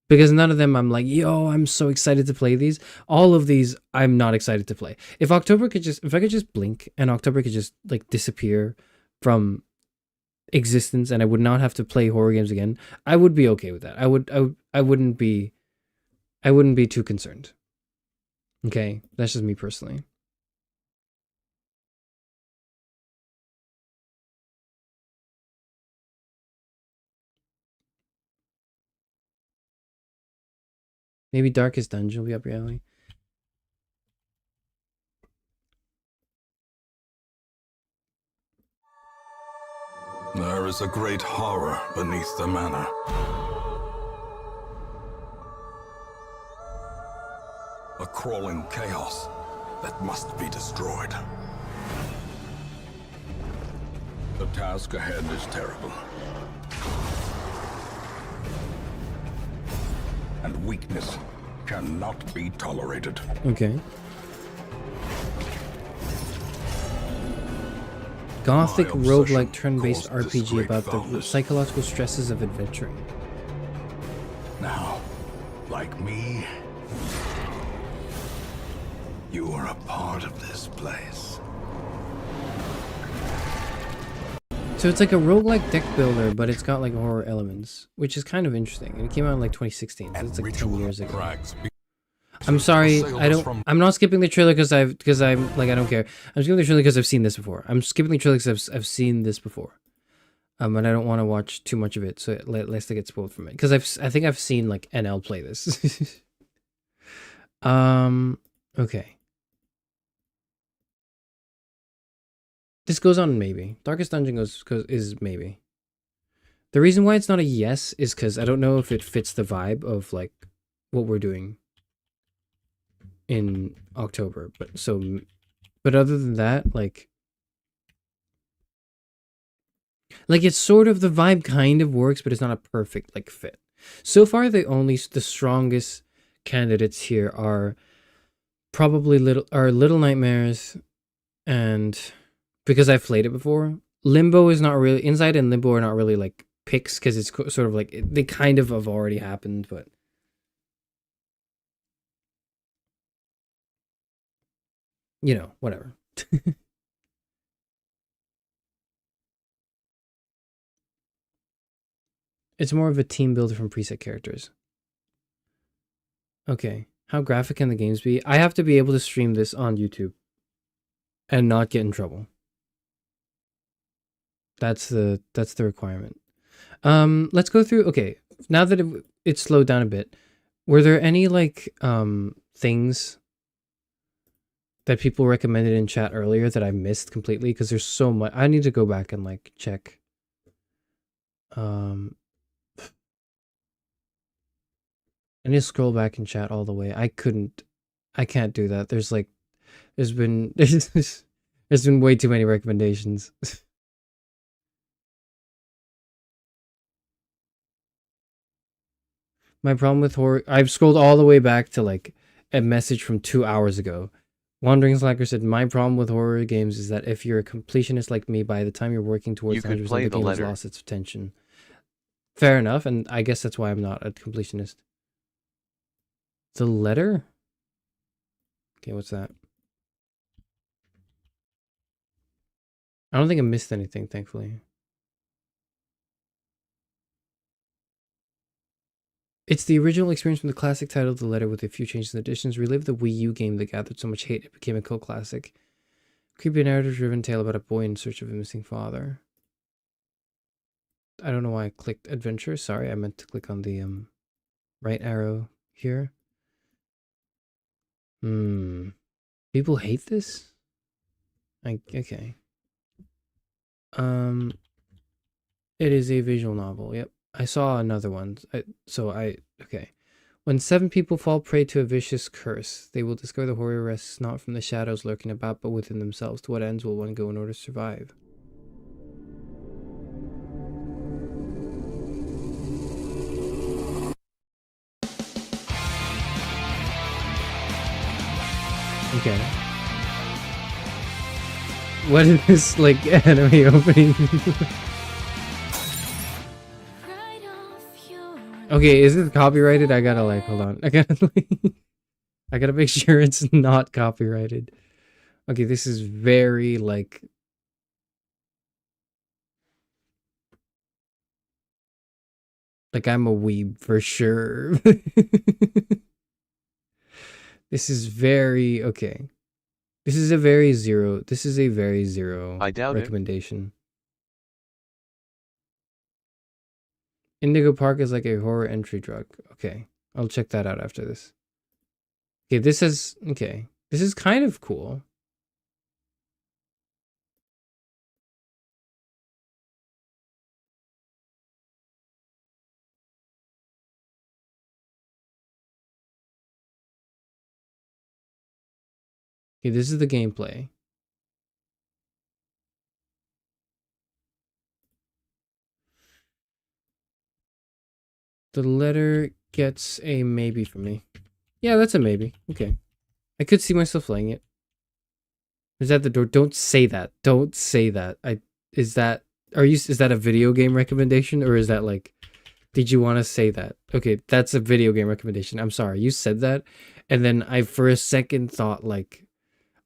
Because none of them I'm like, yo, I'm so excited to play these. All of these I'm not excited to play. If I could just blink and October could just like disappear from existence and I would not have to play horror games again, I would be okay with that. I wouldn't be too concerned. Okay, that's just me personally. Maybe Darkest Dungeon will be up your alley. There is a great horror beneath the manor. A crawling chaos that must be destroyed. The task ahead is terrible. And weakness cannot be tolerated. Okay. Gothic roguelike turn-based RPG about the psychological stresses of adventuring. Now, like me, you are a part of this place. So it's like a roguelike deck builder, but it's got like horror elements, which is kind of interesting. And it came out in like 2016, so it's like 10 years ago. I'm sorry, I'm not skipping the trailer because I'm like, I don't care. I'm skipping the trailer because I've seen this before. I'm skipping the trailer because I've seen this before. And I don't want to watch too much of it, so lest I get spoiled from it. Because I think I've seen like NL play this. Okay. This goes on maybe. Darkest Dungeon is maybe. The reason why it's not a yes is because I don't know if it fits the vibe of like what we're doing in October. But other than that, like it's sort of the vibe kind of works, but it's not a perfect like fit. So far, the strongest candidates here are probably Little Nightmares, and because I've played it before, Limbo is not really Inside and Limbo are not really like picks because it's sort of like they kind of have already happened, but you know, whatever. It's more of a team builder from preset characters. Okay, how graphic can the games be? I have to be able to stream this on YouTube and not get in trouble. That's the requirement. Let's go through. Okay, now that it slowed down a bit, were there any like things that people recommended in chat earlier that I missed completely? Because there's so much. I need to go back and like check. I need to scroll back in chat all the way. I can't do that. There's been way too many recommendations. My problem with horror, I've scrolled all the way back to like a message from 2 hours ago. Wandering Slacker said, my problem with horror games is that if you're a completionist like me, by the time you're working towards 100%, the game has lost its attention. Fair enough, and I guess that's why I'm not a completionist. The letter? Okay, what's that? I don't think I missed anything, thankfully. It's the original experience from the classic title of The Letter with a few changes and additions. Relive the Wii U game that gathered so much hate it became a cult classic. Creepy narrative-driven tale about a boy in search of a missing father. I don't know why I clicked adventure. Sorry, I meant to click on the right arrow here. People hate this? Okay. It is a visual novel, yep. I saw another one. Okay. When 7 people fall prey to a vicious curse, they will discover the horror rests not from the shadows lurking about, but within themselves. To what ends will one go in order to survive? Okay. What is this, like, anime opening? Okay, is it copyrighted? I gotta, like, hold on. I gotta make sure it's not copyrighted. Okay, this is very, like... Like, I'm a weeb for sure. This is very... Okay. This is a very zero I doubt recommendation. Indigo Park is like a horror entry drug. Okay, I'll check that out after this. Okay, this is... Okay. This is kind of cool. Okay, this is the gameplay. The letter gets a maybe from me. Yeah, that's a maybe. Okay. I could see myself playing it. Is that the door? Don't say that. Don't say that. Is that a video game recommendation, or is that like, did you want to say that? Okay, that's a video game recommendation. I'm sorry. You said that, and then I for a second thought, like,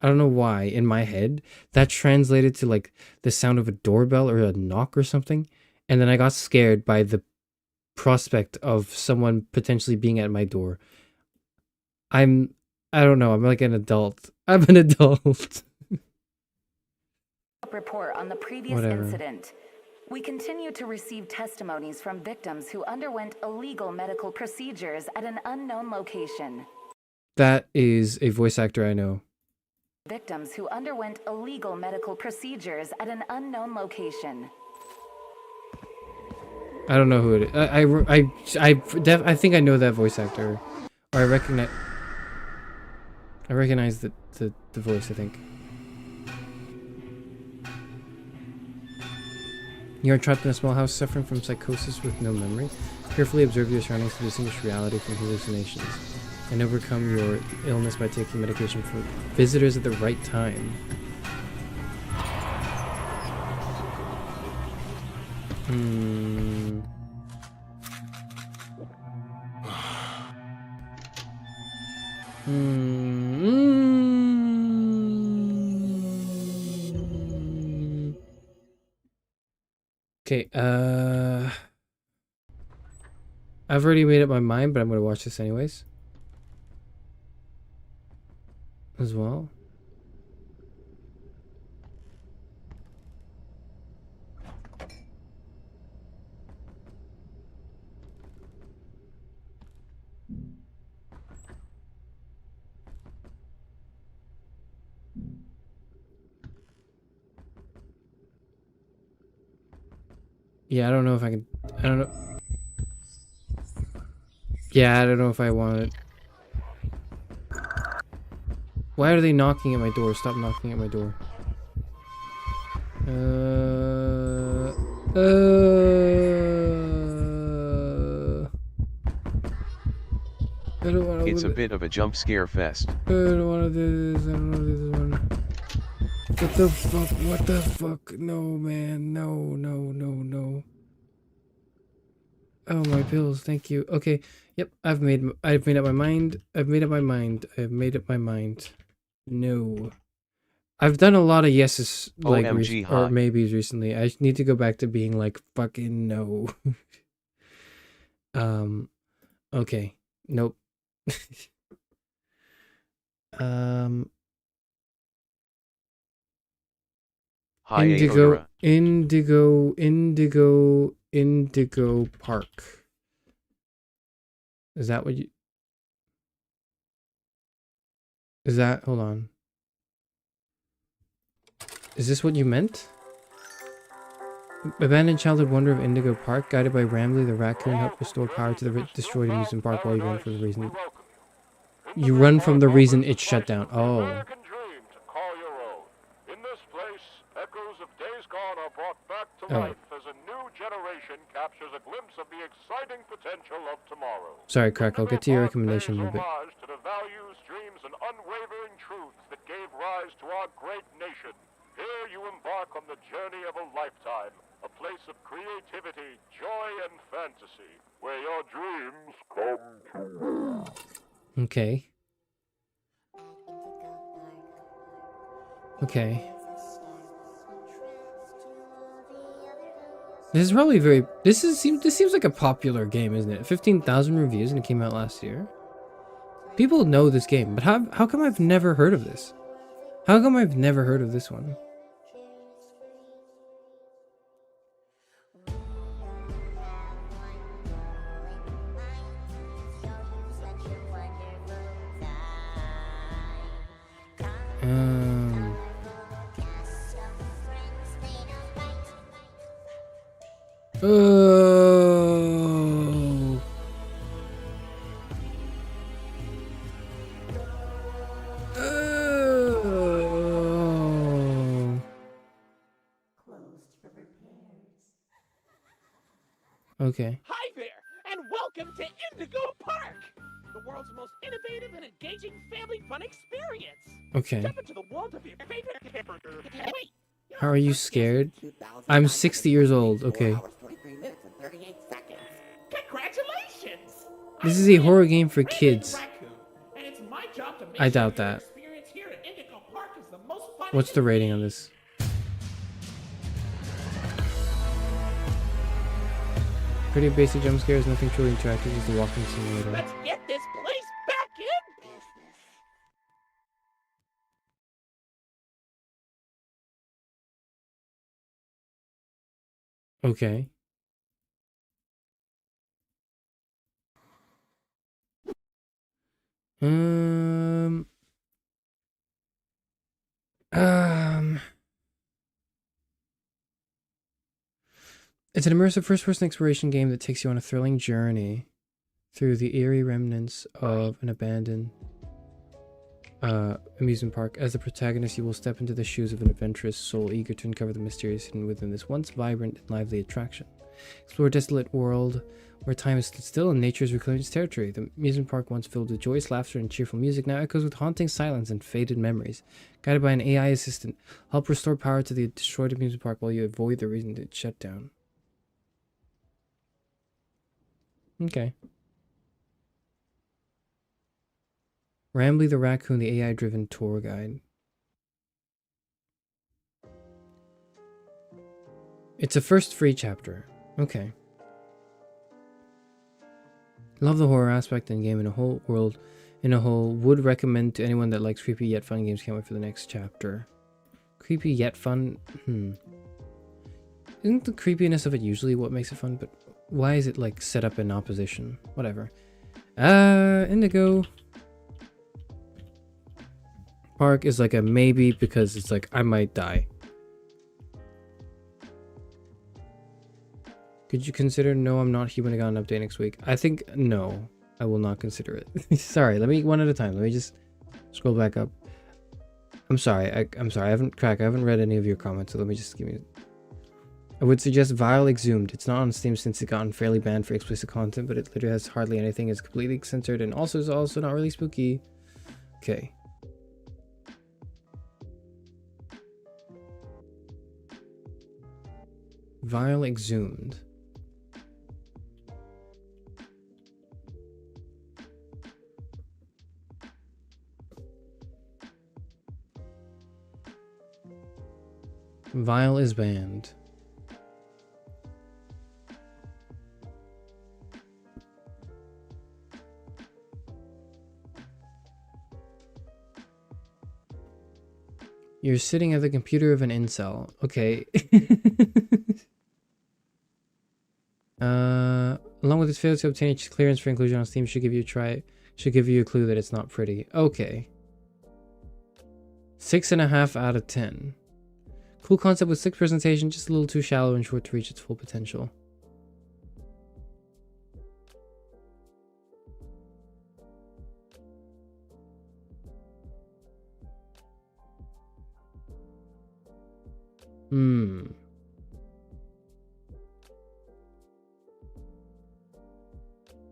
I don't know why, in my head, that translated to like the sound of a doorbell or a knock or something. And then I got scared by the prospect of someone potentially being at my door. I don't know, I'm like an adult. I'm an adult. Report on the previous Whatever. incident. We continue to receive testimonies from victims who underwent illegal medical procedures at an unknown location. That is a voice actor I know. Victims who underwent illegal medical procedures at an unknown location. I don't know who it is. I think I know that voice actor. Or I recognize the voice, I think. You are trapped in a small house suffering from psychosis with no memory. Carefully observe your surroundings to distinguish reality from hallucinations. And overcome your illness by taking medication for visitors at the right time. Okay, I've already made up my mind, but I'm gonna watch this anyways. As well. Yeah, I don't know if I can... I don't know... Yeah, I don't know if I want it. Why are they knocking at my door? Stop knocking at my door. I don't want to... It's a bit of a jump scare fest. I don't want to do this. I don't want to do this one. What the fuck? What the fuck? No, man. No, no, no, no. Oh, my pills. Thank you. Okay. Yep. I've made up my mind. I've made up my mind. No. I've done a lot of yeses, like, or maybes recently. I need to go back to being like, fucking no. Okay. Nope. Hi, Indigo Park. Is that what you... Is that... Hold on. Is this what you meant? Abandoned childhood wonder of Indigo Park, guided by Rambley the raccoon, help restore power to the destroyed amusement park while you run from the reason. You run from the reason it's shut down. Oh. In this place, echoes of days gone are brought back to Oh. life as a new generation captures a glimpse of the exciting potential of tomorrow. Sorry, Crack. I'll get to your recommendation in a bit. Homage to the values, dreams, and unwavering truths that gave rise to our great nation. Here you embark on the journey of a lifetime, a place of creativity, joy, and fantasy, where your dreams come true. Okay. Okay. This is probably very. This seems like a popular game, isn't it? 15,000 reviews and it came out last year. People know this game, but how come I've never heard of this? How come I've never heard of this one? Oh. Oh. Okay. Hi there, and welcome to Indigo Park, the world's most innovative and engaging family fun experience. Okay. Step into the world of your favorite character. Wait, How are you scared? I'm 60 years old. Okay. Congratulations! This is a horror game for kids. Raccoon, and it's my job to make I doubt that. experience here at Indigo Park is the most fun. What's the rating on this? Pretty basic jump scares, nothing truly interactive, just a walking simulator. Let's get this place back in business. Okay. It's an immersive first-person exploration game that takes you on a thrilling journey through the eerie remnants of an abandoned amusement park. As the protagonist, you will step into the shoes of an adventurous soul eager to uncover the mysteries hidden within this once vibrant and lively attraction. Explore a desolate world where time has stood still and nature has reclaimed its territory. The amusement park, once filled with joyous laughter and cheerful music, now echoes with haunting silence and faded memories. Guided by an AI assistant, help restore power to the destroyed amusement park while you avoid the reason it shut down. Okay. Rambley the Raccoon, the AI-driven tour guide. It's a first free chapter. Okay. Love the horror aspect in game in a whole world. In a whole, would recommend to anyone that likes creepy yet fun games. Can't wait for the next chapter. Creepy yet fun? Isn't the creepiness of it usually what makes it fun? But why is it like set up in opposition? Whatever. Indigo Park is like a maybe because it's like I might die. Could you consider no, I'm not human, I got an update next week? I think no, I will not consider it. Sorry, let me one at a time. Let me just scroll back up. I'm sorry, I'm sorry, I haven't read any of your comments, so let me just give me. I would suggest Vile Exhumed. It's not on Steam since it gotten fairly banned for explicit content, but it literally has hardly anything. It's completely censored and also is also not really spooky. Okay. Vile Exhumed. Vile is banned. You're sitting at the computer of an incel. Okay. Along with its failure to obtain clearance for inclusion on Steam should give you a clue that it's not pretty. Okay. 6.5 out of 10. Cool concept with slick presentation, just a little too shallow and short to reach its full potential.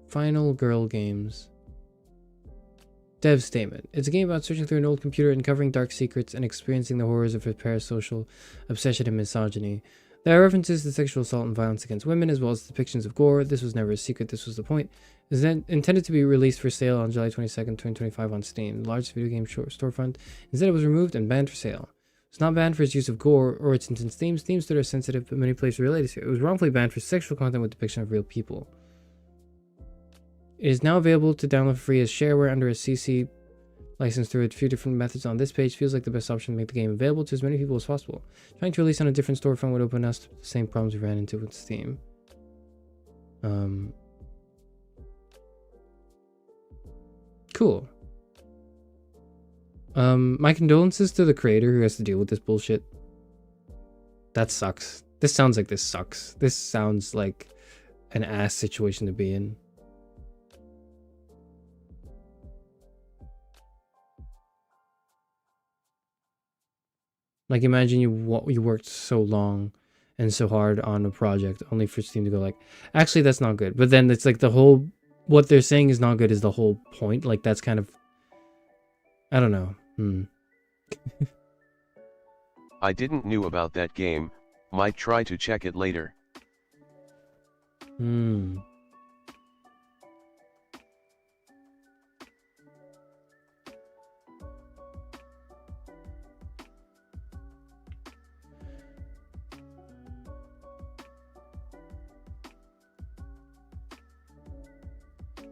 Final Girl Games. Dev statement. It's a game about searching through an old computer, uncovering dark secrets, and experiencing the horrors of a parasocial obsession and misogyny. There are references to sexual assault and violence against women, as well as depictions of gore. This was never a secret, this was the point. It is intended to be released for sale on July 22nd, 2025 on Steam, the largest video game storefront. Instead, it was removed and banned for sale. It's not banned for its use of gore or its intense themes. Themes that are sensitive but manipulative related to it. It was wrongfully banned for sexual content with depiction of real people. It is now available to download for free as shareware under a CC license through a few different methods on this page. Feels like the best option to make the game available to as many people as possible. Trying to release on a different storefront would open us to the same problems we ran into with Steam. Cool. My condolences to the creator who has to deal with this bullshit. That sucks. This sounds like this sucks. This sounds like an ass situation to be in. Like, imagine you worked so long and so hard on a project only for Steam to go like, actually that's not good. But then it's like the whole, what they're saying is not good is the whole point. Like, that's kind of, I don't know. I didn't knew about that game, might try to check it later.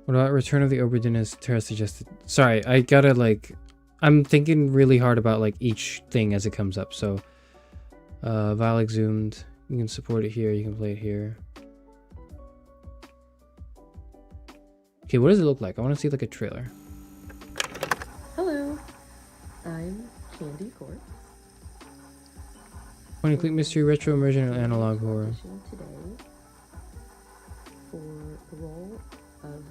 What about Return of the Oberdin as Tara suggested? Sorry, I gotta like, I'm thinking really hard about like each thing as it comes up. So, Val Exhumed, you can support it here, you can play it here. Okay, what does it look like? I want to see like a trailer. Hello, I'm Candy Court. Point and click mystery, retro immersion, and analog horror. Today for the role of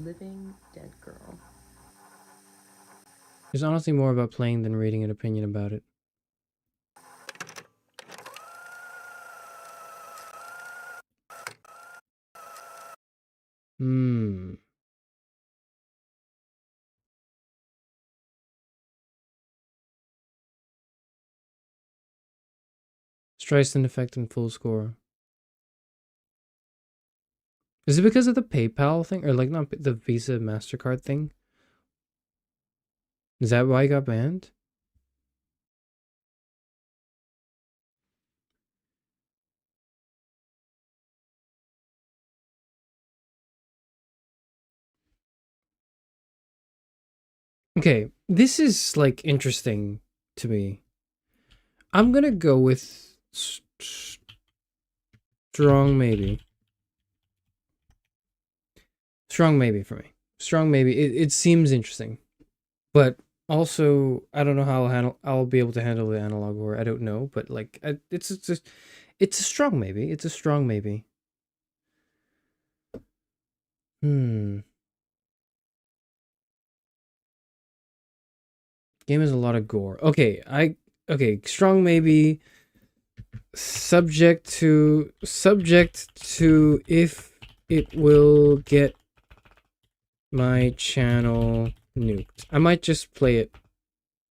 Living Dead Girl. There's honestly more about playing than reading an opinion about it. Streisand effect and full score. Is it because of the PayPal thing? Or like not the Visa MasterCard thing? Is that why it got banned? Okay, this is like interesting to me. I'm gonna go with strong maybe. Strong maybe for me. Strong maybe. It seems interesting, but also I don't know how I'll be able to handle the analog horror. I don't know, but like it's a strong maybe. It's a strong maybe. Game has a lot of gore. Okay, strong maybe. Subject to if it will get my channel nuked. I might just play it.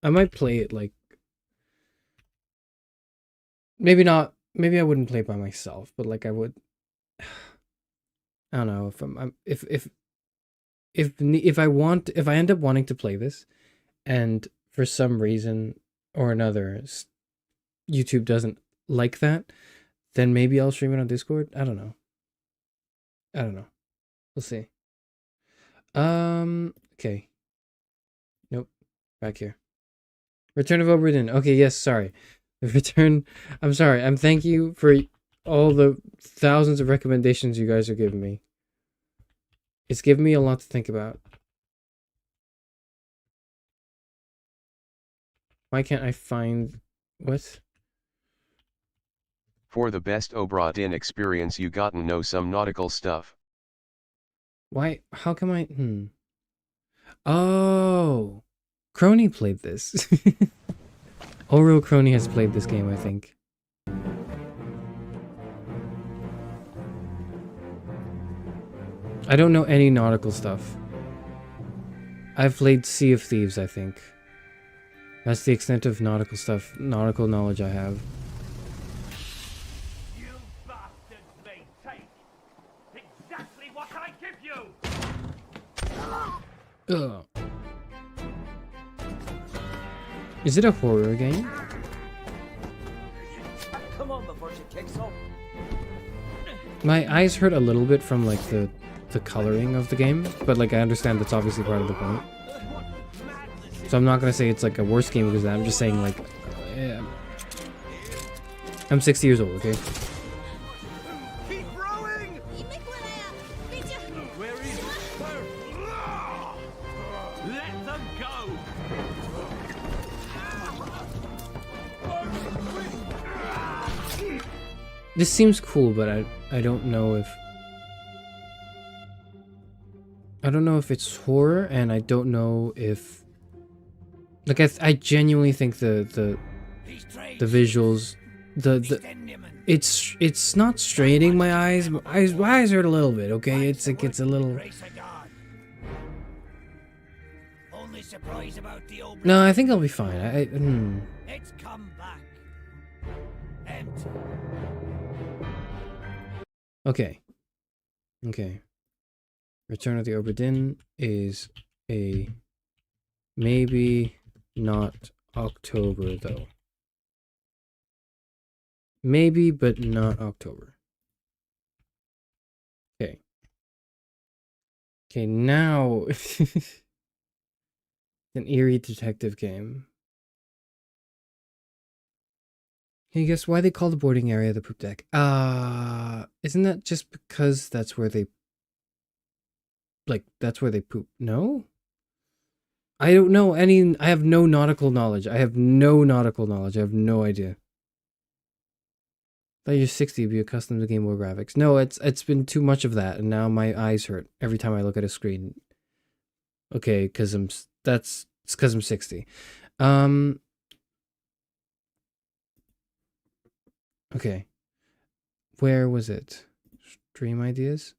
I might play it like, maybe not, maybe I wouldn't play it by myself, but like I would, I don't know, if I end up wanting to play this and for some reason or another YouTube doesn't like that, then maybe I'll stream it on Discord. I don't know. We'll see. Okay. Nope. Back here. Return of Oberdin. Okay, yes, sorry. I'm sorry. Thank you for all the thousands of recommendations you guys are giving me. It's given me a lot to think about. Why can't I find what? For the best Obra-Dinn experience you gotta know some nautical stuff. Why? How come I? Oh, Crony played this. Oro Crony has played this game, I think. I don't know any nautical stuff. I've played Sea of Thieves, I think. That's the extent of nautical stuff, nautical knowledge I have. You bastards may take exactly what I give you! Ugh. Is it a horror game? Come on before she kicks off. My eyes hurt a little bit from like the coloring of the game, but like I understand that's obviously part of the point. So I'm not gonna say it's like a worse game because of that. I'm just saying like, yeah. I'm 60 years old, okay? Keep rowing! Where is it? Let them go! This seems cool, but I don't know if it's horror, and I don't know if like I genuinely think the visuals it's not straining my eyes. My eyes hurt a little bit, okay? It's like it's a little. No, I think I'll be fine. It's come back. Empty. Okay. Return of the Obra Dinn is a maybe not October though. Maybe, but not October. Okay. Okay, now an eerie detective game. Can you guess why they call the boarding area the poop deck? Isn't that just because that's where they poop? No? I don't know any. I have no nautical knowledge. I have no idea. Thought you're 60, be accustomed to Game Boy graphics. No, it's been too much of that, and now my eyes hurt every time I look at a screen. Okay, because I'm 60. Okay. Where was it? Stream ideas?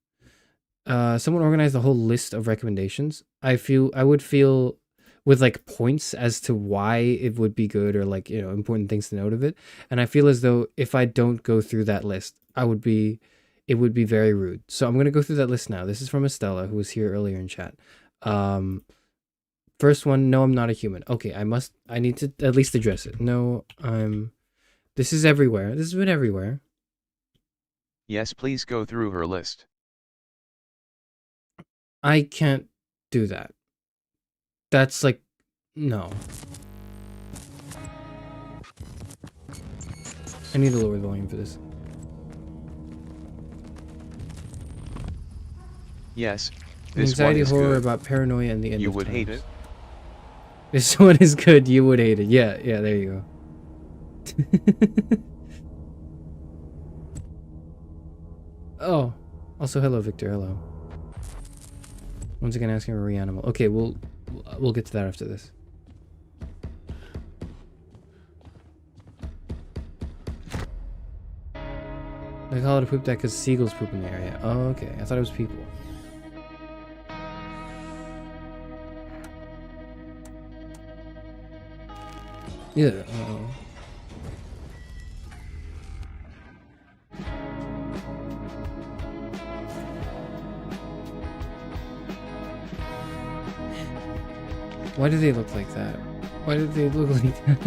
Someone organized a whole list of recommendations. I would feel with like points as to why it would be good or like, important things to note of it. And I feel as though if I don't go through that list, it would be very rude. So I'm going to go through that list now. This is from Estella, who was here earlier in chat. First one, no, I'm not a human. Okay, I need to at least address it. No, this is everywhere. This has been everywhere. Yes, please go through her list. I can't do that. That's like, no. I need to lower the volume for this. Yes, this Anxiety one is horror good. about paranoia and the end You of would times. hate it. This one is good. You would hate it. Yeah, there you go. Oh, also hello, Victor. Hello. Once again, asking a reanimal. Okay, we'll get to that after this. They call it a poop deck because seagulls poop in the area. Oh, okay. I thought it was people. Yeah. Uh-oh. Why do they look like that? Why did they look like that?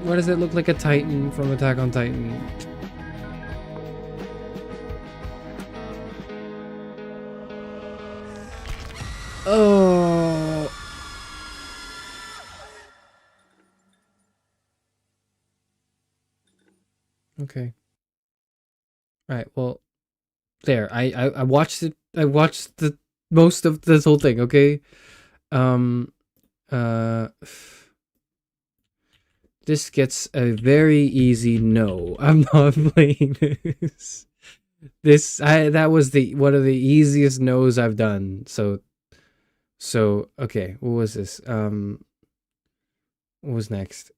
Why does it look like a Titan from Attack on Titan? Oh. Okay. All right. Well, there. I watched it. I watched the most of this whole thing, okay? Uh, this gets a very easy no. I'm not playing this. That was one of the easiest no's I've done. So okay, what was this? What was next?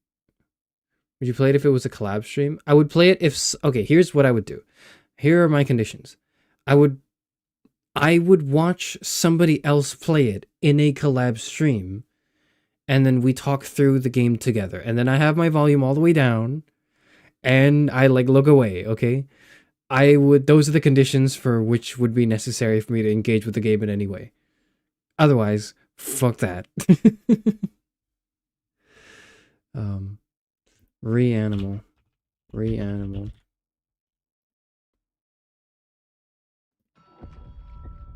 Would you play it if it was a collab stream? I would play it if... Okay, here's what I would do. Here are my conditions. I would watch somebody else play it in a collab stream, and then we talk through the game together. And then I have my volume all the way down, and I like look away, okay? Those are the conditions for which would be necessary for me to engage with the game in any way. Otherwise, fuck that. Reanimal.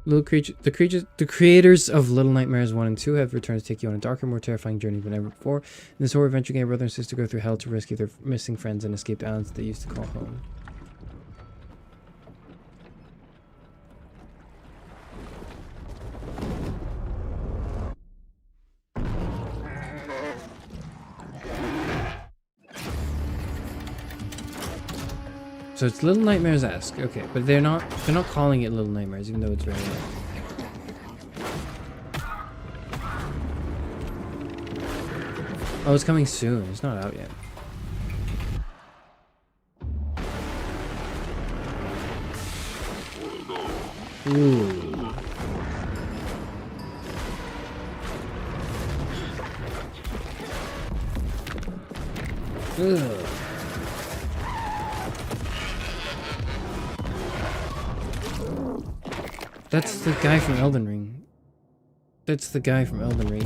The creators of Little Nightmares 1 and 2 have returned to take you on a darker, more terrifying journey than ever before. In this horror adventure game, brother and sister go through hell to rescue their missing friends and escape islands they used to call home. So it's Little Nightmares-esque, okay, but they're not calling it Little Nightmares, even though it's very like. Oh, it's coming soon. It's not out yet. Ooh. Ugh. That's the guy from Elden Ring. That's the guy from Elden Ring.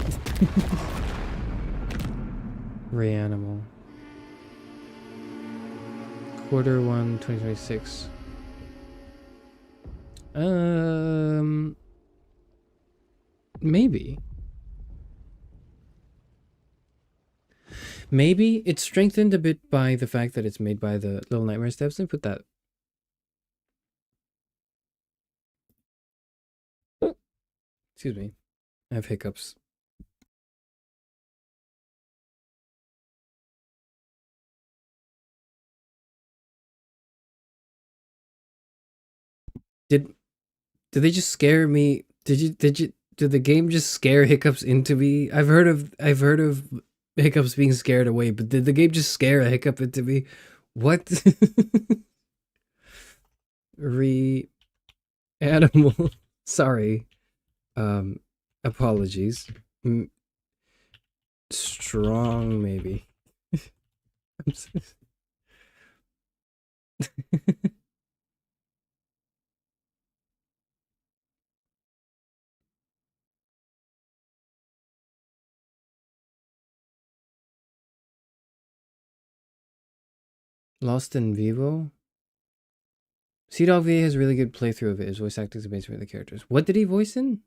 Reanimal. Q1 2026. Maybe. Maybe it's strengthened a bit by the fact that it's made by the Little Nightmares devs. Let me put that. Excuse me. I have hiccups. Did they just scare me? Did the game just scare hiccups into me? I've heard of hiccups being scared away, but did the game just scare a hiccup into me? What? Animal. Sorry. Apologies. Strong, maybe. I'm so... Lost in Vivo? Sea-Dog VA has a really good playthrough of it. His voice acting is amazing for the characters. What did he voice in?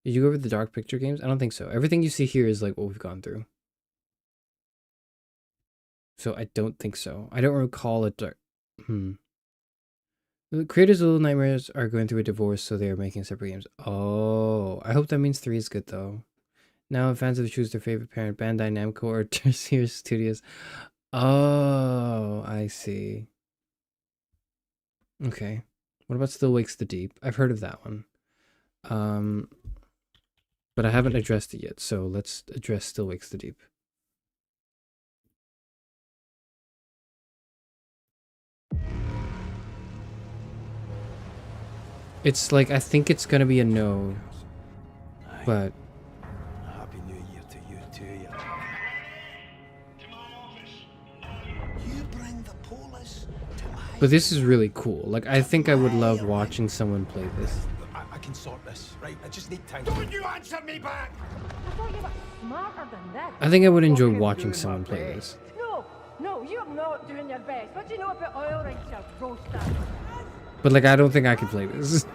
Did you go over the Dark Picture games? I don't think so. Everything you see here is like what we've gone through. So I don't think so. I don't recall it. The creators of Little Nightmares are going through a divorce, so they are making separate games. Oh, I hope that means 3 is good though. Now fans have to choose their favorite parent, Bandai Namco or Tertiary Studios. Oh, I see. Okay. What about Still Wakes the Deep? I've heard of that one. But I haven't addressed it yet, so let's address Still Wakes the Deep. It's like, I think it's gonna be a no, but... Happy New Year to you too, yeah. But this is really cool. Like, I think I would love watching someone play this. I can sort this, right? I just need time. Don't you answer me back! I thought you were smarter than that. I think I would enjoy watching someone play this. No, you're not doing your best. What do you know about oil rings, you roaster? But like, I don't think I could play this.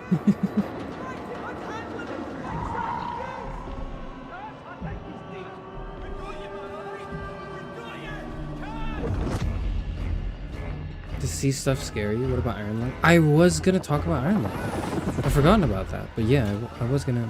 Does sea stuff scare you? What about Iron Lung? I was gonna talk about Iron Lung. forgotten about that, but yeah, I was gonna.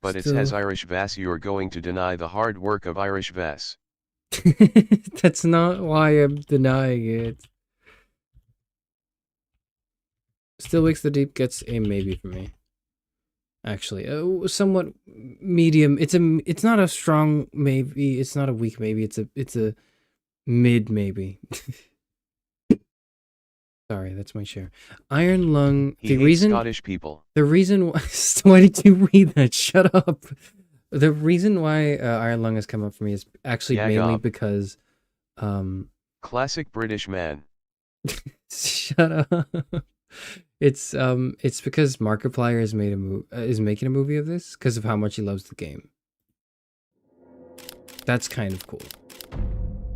But it says Irish Vass, you're going to deny the hard work of Irish Vass. That's not why I'm denying it. Still Wakes the Deep gets a maybe for me. Actually, somewhat medium. It's not a strong maybe. It's not a weak maybe. It's a mid maybe. Sorry, that's my share. Iron Lung. He hates Scottish people. The reason why. Why did you read that? Shut up. The reason why Iron Lung has come up for me is actually mainly because. Classic British man. Shut up. It's because Markiplier has made is making a movie of this because of how much he loves the game. That's kind of cool.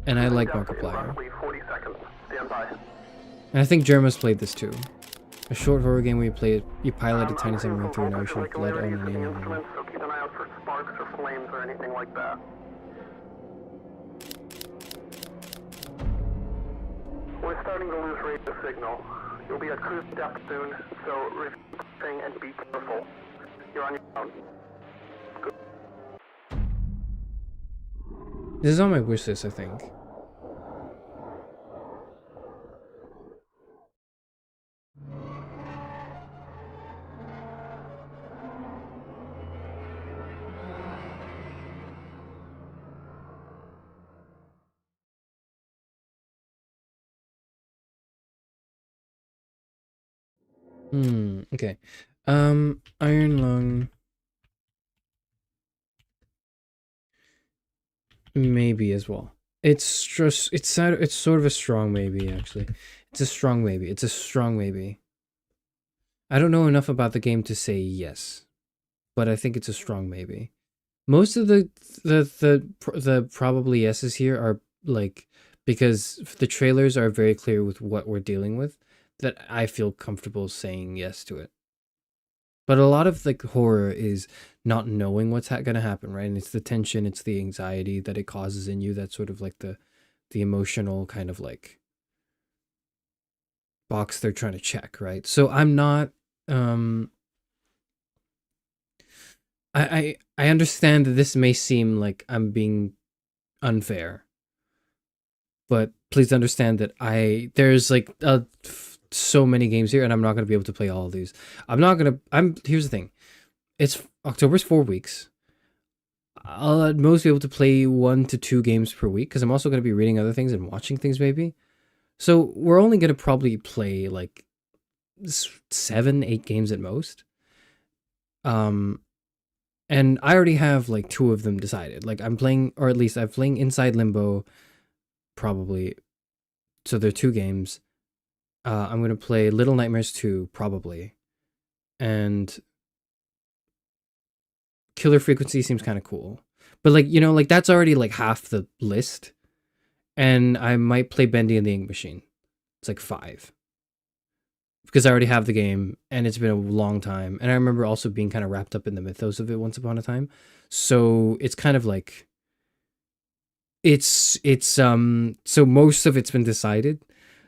And I like Markiplier. 40 seconds. Stand by. And I think Jerma's played this too. A short horror game where you pilot a tiny submarine through an ocean of blood, own and alien. So keep an eye out for sparks or flames or anything like that. We're starting to lose radio signal. You'll be at cruise depth soon, so review everything and be careful. You're on your own. Good. This is on my wish list, I think. Okay. Iron Lung. Maybe as well. It's just, it's sort of a strong maybe, actually. It's a strong maybe. It's a strong maybe. I don't know enough about the game to say yes, but I think it's a strong maybe. Most of the probably yeses here are like, because the trailers are very clear with what we're dealing with, that I feel comfortable saying yes to it. But a lot of like horror is not knowing what's gonna happen, right? And it's the tension, it's the anxiety that it causes in you. That's sort of like the emotional kind of like box they're trying to check, right? So I'm not. I understand that this may seem like I'm being unfair, but please understand that there's like so many games here, and I'm not going to be able to play all of these. Here's the thing. October's 4 weeks. I'll at most be able to play 1 to 2 games per week, because I'm also going to be reading other things and watching things maybe. So we're only going to probably play like 7-8 games at most. And I already have like 2 of them decided. Like I'm playing, or at least I'm playing Inside Limbo, probably. So there are 2 games. I'm going to play Little Nightmares 2, probably. And Killer Frequency seems kind of cool. But like, you know, like that's already like half the list. And I might play Bendy and the Ink Machine. It's like 5. Because I already have the game, and it's been a long time. And I remember also being kind of wrapped up in the mythos of it once upon a time. So it's kind of like, so most of it's been decided.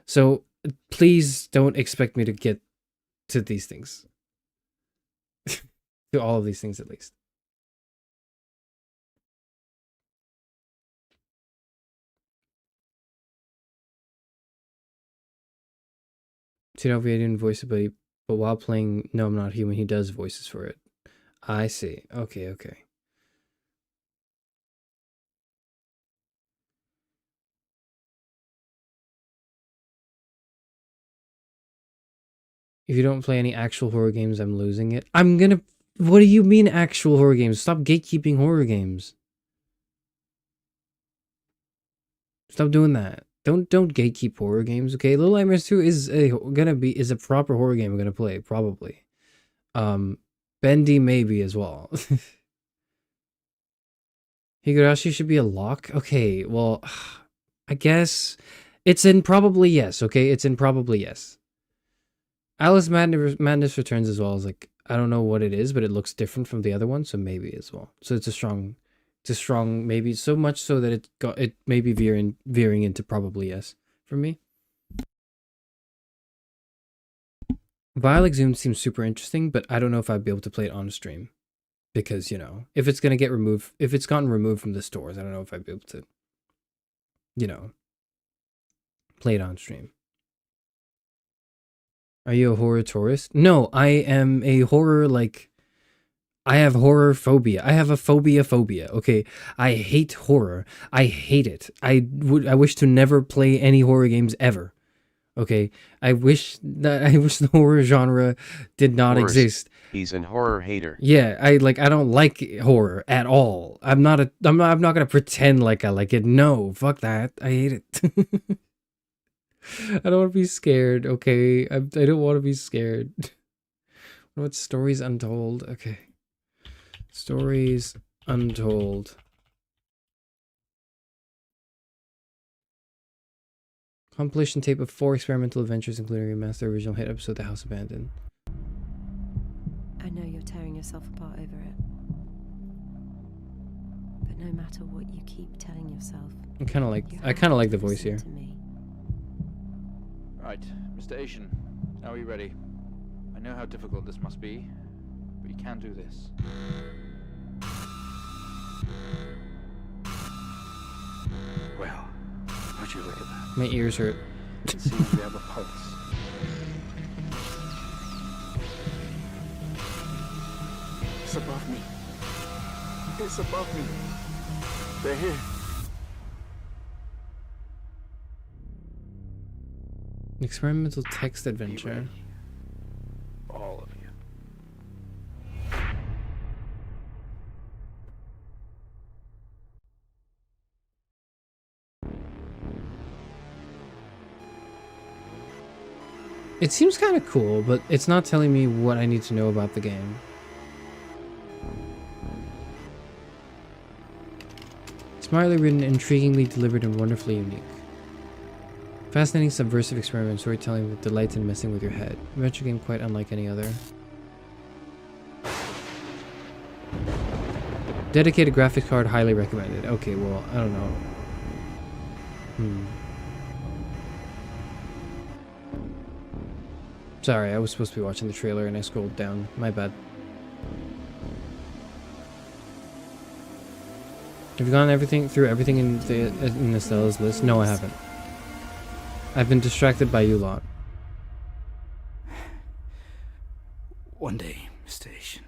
So please don't expect me to get to these things. To all of these things, at least. Tinovi didn't voice it, but while playing No, I'm Not Human, he does voices for it. I see. Okay. If you don't play any actual horror games, I'm losing it. What do you mean actual horror games? Stop gatekeeping horror games. Stop doing that. Don't gatekeep horror games, okay? Little Nightmares 2 is a proper horror game I'm gonna play, probably. Bendy maybe as well. Higurashi should be a lock? Okay, well, I guess it's in probably yes, okay? It's in probably yes. Alice Madness Returns as well is like, I don't know what it is, but it looks different from the other one, so maybe as well. So it's a strong maybe, so much so that it may be veering into probably yes for me. Vial Exhumed seems super interesting, but I don't know if I'd be able to play it on stream. Because, you know, if it's gonna get removed, if it's gotten removed from the stores, I don't know if I'd be able to, you know, play it on stream. Are you a horror tourist? No, I am a horror, like, I have horror phobia. I have a phobia, okay? I hate horror. I hate it. I wish to never play any horror games ever. Okay? I wish the horror genre did not exist. He's an horror hater. Yeah, I don't like horror at all. I'm not going to pretend like I like it. No, fuck that. I hate it. I don't want to be scared, okay? I don't want to be scared. What about Stories Untold? Okay. Stories Untold. Compilation tape of 4 experimental adventures, including a remastered original hit episode, The House Abandoned. I know you're tearing yourself apart over it. But no matter what you keep telling yourself, I kind of like the voice here. Right, Mr. Asian, are we ready? I know how difficult this must be, but you can do this. Well, would you look at that? My ears hurt. It seems we have a pulse. It's above me. It's above me. They're here. Experimental text adventure. All of you. It seems kind of cool, but it's not telling me what I need to know about the game. Smartly written, intriguingly delivered, and wonderfully unique. Fascinating subversive experiment storytelling that delights in messing with your head. Adventure game quite unlike any other. Dedicated graphics card highly recommended. Okay, well, I don't know. Sorry, I was supposed to be watching the trailer and I scrolled down. My bad. Have you gone through everything in Estella's list? No, I haven't. I've been distracted by you lot. One day, Mr. Asian,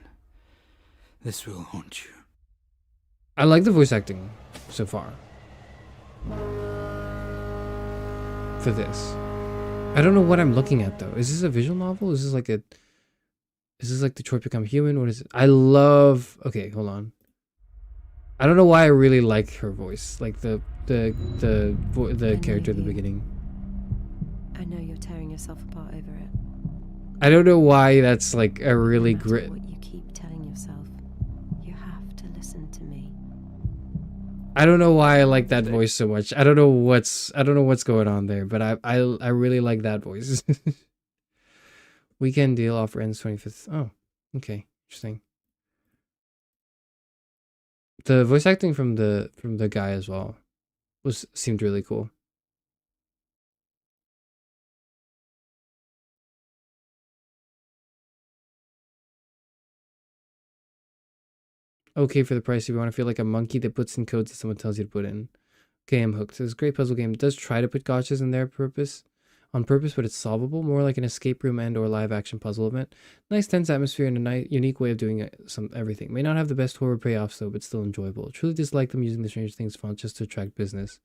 this will haunt you. I like the voice acting so far. For this. I don't know what I'm looking at though. Is this a visual novel? Is this like Detroit Become Human? What is it? I love... Okay, hold on. I don't know why I really like her voice. Like the character at the beginning. I know you're tearing yourself apart over it. I don't know why that's like a really great... What you keep telling yourself, you have to listen to me. I don't know why I like that voice so much. I don't know what's going on there, but I really like that voice. Weekend deal offer ends 25th. Oh, okay, interesting. The voice acting from the guy as well seemed really cool. Okay for the price if you want to feel like a monkey that puts in codes that someone tells you to put in. Okay, I'm hooked. It's a great puzzle game. It does try to put gotchas in there on purpose, but it's solvable, more like an escape room and or live action puzzle event. Nice tense atmosphere and a unique way of doing everything. May not have the best horror payoffs though, but still enjoyable. Truly dislike them using the Stranger Things font just to attract business.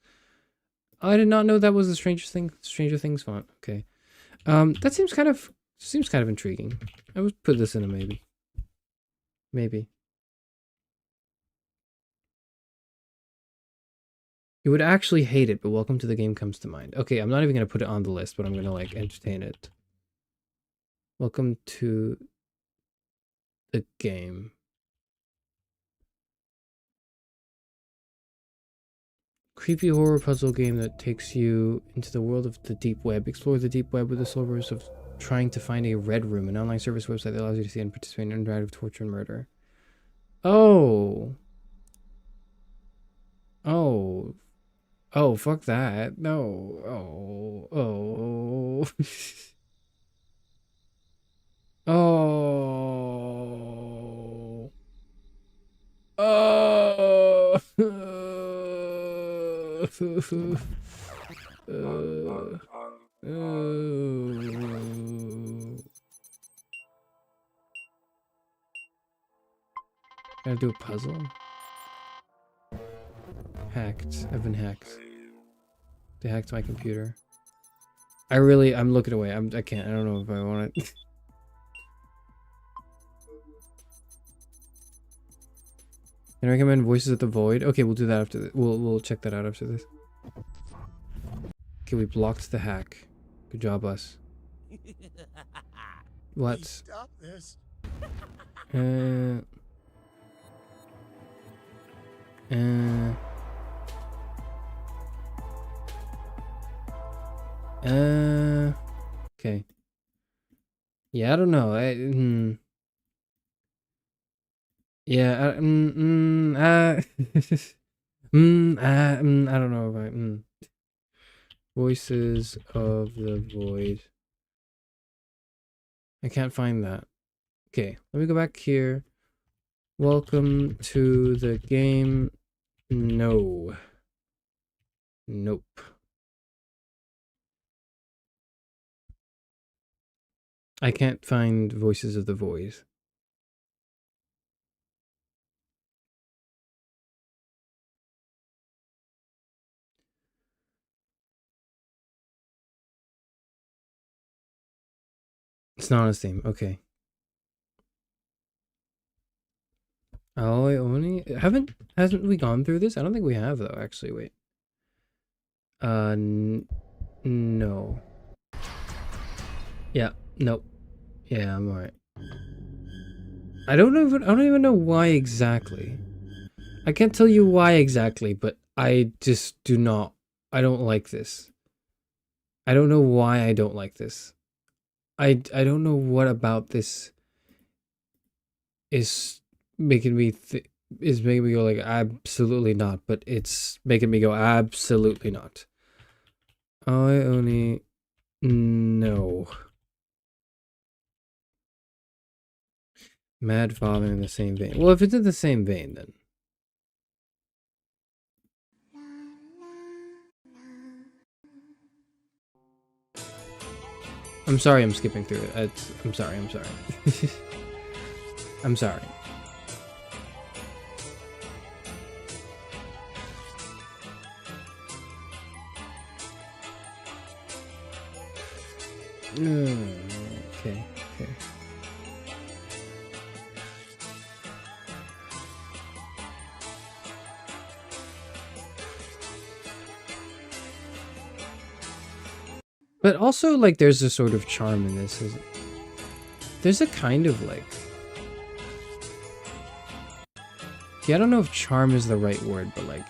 I did not know that was the Stranger Things font. Okay. That seems kind of intriguing. I would put this in a maybe. Maybe. You would actually hate it, but welcome to the game comes to mind. Okay, I'm not even going to put it on the list, but I'm going to like entertain it. Welcome to the game. Creepy horror puzzle game that takes you into the world of the deep web. Explore the deep web with the slivers of trying to find a red room, an online service website that allows you to see and participate in interactive torture and murder. Oh. Oh. Oh, fuck that. No. Oh. Oh. Oh. Oh. Gotta do a puzzle. Hacked. I've been hacked. They hacked my computer. I'm looking away. I can't. I don't know if I want it. Can I recommend Voices of the Void? Okay, we'll do that after this. We'll check that out after this. Okay, we blocked the hack. Good job, us. What? Stop this. Okay. Yeah, I don't know. Yeah, I don't know if Voices of the Void. I can't find that. Okay, let me go back here. Welcome to the game. No. Nope. I can't find Voices of the Void. It's not on Steam. Okay. Oh, hasn't we gone through this? I don't think we have though, actually. Wait. No. Yeah, nope. Yeah, I'm alright. I don't even know why exactly. I can't tell you why exactly, but I just I don't like this. I don't know why I don't like this. I don't know what about this is making me go like absolutely not, but it's making me go absolutely not. I only no. Mad Father in the same vein. Well, if it's in the same vein, then. I'm sorry I'm skipping through it. I'm sorry. I'm sorry. Okay. But also, like, there's a sort of charm in this. There's a kind of, like... Yeah, I don't know if charm is the right word, but, like...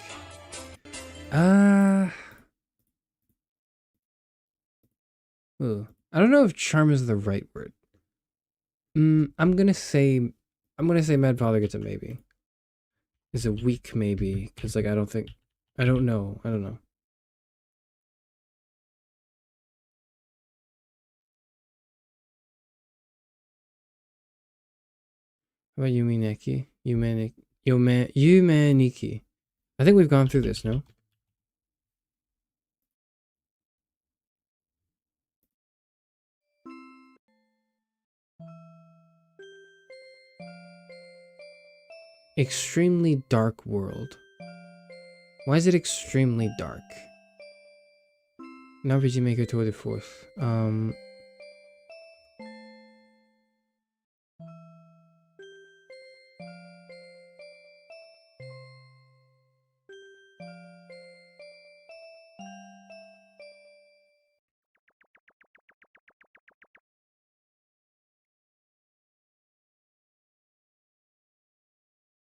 I don't know if charm is the right word. I'm gonna say Mad Father gets a maybe. Is a weak maybe, because, like, I don't know. How about Yumineki? Yumaniki. I think we've gone through this, no? Extremely dark world. Why is it extremely dark? Now RPG Maker Tour de Force.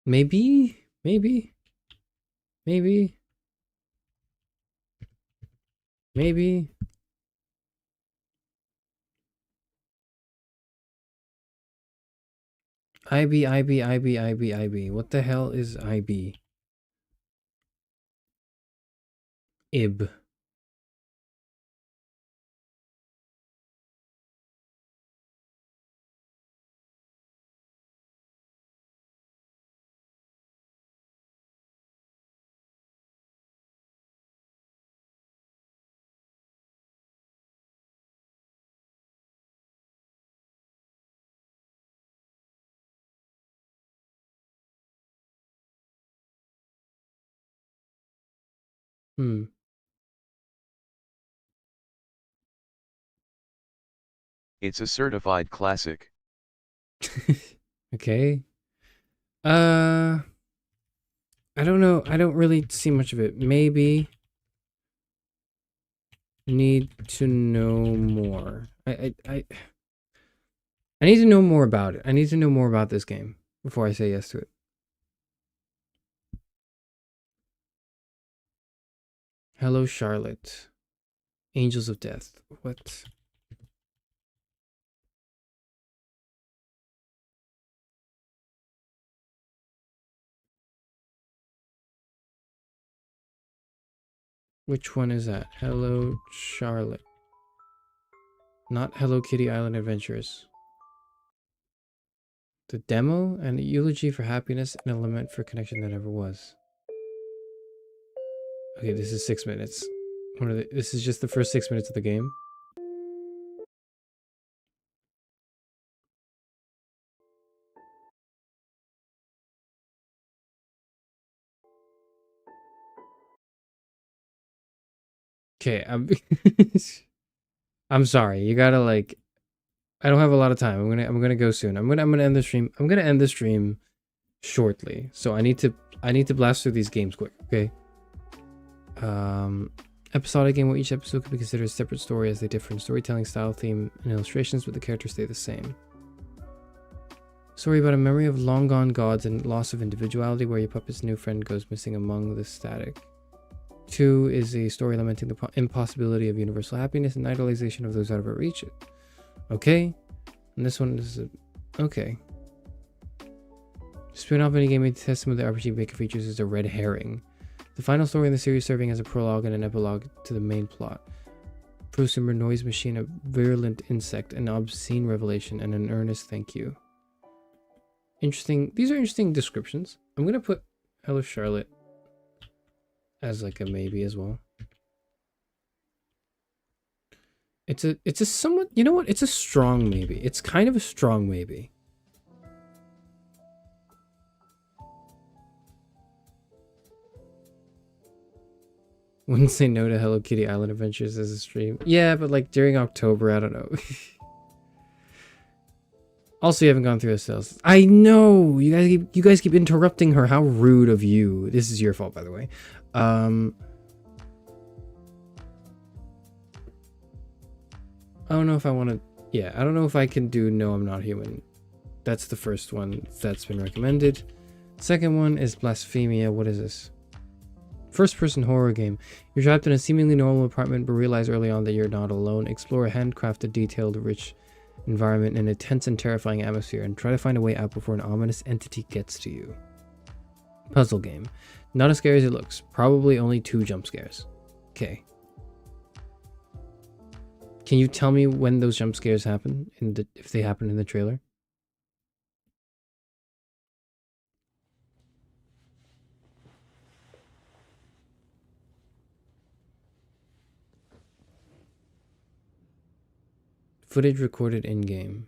Maybe. IB. What the hell is IB? IB. Hmm. It's a certified classic. Okay. I don't know. I don't really see much of it. Maybe need to know more. I need to know more about it. I need to know more about this game before I say yes to it. Hello, Charlotte. Angels of Death. What? Which one is that? Hello, Charlotte. Not Hello Kitty Island Adventures. The demo and a eulogy for happiness and a lament for connection that never was. Okay, this is 6 minutes. This is just the first 6 minutes of the game. Okay, I'm sorry. You gotta like. I don't have a lot of time. I'm gonna go soon. I'm gonna end the stream. I'm gonna end the stream shortly. So I need to blast through these games quick. Okay. Episodic game where each episode could be considered a separate story as they differ in storytelling style, theme, and illustrations, but the characters stay the same. Story about a memory of long gone gods and loss of individuality, where your puppet's new friend goes missing among the static. 2 is a story lamenting the impossibility of universal happiness and idolization of those out of our reach. Okay. And this one is okay. Spin-off minigame made testament the RPG Maker features is a red herring. The final story in the series serving as a prologue and an epilogue to the main plot. Prosumer noise machine, a virulent insect, an obscene revelation, and an earnest thank you. Interesting. These are interesting descriptions. I'm gonna put Hello Charlotte as like a maybe as well. It's a somewhat, you know what? It's a strong maybe. It's kind of a strong maybe. Wouldn't say no to Hello Kitty Island Adventures as a stream. Yeah, but like during October, I don't know. Also, you haven't gone through the sales. I know you guys keep interrupting her. How rude of you. This is your fault, by the way. I don't know if I want to. Yeah, I don't know if I can do No, I'm Not Human. That's the first one that's been recommended. Second one is Blasphemia. What is this? First-person horror game. You're trapped in a seemingly normal apartment, but realize early on that you're not alone. Explore a handcrafted, detailed, rich environment in a tense and terrifying atmosphere, and try to find a way out before an ominous entity gets to you. Puzzle game. Not as scary as it looks. Probably only 2 jump scares. Okay. Can you tell me when those jump scares happen? If they happen in the trailer? Footage recorded in-game.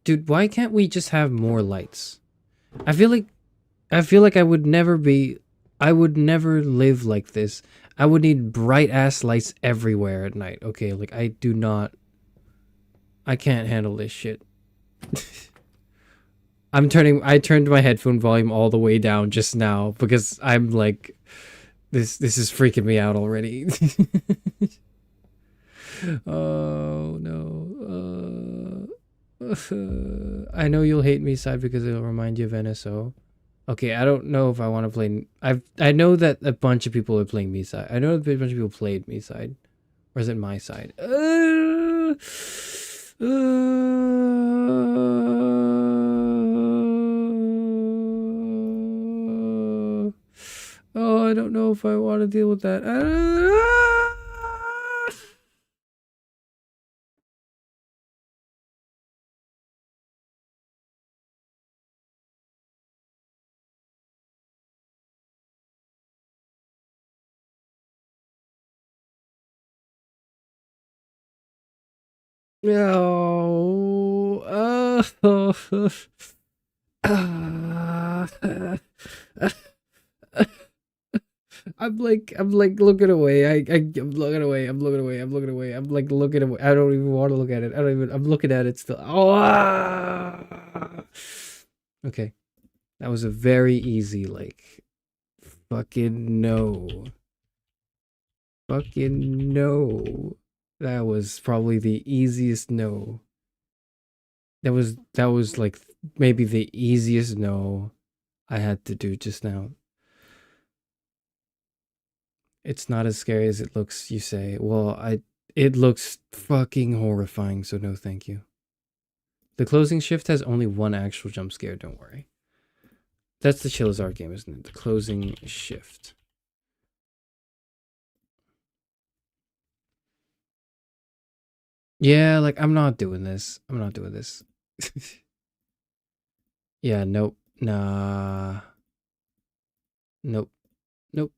Dude, why can't we just have more lights? I feel like I would never live like this. I would need bright ass lights everywhere at night. Okay, like I can't handle this shit. I turned my headphone volume all the way down just now because I'm like, this is freaking me out already. Oh no. I know you'll hate me side because it'll remind you of NSO. Okay, I don't know if I want to play. I know that a bunch of people are playing me side. I know that a bunch of people played me side, or is it my side? Oh, I don't know if I want to deal with that. No. I'm like looking away. I'm looking away. I'm looking away. I'm looking away. I'm like looking away. I don't even want to look at it. I'm looking at it still. Oh. Okay. That was a very easy, like, fucking no. Fucking no. That was probably the easiest no. That was like maybe the easiest no I had to do just now. It's not as scary as it looks, you say. Well, it looks fucking horrifying, so no thank you. The closing shift has only one actual jump scare, don't worry. That's the Charizard game, isn't it? The closing shift. Yeah, like, I'm not doing this. I'm not doing this. Yeah, nope. Nah. Nope. Nope.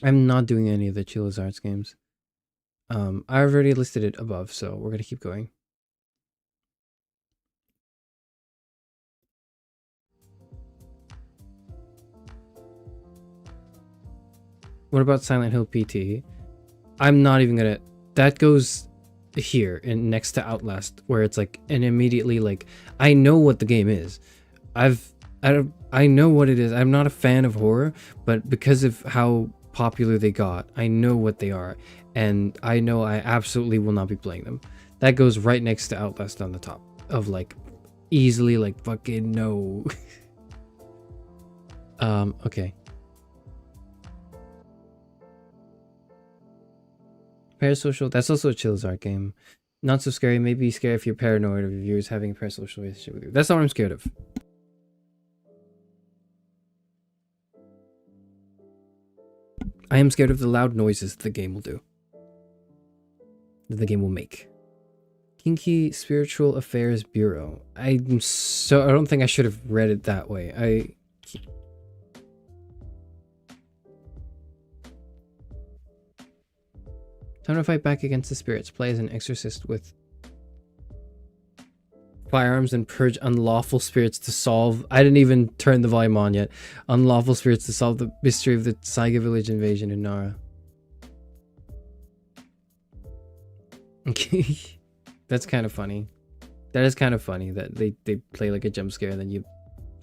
I'm not doing any of the Charizard games. I've already listed it above, so we're gonna keep going. What about Silent Hill PT? I'm not even gonna... That goes here, and next to Outlast, where it's like, and immediately, like, I know what the game is. I know what it is. I'm not a fan of horror, but because of how popular they got, I know what they are, and I know I absolutely will not be playing them. That goes right next to Outlast on the top of, like, easily, like, fucking no. Okay. Parasocial, that's also a Charizard game. Not so scary, maybe scary if you're paranoid of your viewers having a parasocial relationship with you. That's not what I'm scared of. I am scared of the loud noises the game will do. That the game will make. Kinky Spiritual Affairs Bureau. I don't think I should have read it that way. Time to fight back against the spirits. Play as an exorcist with firearms and purge unlawful spirits to solve... I didn't even turn the volume on yet. Unlawful spirits to solve the mystery of the Saiga village invasion in Nara. Okay. That's kind of funny. That is kind of funny that they play like a jump scare and then you...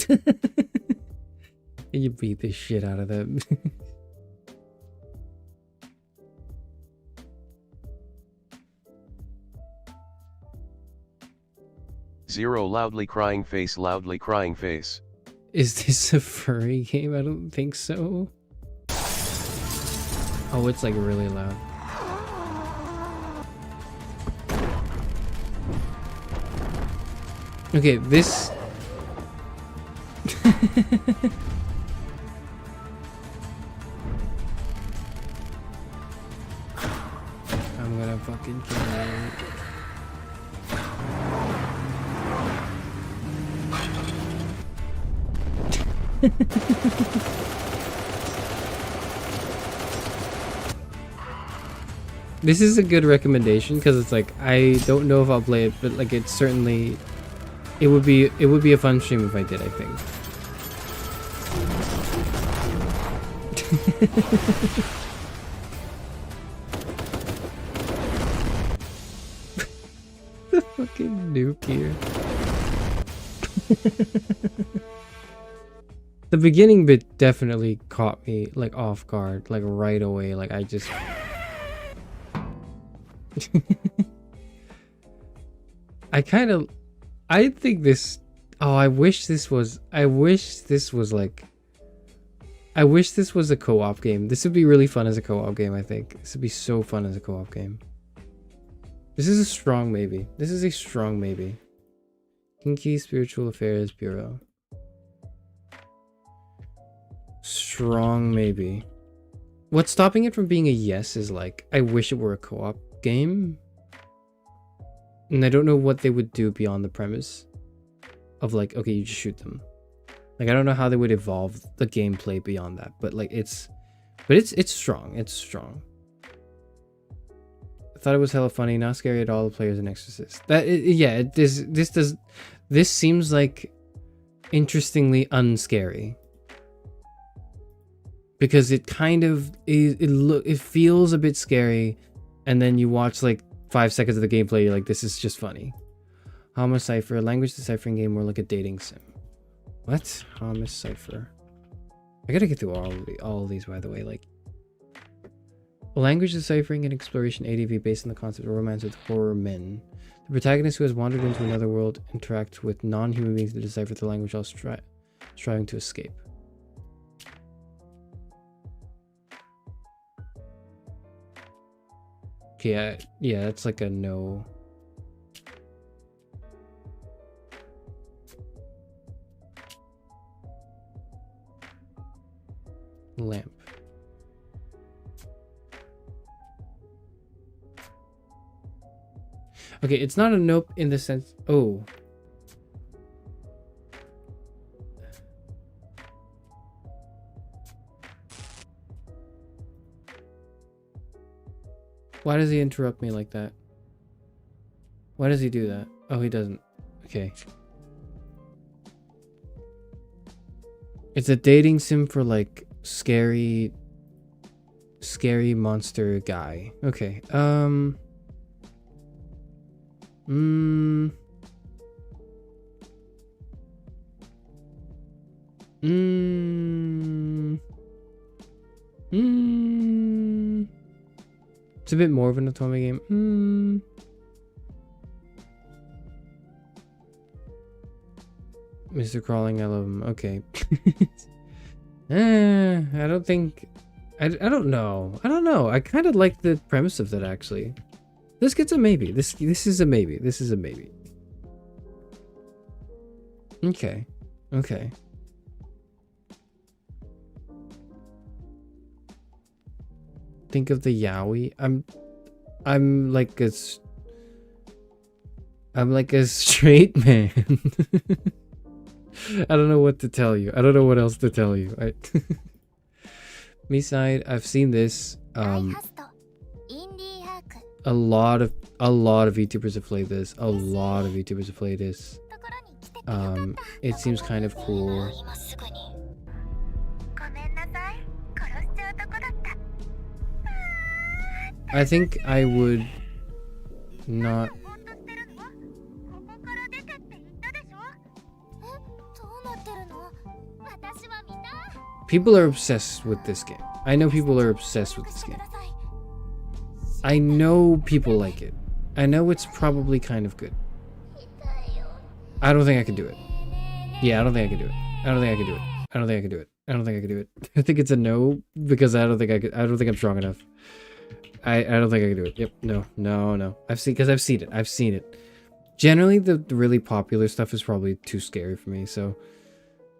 and you beat the shit out of them. Zero loudly crying face, loudly crying face. Is this a furry game? I don't think so. Oh, it's like really loud. Okay, this... I'm gonna fucking kill you. This is a good recommendation because it's like I don't know if I'll play it, but like it's certainly it would be a fun stream if I did, I think. The fucking nuke here. The beginning bit definitely caught me like off guard, like right away. Like I just I think this... Oh, I wish this was like I wish this was a co-op game. This would be really fun as a co-op game, I think. This would be so fun as a co-op game. This is a strong maybe. This is a strong maybe. Kinky Spiritual Affairs Bureau. Strong maybe. What's stopping it from being a yes is like, I wish it were a co-op game. And I don't know what they would do beyond the premise of like, okay, you just shoot them. Like, I don't know how they would evolve the gameplay beyond that, but like it's strong. It's strong. I thought it was hella funny, not scary at all. The players an exorcist. This seems like interestingly unscary because it kind of it feels a bit scary, and then you watch like 5 seconds of the gameplay, you're like, this is just funny. Homicipher, a language deciphering game more like a dating sim. What? Homicipher. I gotta get through all of these, by the way. Like, a language deciphering and exploration ADV based on the concept of romance with horror men. The protagonist who has wandered into another world interacts with non-human beings to decipher the language while striving to escape. Okay, yeah, that's like a no. Lamp. Okay, it's not a nope in the sense. Oh. Why does he interrupt me like that? Why does he do that? Oh, he doesn't. Okay. It's a dating sim for like scary monster guy. Okay. It's a bit more of an Otome game. Mr. Crawling, I love him. Okay. I don't think... I don't know. I don't know. I kind of like the premise of that, actually. This gets a maybe. This is a maybe. This is a maybe. Okay. Okay. Think of the yaoi. I'm like a straight man. I don't know what to tell you. I don't know what else to tell you. Me side, I've seen this. A lot of YouTubers have played this. A lot of YouTubers have played this. It seems kind of cool. I think I would not. People are obsessed with this game. I know people are obsessed with this game. I know people like it. I know it's probably kind of good. I don't think I can do it. Yeah, I don't think I can do it. I don't think I can do it. I don't think I can do it. I don't think I can do it. I think it's a no because I don't think I could. I don't think I'm strong enough. I don't think I can do it. Yep. No. I've seen it. I've seen it. Generally, the really popular stuff is probably too scary for me. So,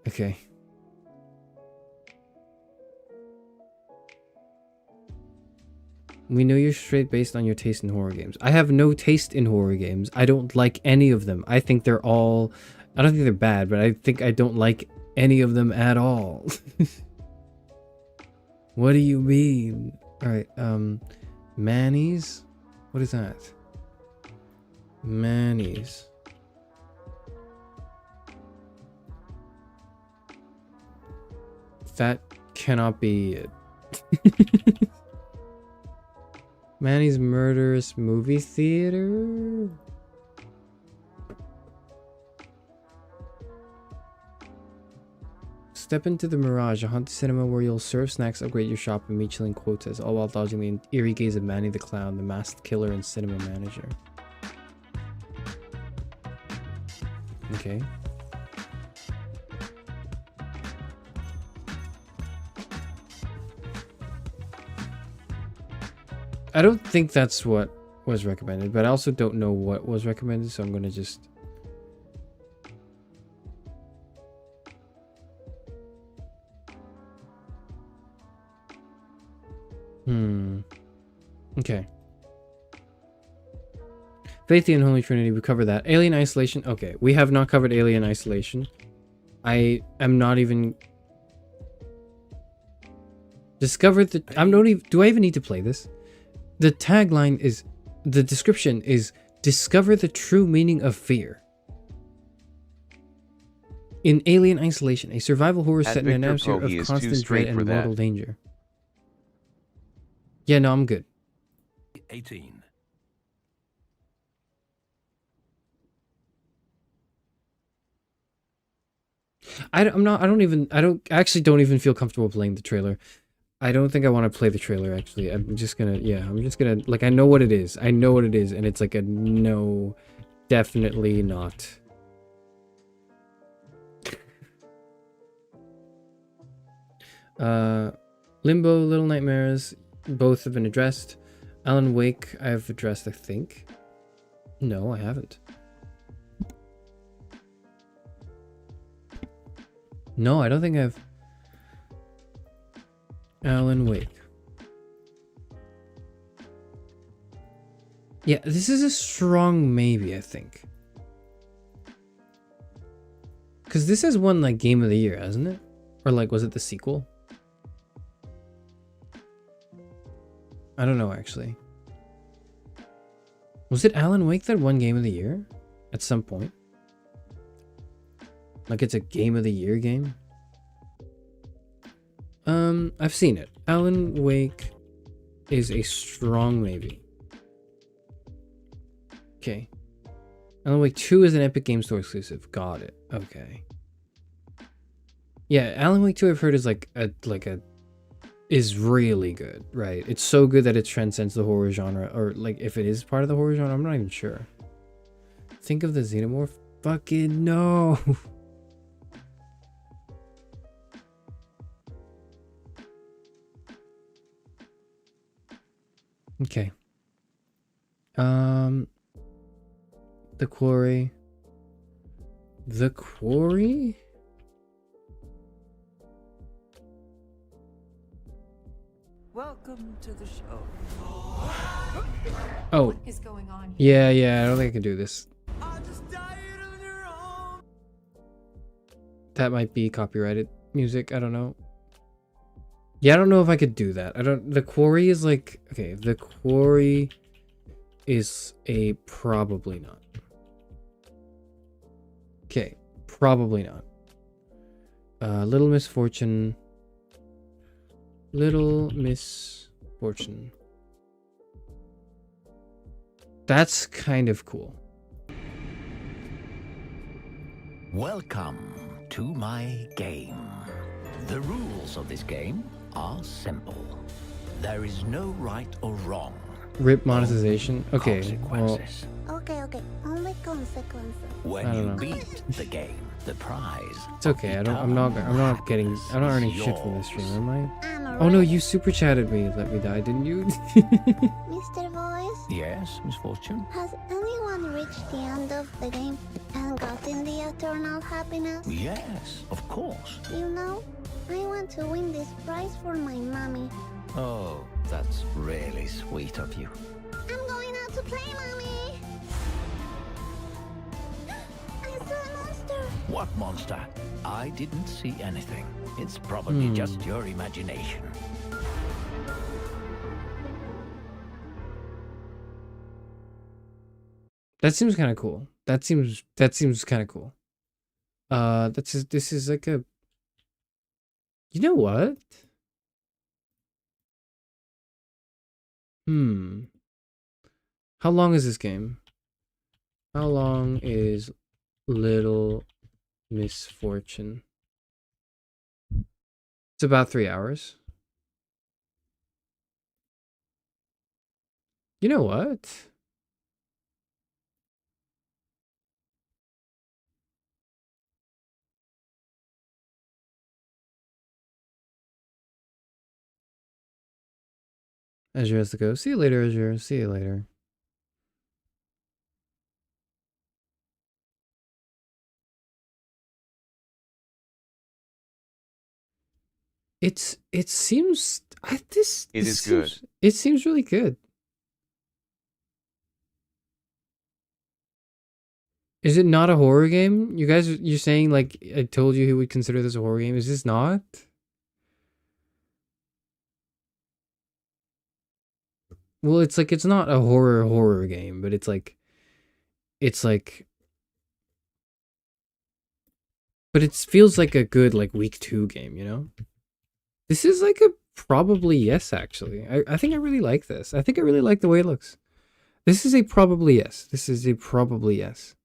okay. We know you're straight based on your taste in horror games. I have no taste in horror games. I don't like any of them. I think they're all... I don't think they're bad, but I think I don't like any of them at all. What do you mean? Alright, Manny's? What is that? Manny's. That cannot be it. Manny's Murderous Movie Theater? Step into the Mirage, a haunted cinema where you'll serve snacks, upgrade your shop, and meet chilling quotas, all while dodging the eerie gaze of Manny the Clown, the masked killer and cinema manager. Okay. I don't think that's what was recommended, but I also don't know what was recommended, so I'm gonna just. Okay. Faith, the Unholy Trinity, we covered that. Alien Isolation. Okay, we have not covered Alien Isolation. I am not even... Discovered the... I'm not even... Do I even need to play this? The tagline is... The description is... Discover the true meaning of fear. In Alien Isolation, a survival horror set in an atmosphere of constant dread and mortal danger. Yeah, no, I'm good. 18. I actually don't even feel comfortable playing the trailer. I don't think I want to play the trailer, actually. I'm just gonna, like, I know what it is. I know what it is, and it's like a no, definitely not. Limbo, Little Nightmares, both have been addressed. Alan Wake, I've addressed, I think. No, I haven't. No, I don't think I've... Alan Wake. Yeah, this is a strong maybe, I think. Because this has won, like, Game of the Year, hasn't it? Or, like, was it the sequel? I don't know, actually. Was it Alan Wake that won Game of the Year? At some point? Like it's a Game of the Year game? I've seen it. Alan Wake is a strong maybe. Okay. Alan Wake 2 is an Epic Game Store exclusive. Got it. Okay. Yeah, Alan Wake 2 I've heard is is really good, right? It's so good that it transcends the horror genre, or like if it is part of the horror genre, I'm not even sure. Think of the Xenomorph. Fucking no. Okay. The Quarry. The Quarry? Welcome to the show. Oh. What is going on Yeah, here? yeah, I don't think I can do this. That might be copyrighted music, I don't know. Yeah, I don't know if I could do that. The Quarry is like, okay, the Quarry is a probably not. Okay, probably not. Little Misfortune. Little Misfortune. That's kind of cool. Welcome to my game. The rules of this game are simple. There is no right or wrong. Rip monetization? Okay, well... Okay, only consequences. When you beat the game, the prize... It's okay, I'm not earning shit from this stream, am I? Oh no, you super chatted me, let me die, didn't you? Mr. Voice? Yes, Misfortune? Has anyone reached the end of the game and gotten the eternal happiness? Yes, of course. You know, I want to win this prize for my mommy. Oh, that's really sweet of you. I'm going out to play, mommy! I saw a monster! What monster? I didn't see anything. It's probably just your imagination. That seems kind of cool. That seems kind of cool. This is like a... You know what? How long is this game? How long is Little Misfortune? It's about 3 hours. You know what? Azure has to go. See you later, Azure. See you later. It seems It is good. It seems really good. Is it not a horror game? You guys, you're saying like I told you he would consider this a horror game. Is this not? Well, it's like it's not a horror game, but it's like but it feels like a good like week 2 game, you know? This is like a probably yes, actually. I think I really like this. I think I really like the way it looks. This is a probably yes. This is a probably yes.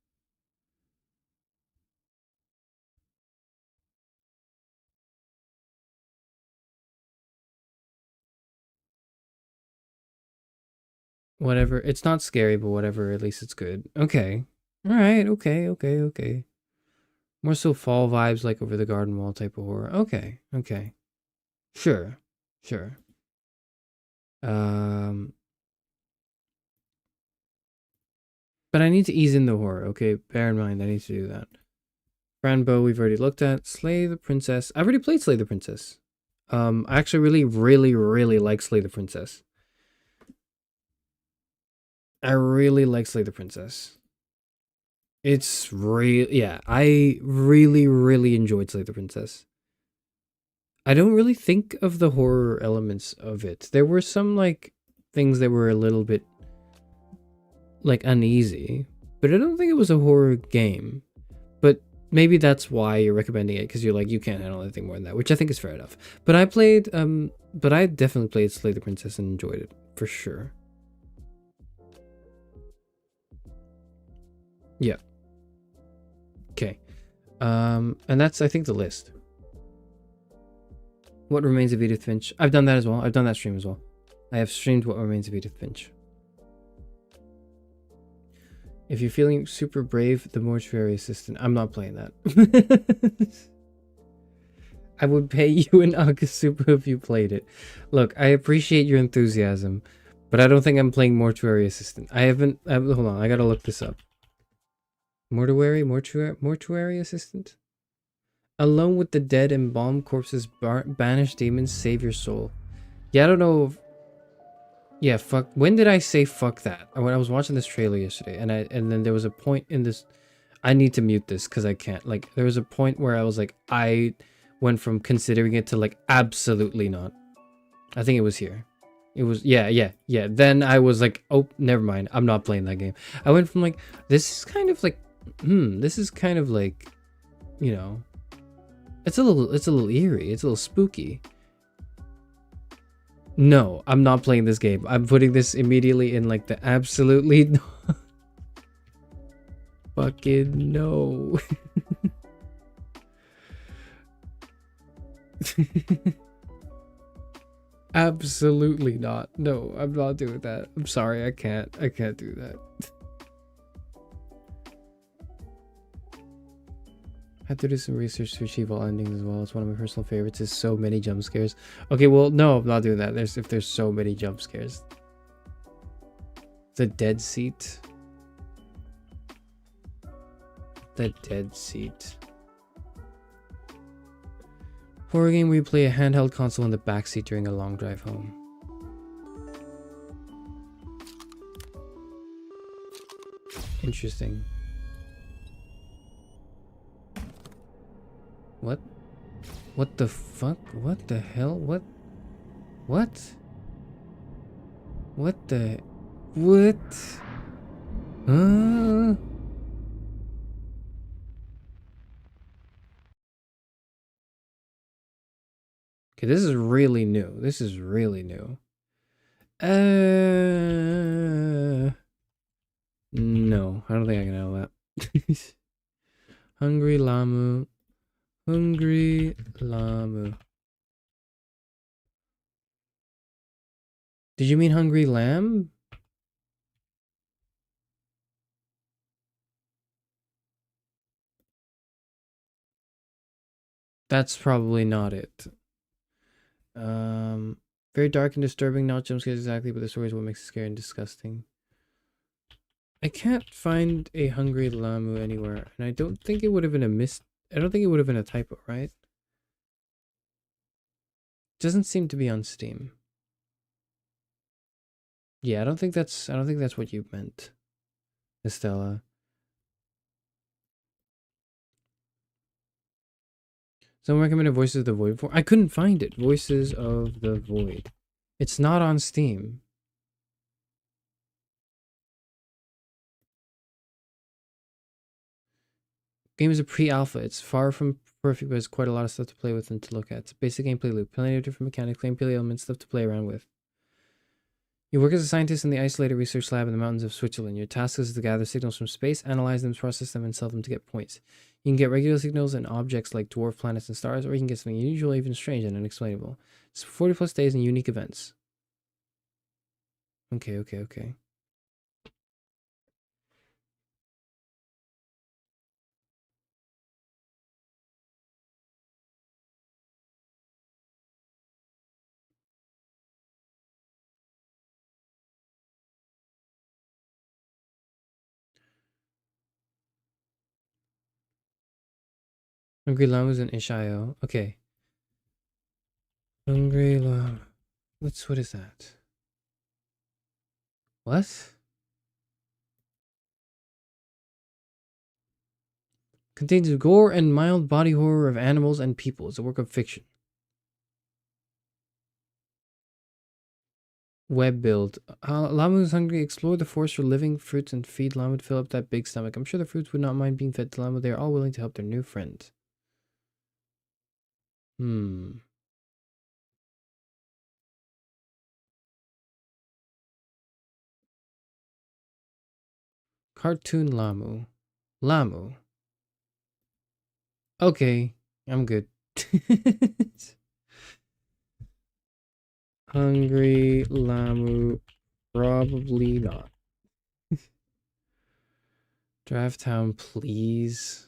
Whatever. It's not scary, but whatever. At least it's good. Okay. All right. Okay. Okay. Okay. More so fall vibes, like over the garden wall type of horror. Okay. Okay. Sure. Sure. But I need to ease in the horror. Okay. Bear in mind, I need to do that. Franbo, we've already looked at. Slay the Princess. I've already played Slay the Princess. I actually really like Slay the Princess. I really like Slay the Princess. It's real. Yeah, I really enjoyed Slay the Princess. I don't really think of the horror elements of it. There were some like things that were a little bit like uneasy, but I don't think it was a horror game. But maybe that's why you're recommending it, because you're like, you can't handle anything more than that, which I think is fair enough. But I definitely played Slay the Princess and enjoyed it for sure. Yeah. Okay. And that's, I think, the list. What Remains of Edith Finch. I've done that as well. I've done that stream as well. I have streamed What Remains of Edith Finch. If you're feeling super brave, the mortuary assistant. I'm not playing that. I would pay you an Agasupa if you played it. Look, I appreciate your enthusiasm, but I don't think I'm playing mortuary assistant. Hold on, I gotta look this up. Mortuary assistant? Alone with the dead, embalmed corpses, banish demons, save your soul. Yeah, I don't know if... Yeah, fuck. When did I say fuck that? When I was watching this trailer yesterday, and then there was a point in this... I need to mute this because I can't. Like, there was a point where I was like, I went from considering it to like, absolutely not. I think it was here. It was, yeah. Then I was like, oh, never mind. I'm not playing that game. I went from like, this is kind of like, this is kind of like, you know, it's a little eerie. It's a little spooky. No, I'm not playing this game. I'm putting this immediately in like the absolutely fucking no. Absolutely not. No, I'm not doing that. I'm sorry, I can't do that. Had to do some research to achieve all endings as well. It's one of my personal favorites. Is so many jump scares. Okay, well, no, I'm not doing that. If there's so many jump scares. The Dead Seat. The Dead Seat. Horror game where you play a handheld console in the backseat during a long drive home. Interesting. What? What the fuck? What the hell? What? What? What the... What? Okay, this is really new. This is really new. No, I don't think I can handle that. Hungry Lamu. Hungry Lamu. Did you mean Hungry Lamb? That's probably not it. Very dark and disturbing, not jump scares exactly, but the story is what makes it scary and disgusting. I can't find a hungry Lamu anywhere, and I don't think it would have been I don't think it would have been a typo, right? Doesn't seem to be on Steam. Yeah, I don't think that's what you meant, Estella. Someone recommended Voices of the Void for. I couldn't find it. Voices of the Void. It's not on Steam. Game is a pre-alpha. It's far from perfect, but it's quite a lot of stuff to play with and to look at. It's a basic gameplay loop. Plenty of different mechanics, gameplay elements, stuff to play around with. You work as a scientist in the isolated research lab in the mountains of Switzerland. Your task is to gather signals from space, analyze them, process them, and sell them to get points. You can get regular signals and objects like dwarf planets and stars, or you can get something unusual, even strange, and unexplainable. It's 40 plus days and unique events. Okay. Hungry Llamas and Ishayo. Okay. Hungry Llama. What is that? What? Contains gore and mild body horror of animals and people. It's a work of fiction. Web build. Llama is hungry. Explore the forest for living fruits and feed llama to fill up that big stomach. I'm sure the fruits would not mind being fed to llama. They are all willing to help their new friend. Cartoon Lamu. Lamu. Okay, I'm good. Hungry Lamu. Probably not. Draft Town, please.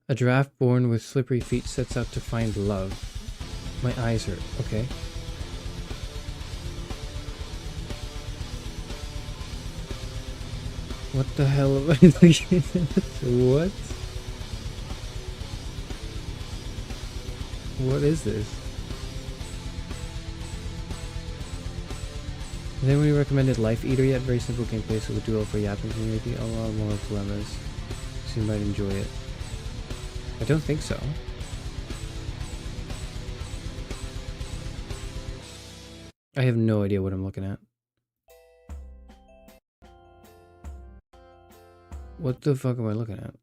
A giraffe born with slippery feet sets out to find love. My eyes hurt. Okay. What the hell am I looking at? What? What is this? Has anybody recommended Life Eater yet? Very simple gameplay, so the duo for yapping community. A lot more dilemmas. So you might enjoy it. I don't think so. I have no idea what I'm looking at. What the fuck am I looking at?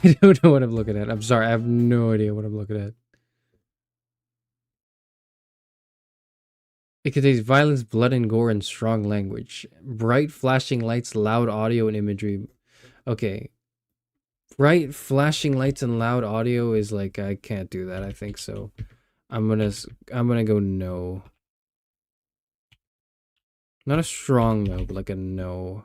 I don't know what I'm looking at. I'm sorry, I have no idea what I'm looking at. It contains violence, blood, and gore, and strong language. Bright flashing lights, loud audio, and imagery. Okay. Bright flashing lights and loud audio is like, I can't do that, I think so. I'm gonna go no. Not a strong no, but like a no.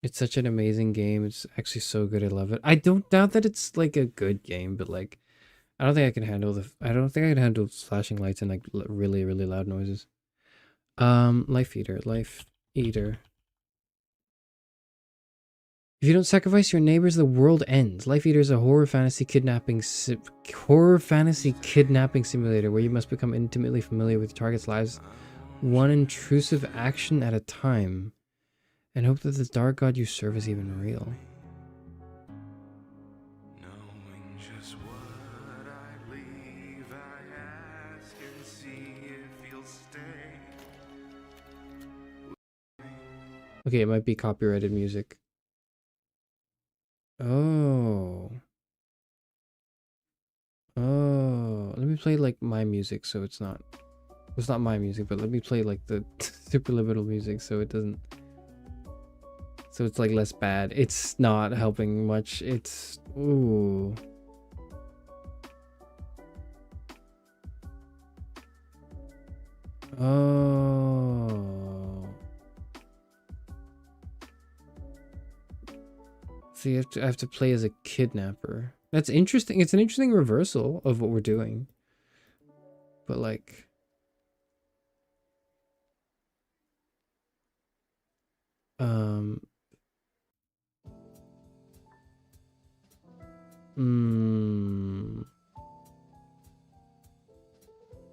It's such an amazing game. It's actually so good. I love it. I don't doubt that it's like a good game, but like, I don't think I can handle I don't think I can handle flashing lights and like really, really loud noises. Life Eater. If you don't sacrifice your neighbors, the world ends. Life Eater is a horror fantasy kidnapping simulator where you must become intimately familiar with your target's lives, one intrusive action at a time, and hope that the dark god you serve is even real. Okay, it might be copyrighted music. Oh, let me play like my music so it's not my music, but let me play like the superliminal music so it doesn't, so it's like less bad. It's not helping much. It's, ooh. Oh. So I have to play as a kidnapper. That's interesting. It's an interesting reversal of what we're doing. But like...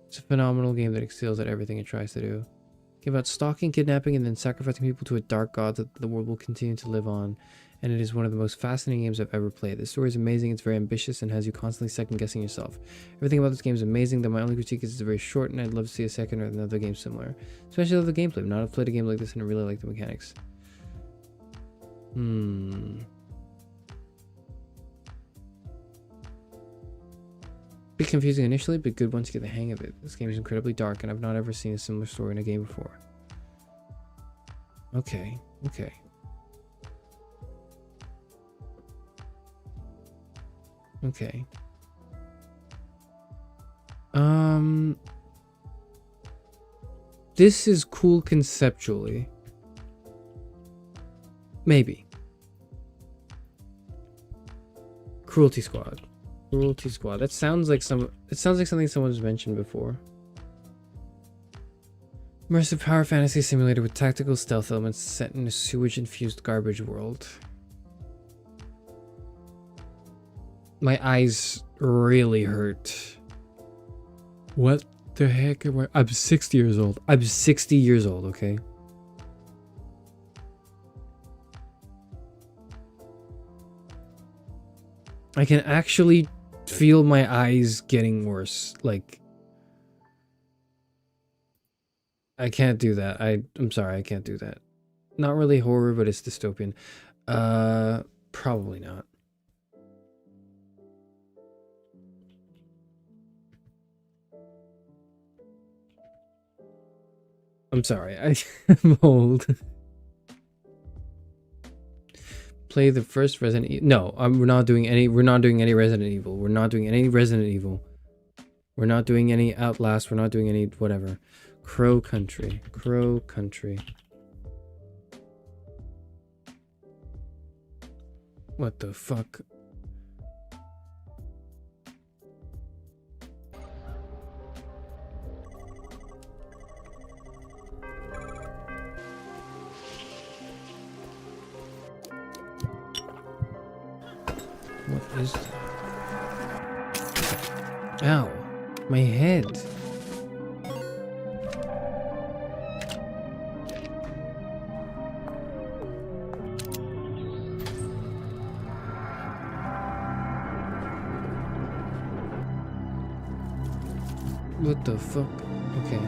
It's a phenomenal game that excels at everything it tries to do. Game about stalking, kidnapping, and then sacrificing people to a dark god that the world will continue to live on. And it is one of the most fascinating games I've ever played. The story is amazing, it's very ambitious, and has you constantly second-guessing yourself. Everything about this game is amazing, though my only critique is it's very short, and I'd love to see a second or another game similar. Especially love the gameplay. I've not played a game like this, and I really like the mechanics. Bit confusing initially, but good once you get the hang of it. This game is incredibly dark, and I've not ever seen a similar story in a game before. Okay, okay. Okay. This is cool conceptually. Maybe. Cruelty Squad. Cruelty Squad. That sounds like something someone's mentioned before. Immersive power fantasy simulator with tactical stealth elements set in a sewage-infused garbage world. My eyes really hurt. What the heck am I? I'm 60 years old. I'm 60 years old, okay? I can actually feel my eyes getting worse. Like, I can't do that. I'm sorry, I can't do that. Not really horror, but it's dystopian. Probably not. I'm sorry, I'm old. Play the first Resident Evil. No, we're not doing any Resident Evil. We're not doing any Resident Evil. We're not doing any Outlast. We're not doing any whatever. Crow Country. Crow Country. What the fuck? What is that? Ow. My head. What the fuck? Okay.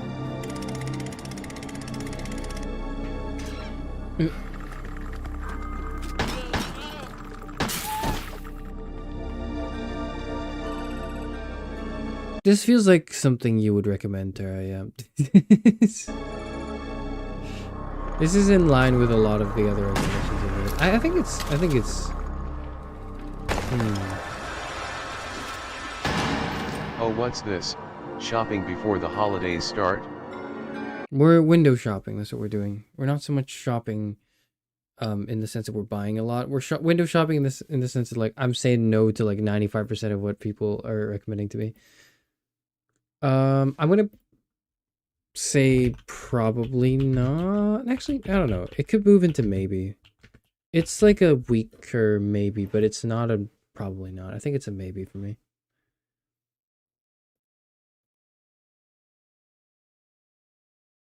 This feels like something you would recommend, Tara, yeah. This is in line with a lot of the other recommendations I've made. I think it's Oh, what's this? Shopping before the holidays start? We're window shopping, that's what we're doing. We're not so much shopping in the sense that we're buying a lot. We're window shopping in the sense that like I'm saying no to like 95% of what people are recommending to me. I'm gonna say probably not. Actually, I don't know. It could move into maybe. It's like a weaker maybe, but it's not a probably not. I think it's a maybe for me.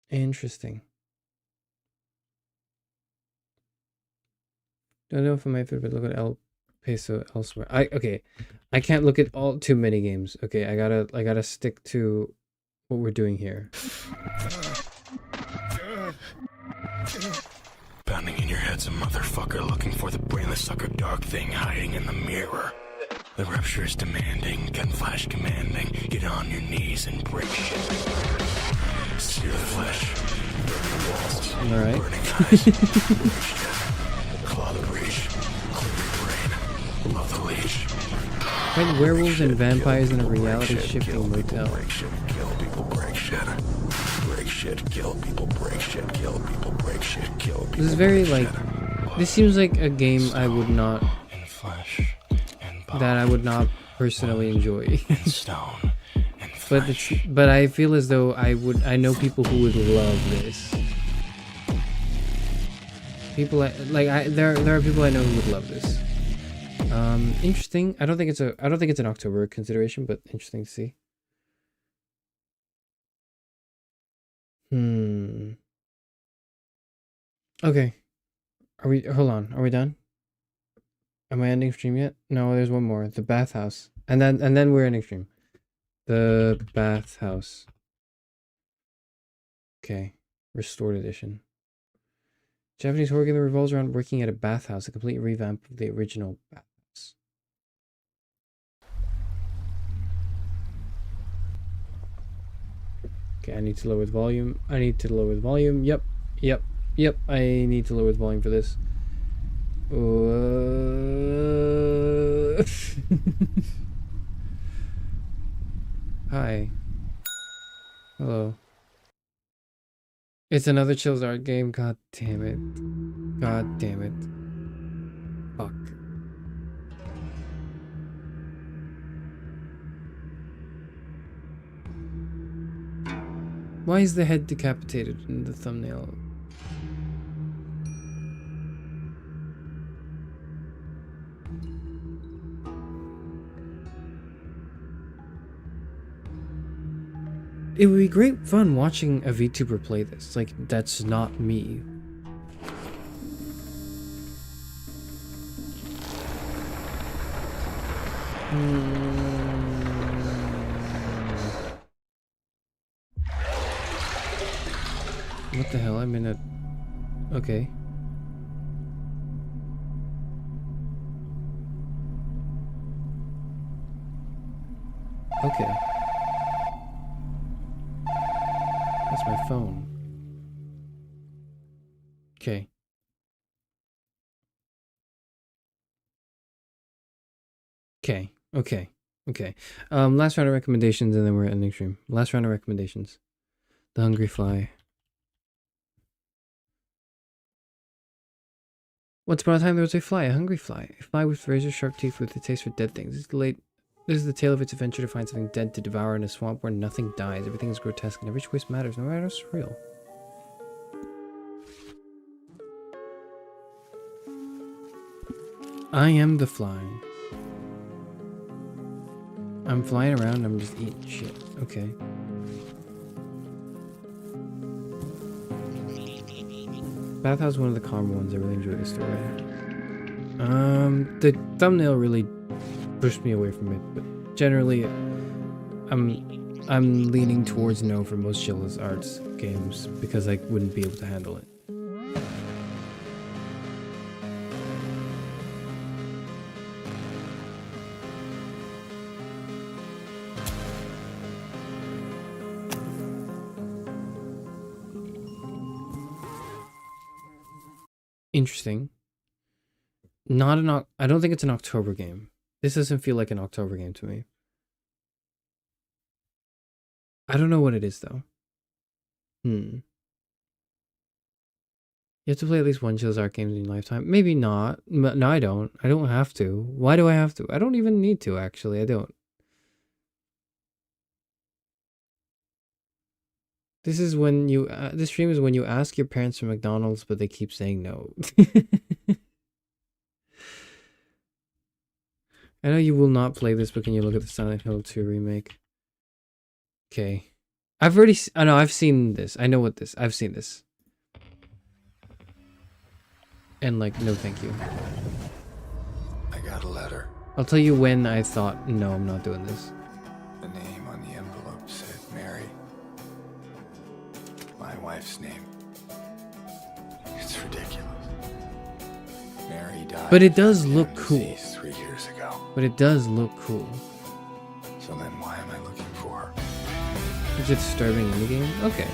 Interesting. Don't know if I might fit, but look at El Peso elsewhere. Okay. I can't look at too many games. Okay, I gotta stick to what we're doing here. Pounding in your head's a motherfucker looking for the brainless sucker dark thing hiding in the mirror. The rupture is demanding, gun flash commanding. Get on your knees and break shit. Sear the flesh, burn the walls, alright. Burning eyes, claw the breach, clear your brain, love the leash. Fight werewolves and vampires in a reality-shifting motel. Break shit, kill people, break shit. shit, kill people, break shit, kill people, break shit, kill people. This is very like. This seems like a game I would not. And flesh and bone. That I would not personally enjoy. And stone. And flesh. But I feel as though I know people who would love this. There are people I know who would love this. Interesting. I don't think it's an October consideration, but interesting to see. Okay. Hold on. Are we done? Am I ending stream yet? No, there's one more. The bathhouse. And then we're ending stream. The bathhouse. Okay. Restored edition. Japanese horror game that revolves around working at a bathhouse, a complete revamp of the original bathhouse. Okay, I need to lower the volume. Yep. I need to lower the volume for this. Hi. Hello. It's another Chills Art game. God damn it. God damn it. Fuck. Why is the head decapitated in the thumbnail? It would be great fun watching a VTuber play this. Like, that's not me. What the hell? I'm in a... Okay. Okay. That's my phone. Okay. Okay. Last round of recommendations and then we're ending stream. Last round of recommendations. The Hungry Fly. Once upon a time there was a fly, a hungry fly. A fly with razor sharp teeth with a taste for dead things. This is the tale of its adventure to find something dead to devour in a swamp where nothing dies. Everything is grotesque and every choice matters, no matter how surreal. I am the fly. I'm flying around, I'm just eating shit. Okay. Bathhouse is one of the calmer ones. I really enjoy the story. The thumbnail really pushed me away from it, but generally, I'm leaning towards no for most Chills Arts games because I wouldn't be able to handle it. Interesting. I don't think it's an October game. This doesn't feel like an October game to me. I don't know what it is though. You have to play at least one Chills Art game in your lifetime. Maybe not. No, I don't. I don't have to. Why do I have to? I don't even need to, actually. I don't. This is when you, this stream is when you ask your parents for McDonald's, but they keep saying no. I know you will not play this, but can you look at the Silent Hill 2 remake? Okay. I know, I've seen this. I know what this, I've seen this. And like, no thank you. I got a letter. I'll tell you when I thought, no, I'm not doing this. The name on the envelope said Mary. My wife's name. It's ridiculous. Mary died. But it does look cool. 3 years ago. But it does look cool. So then why am I looking for her? Is it disturbing in the game? Okay.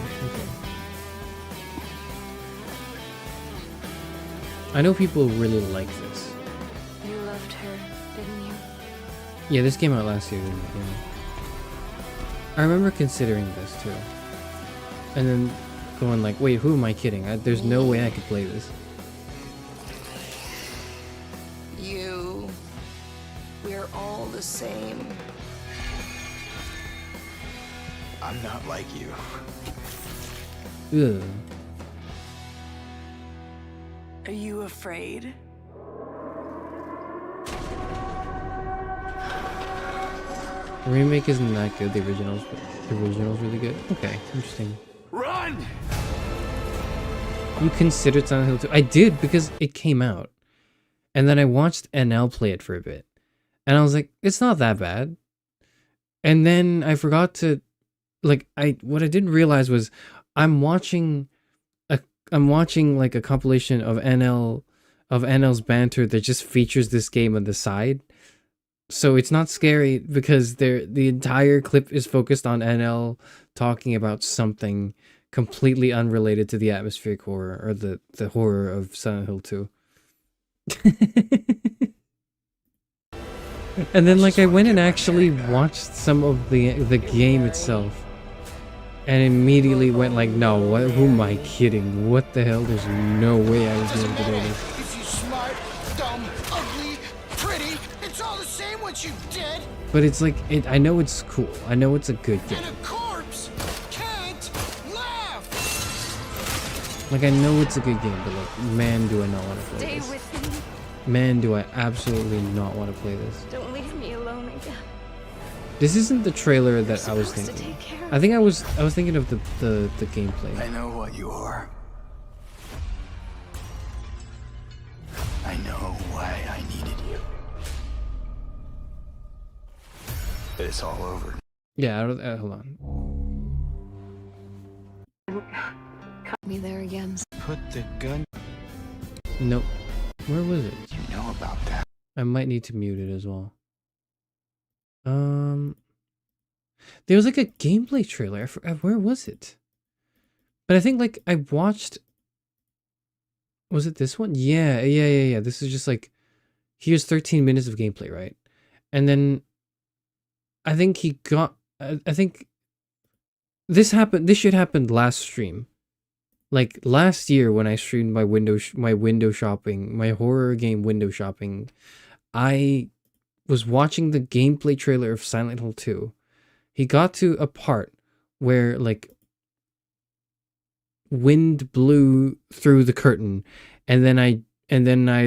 I know people really like this. You loved her, didn't you? Yeah, this came out last year, didn't it? Yeah. I remember considering this too. and then going like, wait, who am I kidding? There's no way I could play this. You. We're all the same. I'm not like you. Ugh. Are you afraid? The remake isn't that good. The original's really good. Okay, interesting. Run! You considered Silent Hill 2? I did because it came out, and then I watched NL play it for a bit, and I was like, it's not that bad. And then I forgot to, like, what I didn't realize was I'm watching like a compilation of NL's banter that just features this game on the side. So it's not scary because the entire clip is focused on NL talking about something completely unrelated to the atmospheric horror or the horror of Silent Hill 2. And then like I went and actually watched some of the game itself. And immediately went like, no, who am I kidding? What the hell? There's no way I was able to do this. If you smart, dumb, ugly, pretty, it's all the same what you did. But it's like, I know it's cool. I know it's a good game. And a corpse can't laugh. Like, I know it's a good game, but like, man, do I not want to play Stay this. with me. Man, do I absolutely not want to play this. Don't leave me alone again. This isn't the trailer that I was thinking. I think I was thinking of the gameplay. I know what you are. I know why I needed you. But it's all over. Yeah, hold on. Cut me there again. Put the gun. Nope. Where was it? You know about that. I might need to mute it as well. There was like a gameplay trailer. Where was it? But I think like I watched. Was it this one? Yeah. This is just like, here's 13 minutes of gameplay, right? And then I think he got. I think this happened. This shit happened last stream. Like last year when I streamed my window shopping, my horror game window shopping, I was watching the gameplay trailer of Silent Hill 2. He got to a part where like wind blew through the curtain, and then I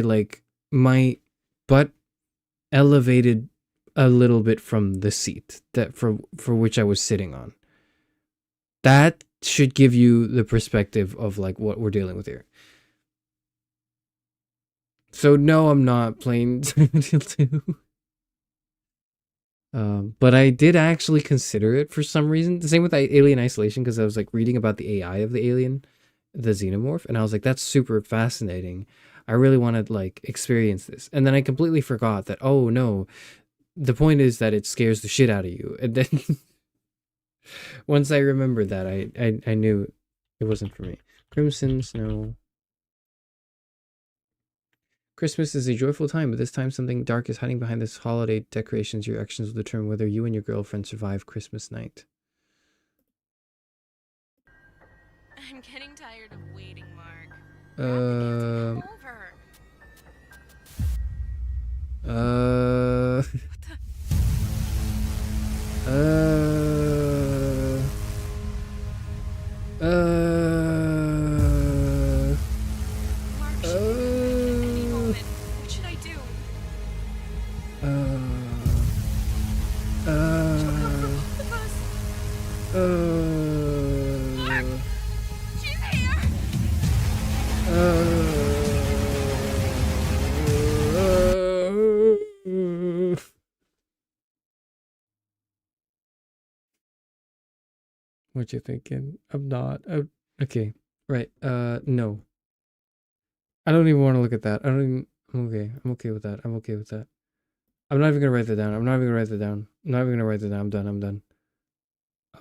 like my butt elevated a little bit from the seat that for which I was sitting on. That should give you the perspective of like what we're dealing with here. So no, I'm not playing Silent Hill 2. But I did actually consider it for some reason. The same with Alien Isolation, because I was like reading about the AI of the alien, the xenomorph, and I was like, that's super fascinating. I really want to like experience this. And then I completely forgot that, oh no, the point is that it scares the shit out of you. And then once I remembered that, I knew it wasn't for me. Crimson Snow. Christmas is a joyful time, but this time something dark is hiding behind this holiday decorations. Your actions will determine whether you and your girlfriend survive Christmas night. I'm getting tired of waiting, Mark. What should I do? Mark! She's here! What you thinking? I'm not. Okay. Right. No. I don't even want to look at that. I'm okay. I'm okay with that. I'm okay with that. I'm not even gonna write that down. I'm not even gonna write that down. I'm not even gonna write that down. I'm done. I'm done.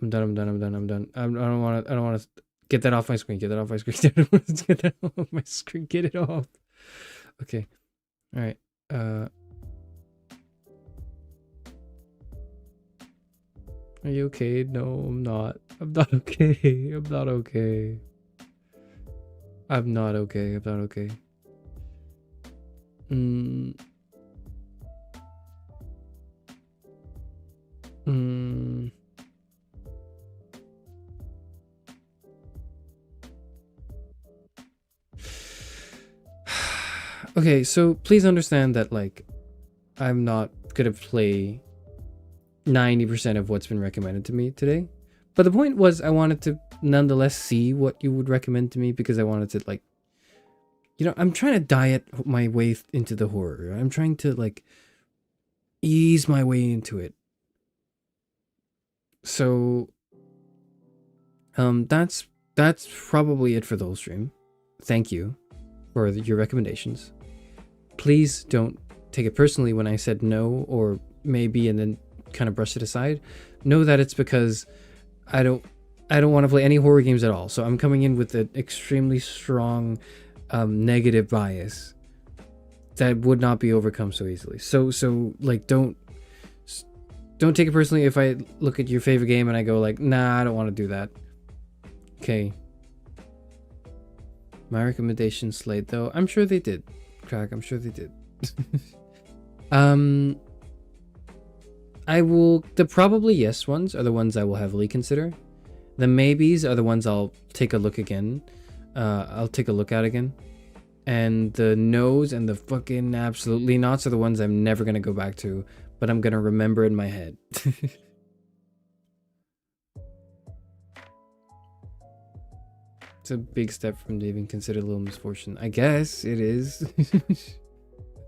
I'm done. I'm done. I'm done. I'm done. I don't want to. I don't want to get that off my screen. Get that off my screen. Get that off my screen. Get it off. Okay. All right. Are you okay? No, I'm not. I'm not okay. I'm not okay. I'm not okay. I'm not okay. Mm. Mm. Okay, so please understand that, like, I'm not gonna play 90% of what's been recommended to me today. But the point was, I wanted to nonetheless see what you would recommend to me, because I wanted to, like, you know, I'm trying to diet my way into the horror. I'm trying to, like, ease my way into it. So, that's probably it for the whole stream. Thank you for your recommendations. Please don't take it personally when I said no or maybe and then kind of brush it aside. Know that it's because I don't want to play any horror games at all. So I'm coming in with an extremely strong negative bias that would not be overcome so easily. So like, don't take it personally if I look at your favorite game and I go like, nah, I don't want to do that. Okay. My recommendation slate though, I'm sure they did. Crack, I'm sure they did. The probably yes ones are the ones I will heavily consider. The maybes are the ones I'll take a look again. I'll take a look at again. And the no's and the fucking absolutely nots are the ones I'm never gonna go back to, but I'm gonna remember in my head. It's a big step from to even consider Little Misfortune. I guess it is.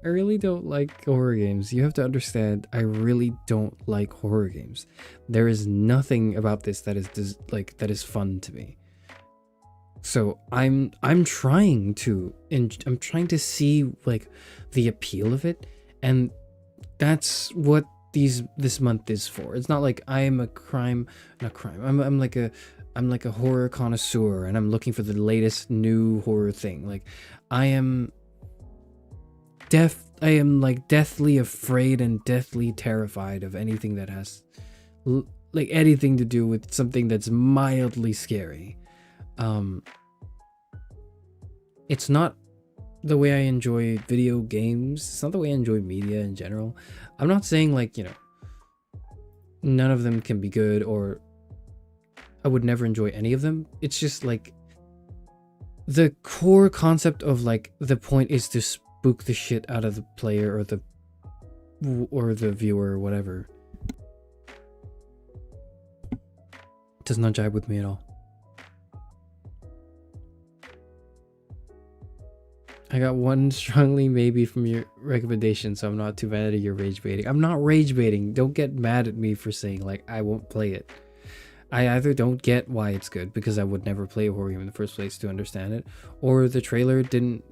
I really don't like horror games. You have to understand, I really don't like horror games. There is nothing about this that is fun to me. So I'm trying to see like the appeal of it, and that's what this month is for. It's not like I'm a I'm like a horror connoisseur and I'm looking for the latest new horror thing. Like I am like deathly afraid and deathly terrified of anything that has like anything to do with something that's mildly scary. It's not the way I enjoy video games. It's not the way I enjoy media in general. I'm not saying like, you know, none of them can be good or I would never enjoy any of them. It's just like the core concept of like the point is to spook the shit out of the player or the viewer or whatever. It does not jibe with me at all. I got one strongly maybe from your recommendation, so I'm not too mad at your rage baiting. I'm not rage baiting. Don't get mad at me for saying like I won't play it. I either don't get why it's good because I would never play a horror game in the first place to understand it, or the trailer didn't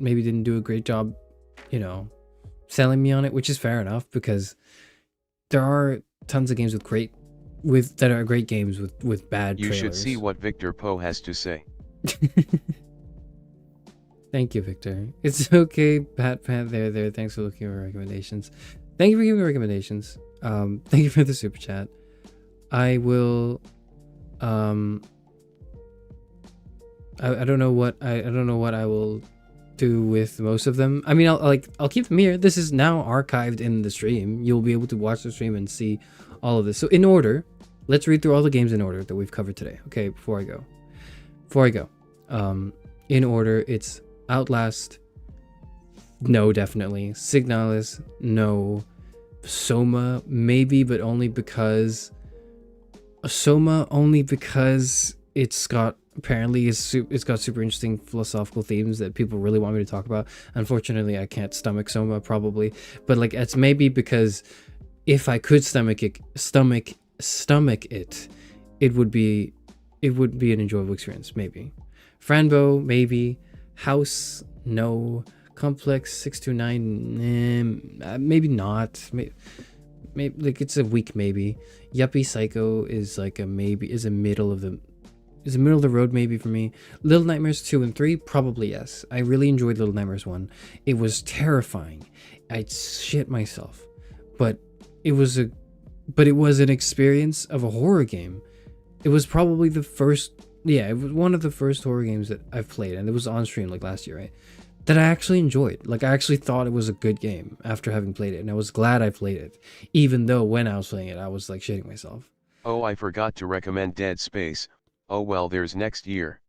do a great job, you know, selling me on it, which is fair enough because there are tons of games that are great games with bad trailers. You should see what Victor Poe has to say. Thank you, Victor. It's okay, Pat there. Thanks for looking at my recommendations. Thank you for giving me recommendations. Thank you for the super chat. I will I don't know what I will do with most of them. I mean, I'll keep them here. This is now archived in the stream. You'll be able to watch the stream and see all of this. So in order, let's read through all the games in order that we've covered today. Okay, before I go. In order, it's Outlast, no, definitely. Signalis, no. Soma, maybe, but only because it's got super interesting philosophical themes that people really want me to talk about. Unfortunately, I can't stomach Soma probably, but like it's maybe because if I could stomach it, it would be an enjoyable experience. Maybe Franbo, maybe. House, no. Complex 629, maybe not. Maybe like it's a weak maybe. Yuppie Psycho is like a maybe. Is a middle of the road maybe for me. Little Nightmares 2 and 3, probably yes. I really enjoyed Little Nightmares 1. It was terrifying. I'd shit myself, but it was a but it was an experience of a horror game. It was probably the first, yeah, it was one of the first horror games that I've played, and it was on stream like last year, right? That I actually enjoyed. Like, I actually thought it was a good game after having played it, and I was glad I played it, even though when I was playing it, I was like shitting myself. Oh, I forgot to recommend Dead Space. Oh well, there's next year.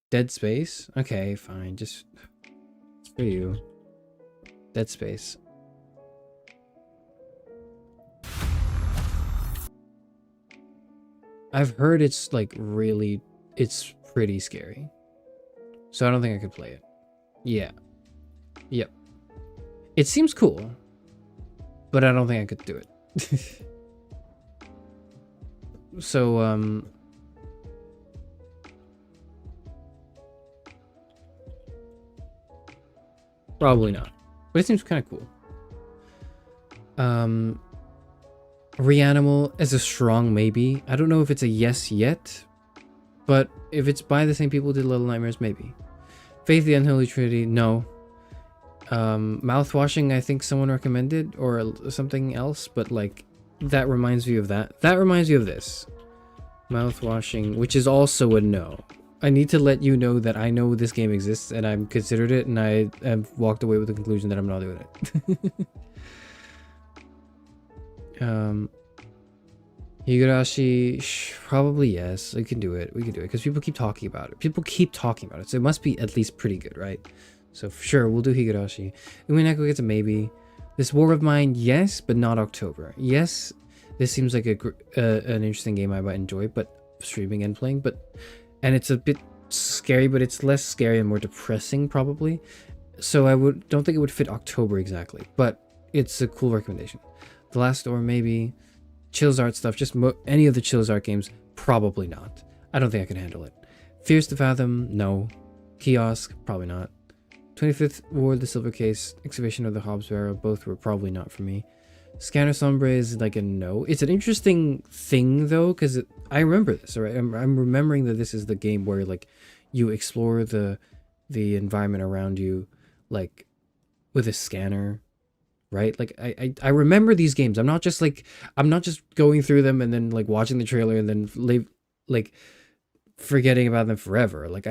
Dead Space? Okay, fine, just it's for you. Dead Space. I've heard it's like really, it's pretty scary. So I don't think I could play it. Yeah. Yep. It seems cool, but I don't think I could do it. So, probably not. But it seems kind of cool. Reanimal is a strong maybe. I don't know if it's a yes yet, but if it's by the same people who did Little Nightmares, maybe. Faith the Unholy Trinity, no. Mouthwashing, I think someone recommended, or something else, but like, that reminds me of that. That reminds me of this. Mouthwashing, which is also a no. I need to let you know that I know this game exists, and I've considered it, and I have walked away with the conclusion that I'm not doing it. Higurashi, probably yes. We can do it. We can do it because people keep talking about it. People keep talking about it, so it must be at least pretty good, right? So for sure, we'll do Higurashi. Umineko gets a maybe. This War of Mine, yes, but not October. Yes, this seems like an interesting game I might enjoy, but streaming and playing. And it's a bit scary, but it's less scary and more depressing probably. So I don't think it would fit October exactly, but it's a cool recommendation. The Last Door, maybe. Chills Art stuff, just any of the Chills Art games, probably not. I don't think I can handle it. Fears to Fathom, no. Kiosk, probably not. 25th Ward, The Silver Case, Excavation of the Hobbs Barrow, both were probably not for me. Scanner Sombre is like a no. It's an interesting thing though, because I remember this, alright? I'm remembering that this is the game where like you explore the environment around you, like with a scanner, right? Like I remember these games. I'm not just going through them and then like watching the trailer and then like forgetting about them forever. Like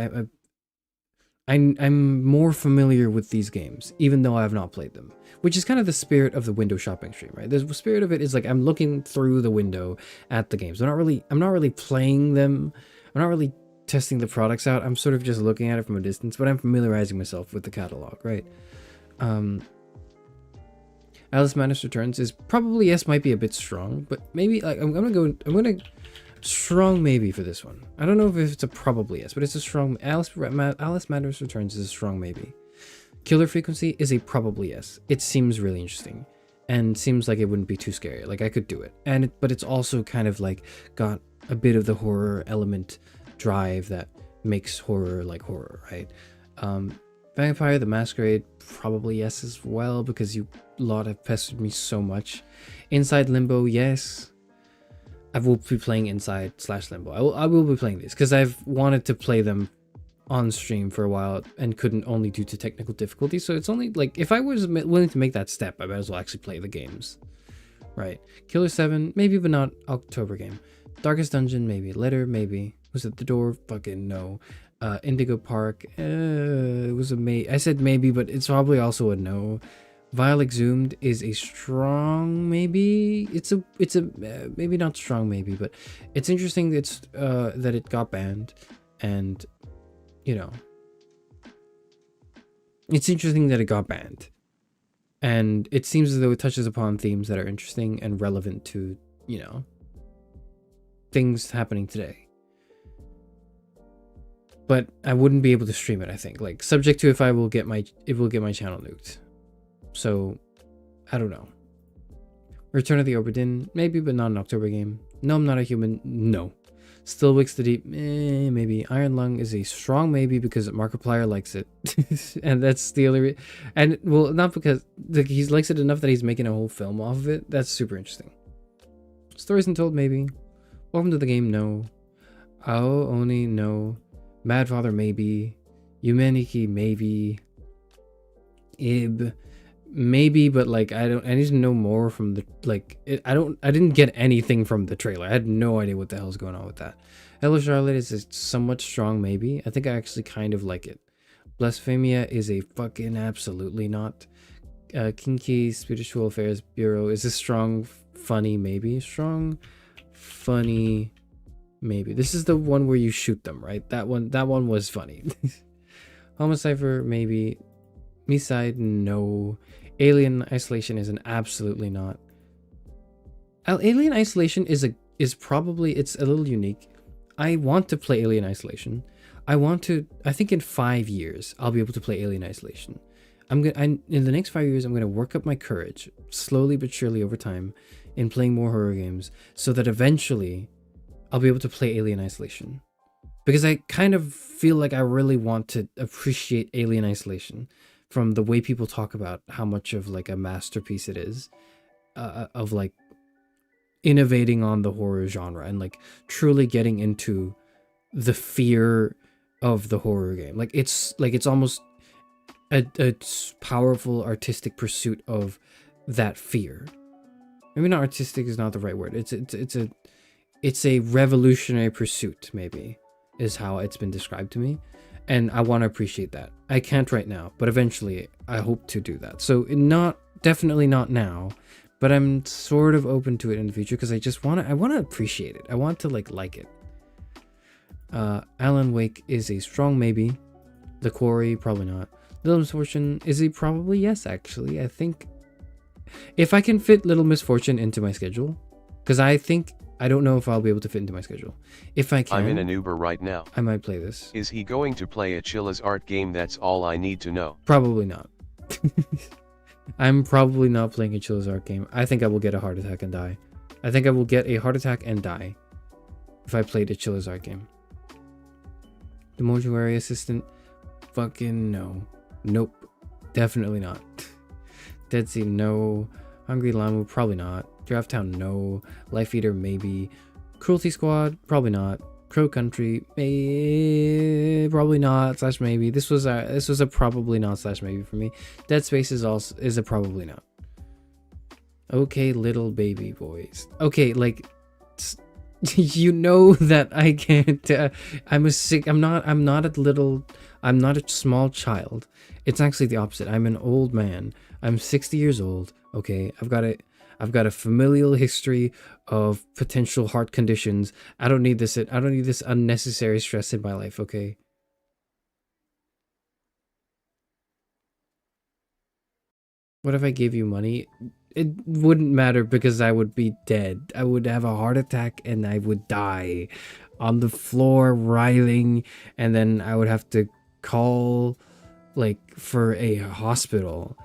I'm more familiar with these games, even though I have not played them, which is kind of the spirit of the window shopping stream, right? The spirit of it is like I'm looking through the window at the games. I'm not really playing them. I'm not really testing the products out. I'm sort of just looking at it from a distance, but I'm familiarizing myself with the catalog, right? Alice Madness Returns is probably, yes, might be a bit strong, but maybe like I'm gonna strong maybe for this one. I don't know if it's a probably yes, but it's a strong Alice Madness Returns is a strong maybe. Killer Frequency is a probably yes. It seems really interesting and seems like it wouldn't be too scary. Like I could do it. But it's also kind of like got a bit of the horror element drive that makes horror like horror, right? Vampire the Masquerade, probably yes as well, because you lot have pestered me so much. Inside Limbo, yes. I will be playing Inside/Limbo. I will be playing these because I've wanted to play them on stream for a while and couldn't, only due to technical difficulties. So it's only like if I was willing to make that step, I might as well actually play the games, right? Killer 7, maybe, but not October game. Darkest Dungeon, maybe. Letter, maybe. Was it The Door? Fucking no. Indigo Park, it was a I said maybe, but it's probably also a no. Vile Exhumed is a strong maybe. It's a maybe not strong maybe, but it's interesting that it got banned, and you know, it's interesting that it got banned, and it seems as though it touches upon themes that are interesting and relevant to, you know, things happening today. But I wouldn't be able to stream it, I think. Like, subject to if it will get my channel nuked. So, I don't know. Return of the Obra Dinn, maybe, but not an October game. No, I'm Not a Human, no. Still Wicks the Deep, maybe. Iron Lung is a strong maybe because Markiplier likes it. And that's the only and, well, not because he likes it enough that he's making a whole film off of it. That's super interesting. Stories Untold, maybe. Welcome to the Game, no. Ao Oni, no. Mad Father, maybe. Yumeniki, maybe. Ib. maybe, but like I need to know more from the I didn't get anything from the trailer. I had no idea what the hell's going on with that. Hello Charlotte is a somewhat strong maybe. I think I actually kind of like it. Blasphemia is a fucking absolutely not. Kinky Spiritual Affairs Bureau is a strong funny maybe. Strong funny maybe. This is the one where you shoot them, right? That one was funny. Homicipher maybe. Me-side no. Alien Isolation is an absolutely not. Alien Isolation is probably, it's a little unique. I want to play Alien Isolation. I think in 5 years I'll be able to play Alien Isolation. In the next 5 years I'm gonna work up my courage slowly but surely over time in playing more horror games so that eventually I'll be able to play Alien Isolation. Because I kind of feel like I really want to appreciate Alien Isolation from the way people talk about how much of like a masterpiece it is, of like innovating on the horror genre and like truly getting into the fear of the horror game. Like it's almost a powerful artistic pursuit of that fear. Maybe not artistic is not the right word. It's a revolutionary pursuit, maybe, is how it's been described to me. And I want to appreciate that. I can't right now, but eventually I hope to do that. So definitely not now, but I'm sort of open to it in the future because I want to appreciate it. I want to like it. Alan Wake is a strong maybe. The Quarry, probably not. Little Misfortune is a probably yes, actually. I think if I can fit Little Misfortune into my schedule, because I don't know if I'll be able to fit into my schedule. If I can, I'm in an Uber right now. I might play this. Is he going to play a Chilla's art game? That's all I need to know. Probably not. I'm probably not playing a Chilla's art game. I think I will get a heart attack and die. I think I will get a heart attack and die if I played a Chilla's art game. The Mortuary Assistant? Fucking no. Nope. Definitely not. Dead Sea, no. Hungry Lamu, probably not. Draft Town, no. Life Eater, maybe. Cruelty Squad, probably not. Crow Country, probably not / maybe. This was a probably not / maybe for me. Dead Space is a probably not. Okay, little baby boys. Okay, like you know that I can't. I'm not a small child. It's actually the opposite. I'm an old man. I'm 60 years old. Okay, I've got a familial history of potential heart conditions. I don't need this unnecessary stress in my life, okay? What if I gave you money? It wouldn't matter because I would be dead. I would have a heart attack and I would die on the floor writhing, and then I would have to call like for a hospital,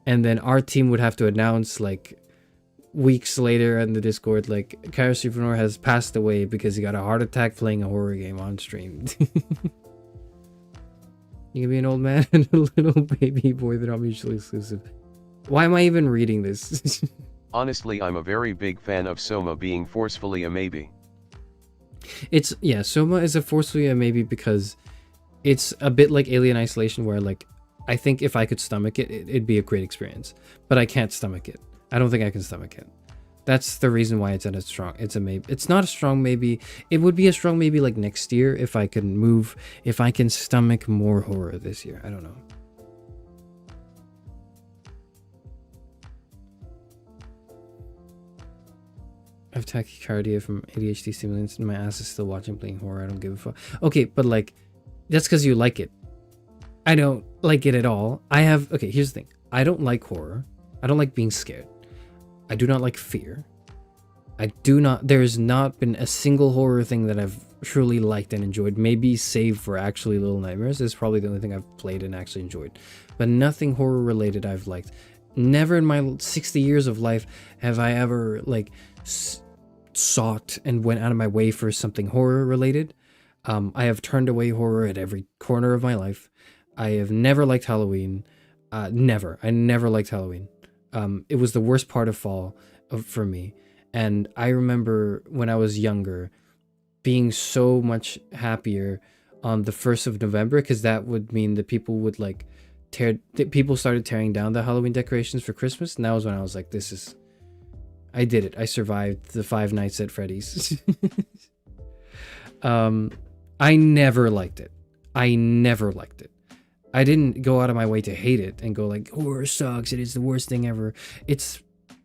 and then our team would have to announce like weeks later in the Discord, like, Charis Euphranor has passed away because he got a heart attack playing a horror game on stream. You can be an old man and a little baby boy. They're not mutually exclusive. Why am I even reading this? Honestly, I'm a very big fan of Soma being forcefully a maybe. Soma is a forcefully a maybe because it's a bit like Alien Isolation, where like I think if I could stomach it, it'd be a great experience, but I can't stomach it. I don't think I can stomach it. That's the reason why it's a maybe. It's not a strong maybe. It would be a strong maybe like next year if I can stomach more horror this year. I don't know. I have tachycardia from ADHD stimulants and my ass is still watching playing horror. I don't give a fuck. Okay, but like, that's because you like it. I don't like it at all. Okay, here's the thing. I don't like horror. I don't like being scared. I do not like fear. There's not been a single horror thing that I've truly liked and enjoyed. Maybe save for actually Little Nightmares. This is probably the only thing I've played and actually enjoyed. But nothing horror related I've liked. Never in my 60 years of life have I ever like sought and went out of my way for something horror related. I have turned away horror at every corner of my life. I have never liked Halloween. Never. I never liked Halloween. It was the worst part of fall for me. And I remember when I was younger being so much happier on the 1st of November, because that would mean that people would like people started tearing down the Halloween decorations for Christmas, and that was when I was like, I did it. I survived the 5 Nights at Freddy's. I never liked it. I didn't go out of my way to hate it and go like, horror sucks, it is the worst thing ever.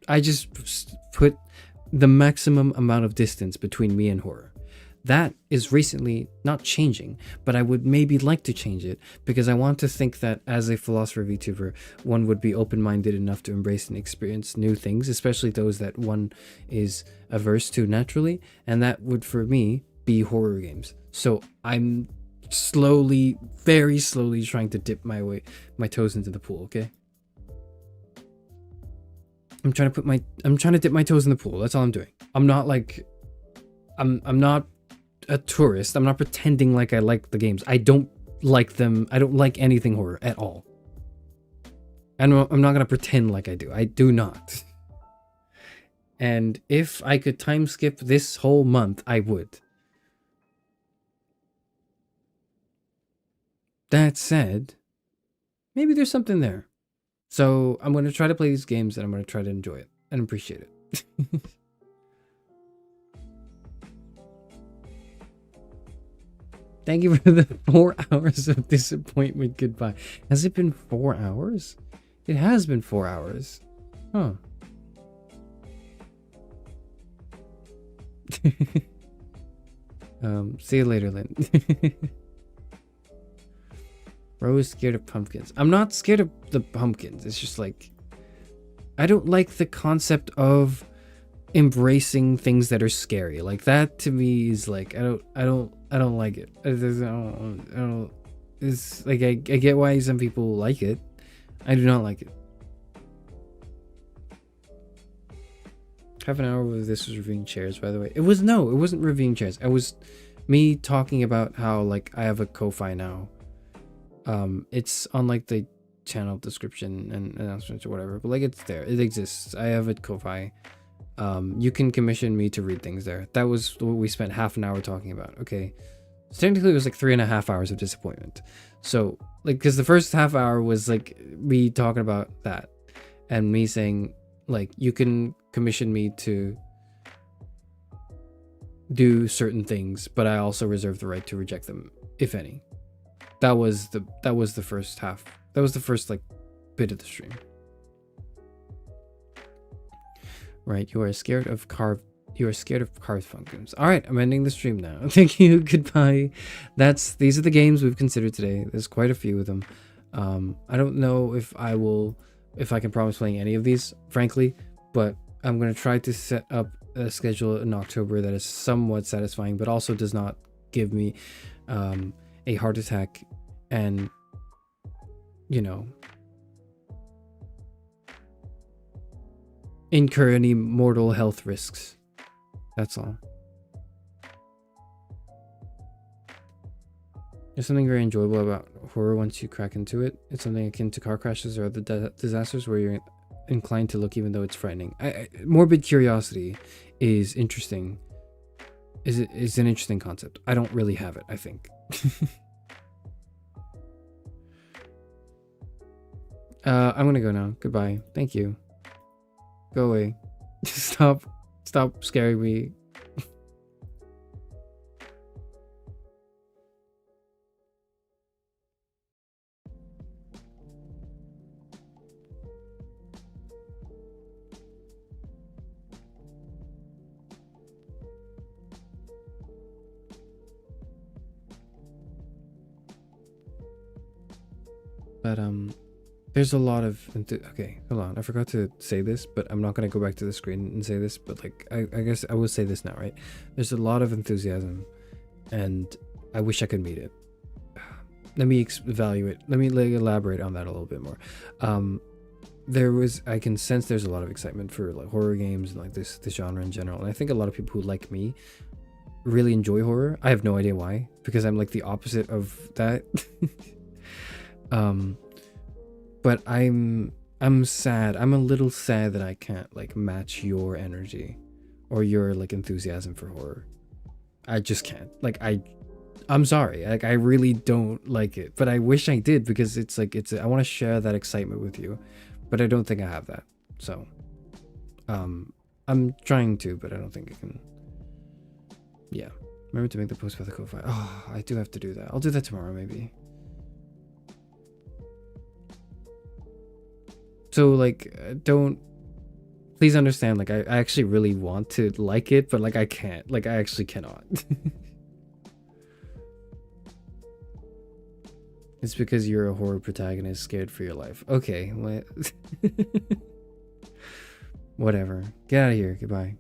I just put the maximum amount of distance between me and horror. That is recently not changing, but I would maybe like to change it because I want to think that as a philosopher VTuber, one would be open-minded enough to embrace and experience new things, especially those that one is averse to naturally, and that would for me be horror games. So I'm slowly, very slowly trying to dip my toes into the pool, okay? I'm trying to dip my toes in the pool. That's all I'm doing. I'm not like I'm not a tourist. I'm not pretending like I like the games. I don't like them. I don't like anything horror at all. And I'm not going to pretend like I do. I do not. And if I could time skip this whole month, I would. That said, maybe there's something there. So I'm going to try to play these games and I'm going to try to enjoy it and appreciate it. Thank you for the 4 hours of disappointment. Goodbye. Has it been 4 hours? It has been 4 hours. Huh. See you later, Lynn. Rose scared of pumpkins. I'm not scared of the pumpkins. It's just like, I don't like the concept of embracing things that are scary. Like that to me is like, I don't like it. I don't, it's like, I get why some people like it. I do not like it. Half an hour of this was reviewing chairs, by the way. It wasn't reviewing chairs. It was me talking about how like I have a Ko-Fi now. It's on like the channel description and announcements or whatever, but like it's there. It exists. I have a Ko-Fi. You can commission me to read things there. That was what we spent half an hour talking about. Okay. So technically it was like 3.5 hours of disappointment. So like, because the first half hour was like me talking about that and me saying like, you can commission me to do certain things, but I also reserve the right to reject them, if any. That was the first half. That was the first like bit of the stream. Right, you are scared of carved pumpkins. All right, I'm ending the stream now. Thank you. Goodbye. These are the games we've considered today. There's quite a few of them. I don't know if I can promise playing any of these, frankly, but I'm going to try to set up a schedule in October that is somewhat satisfying, but also does not give me a heart attack and, you know, incur any mortal health risks. That's all. There's something very enjoyable about horror once you crack into it. It's something akin to car crashes or other disasters where you're inclined to look even though it's frightening. Morbid curiosity is interesting. Is an interesting concept. I don't really have it, I think. I'm gonna go now. Goodbye. Thank you. Go away. Stop scaring me. But there's a lot of okay, hold on, I forgot to say this, but I'm not gonna go back to the screen and say this, but like I guess I will say this now, right? There's a lot of enthusiasm and I wish I could meet it. Let me evaluate, let me elaborate on that a little bit more. I can sense there's a lot of excitement for like horror games and like this genre in general, and I think a lot of people who like me really enjoy horror. I have no idea why, because I'm like the opposite of that. But I'm sad. I'm a little sad that I can't like match your energy or your like enthusiasm for horror. I just can't. Like I'm sorry. Like, I really don't like it, but I wish I did, because it's like, I want to share that excitement with you, but I don't think I have that. So, I'm trying to, but I don't think I can. Yeah. Remember to make the post for the code file. Oh, I do have to do that. I'll do that tomorrow, maybe. So, like, please understand, like, I actually really want to like it, but, like, I can't. Like, I actually cannot. It's because you're a horror protagonist scared for your life. Okay, what? Whatever. Get out of here. Goodbye.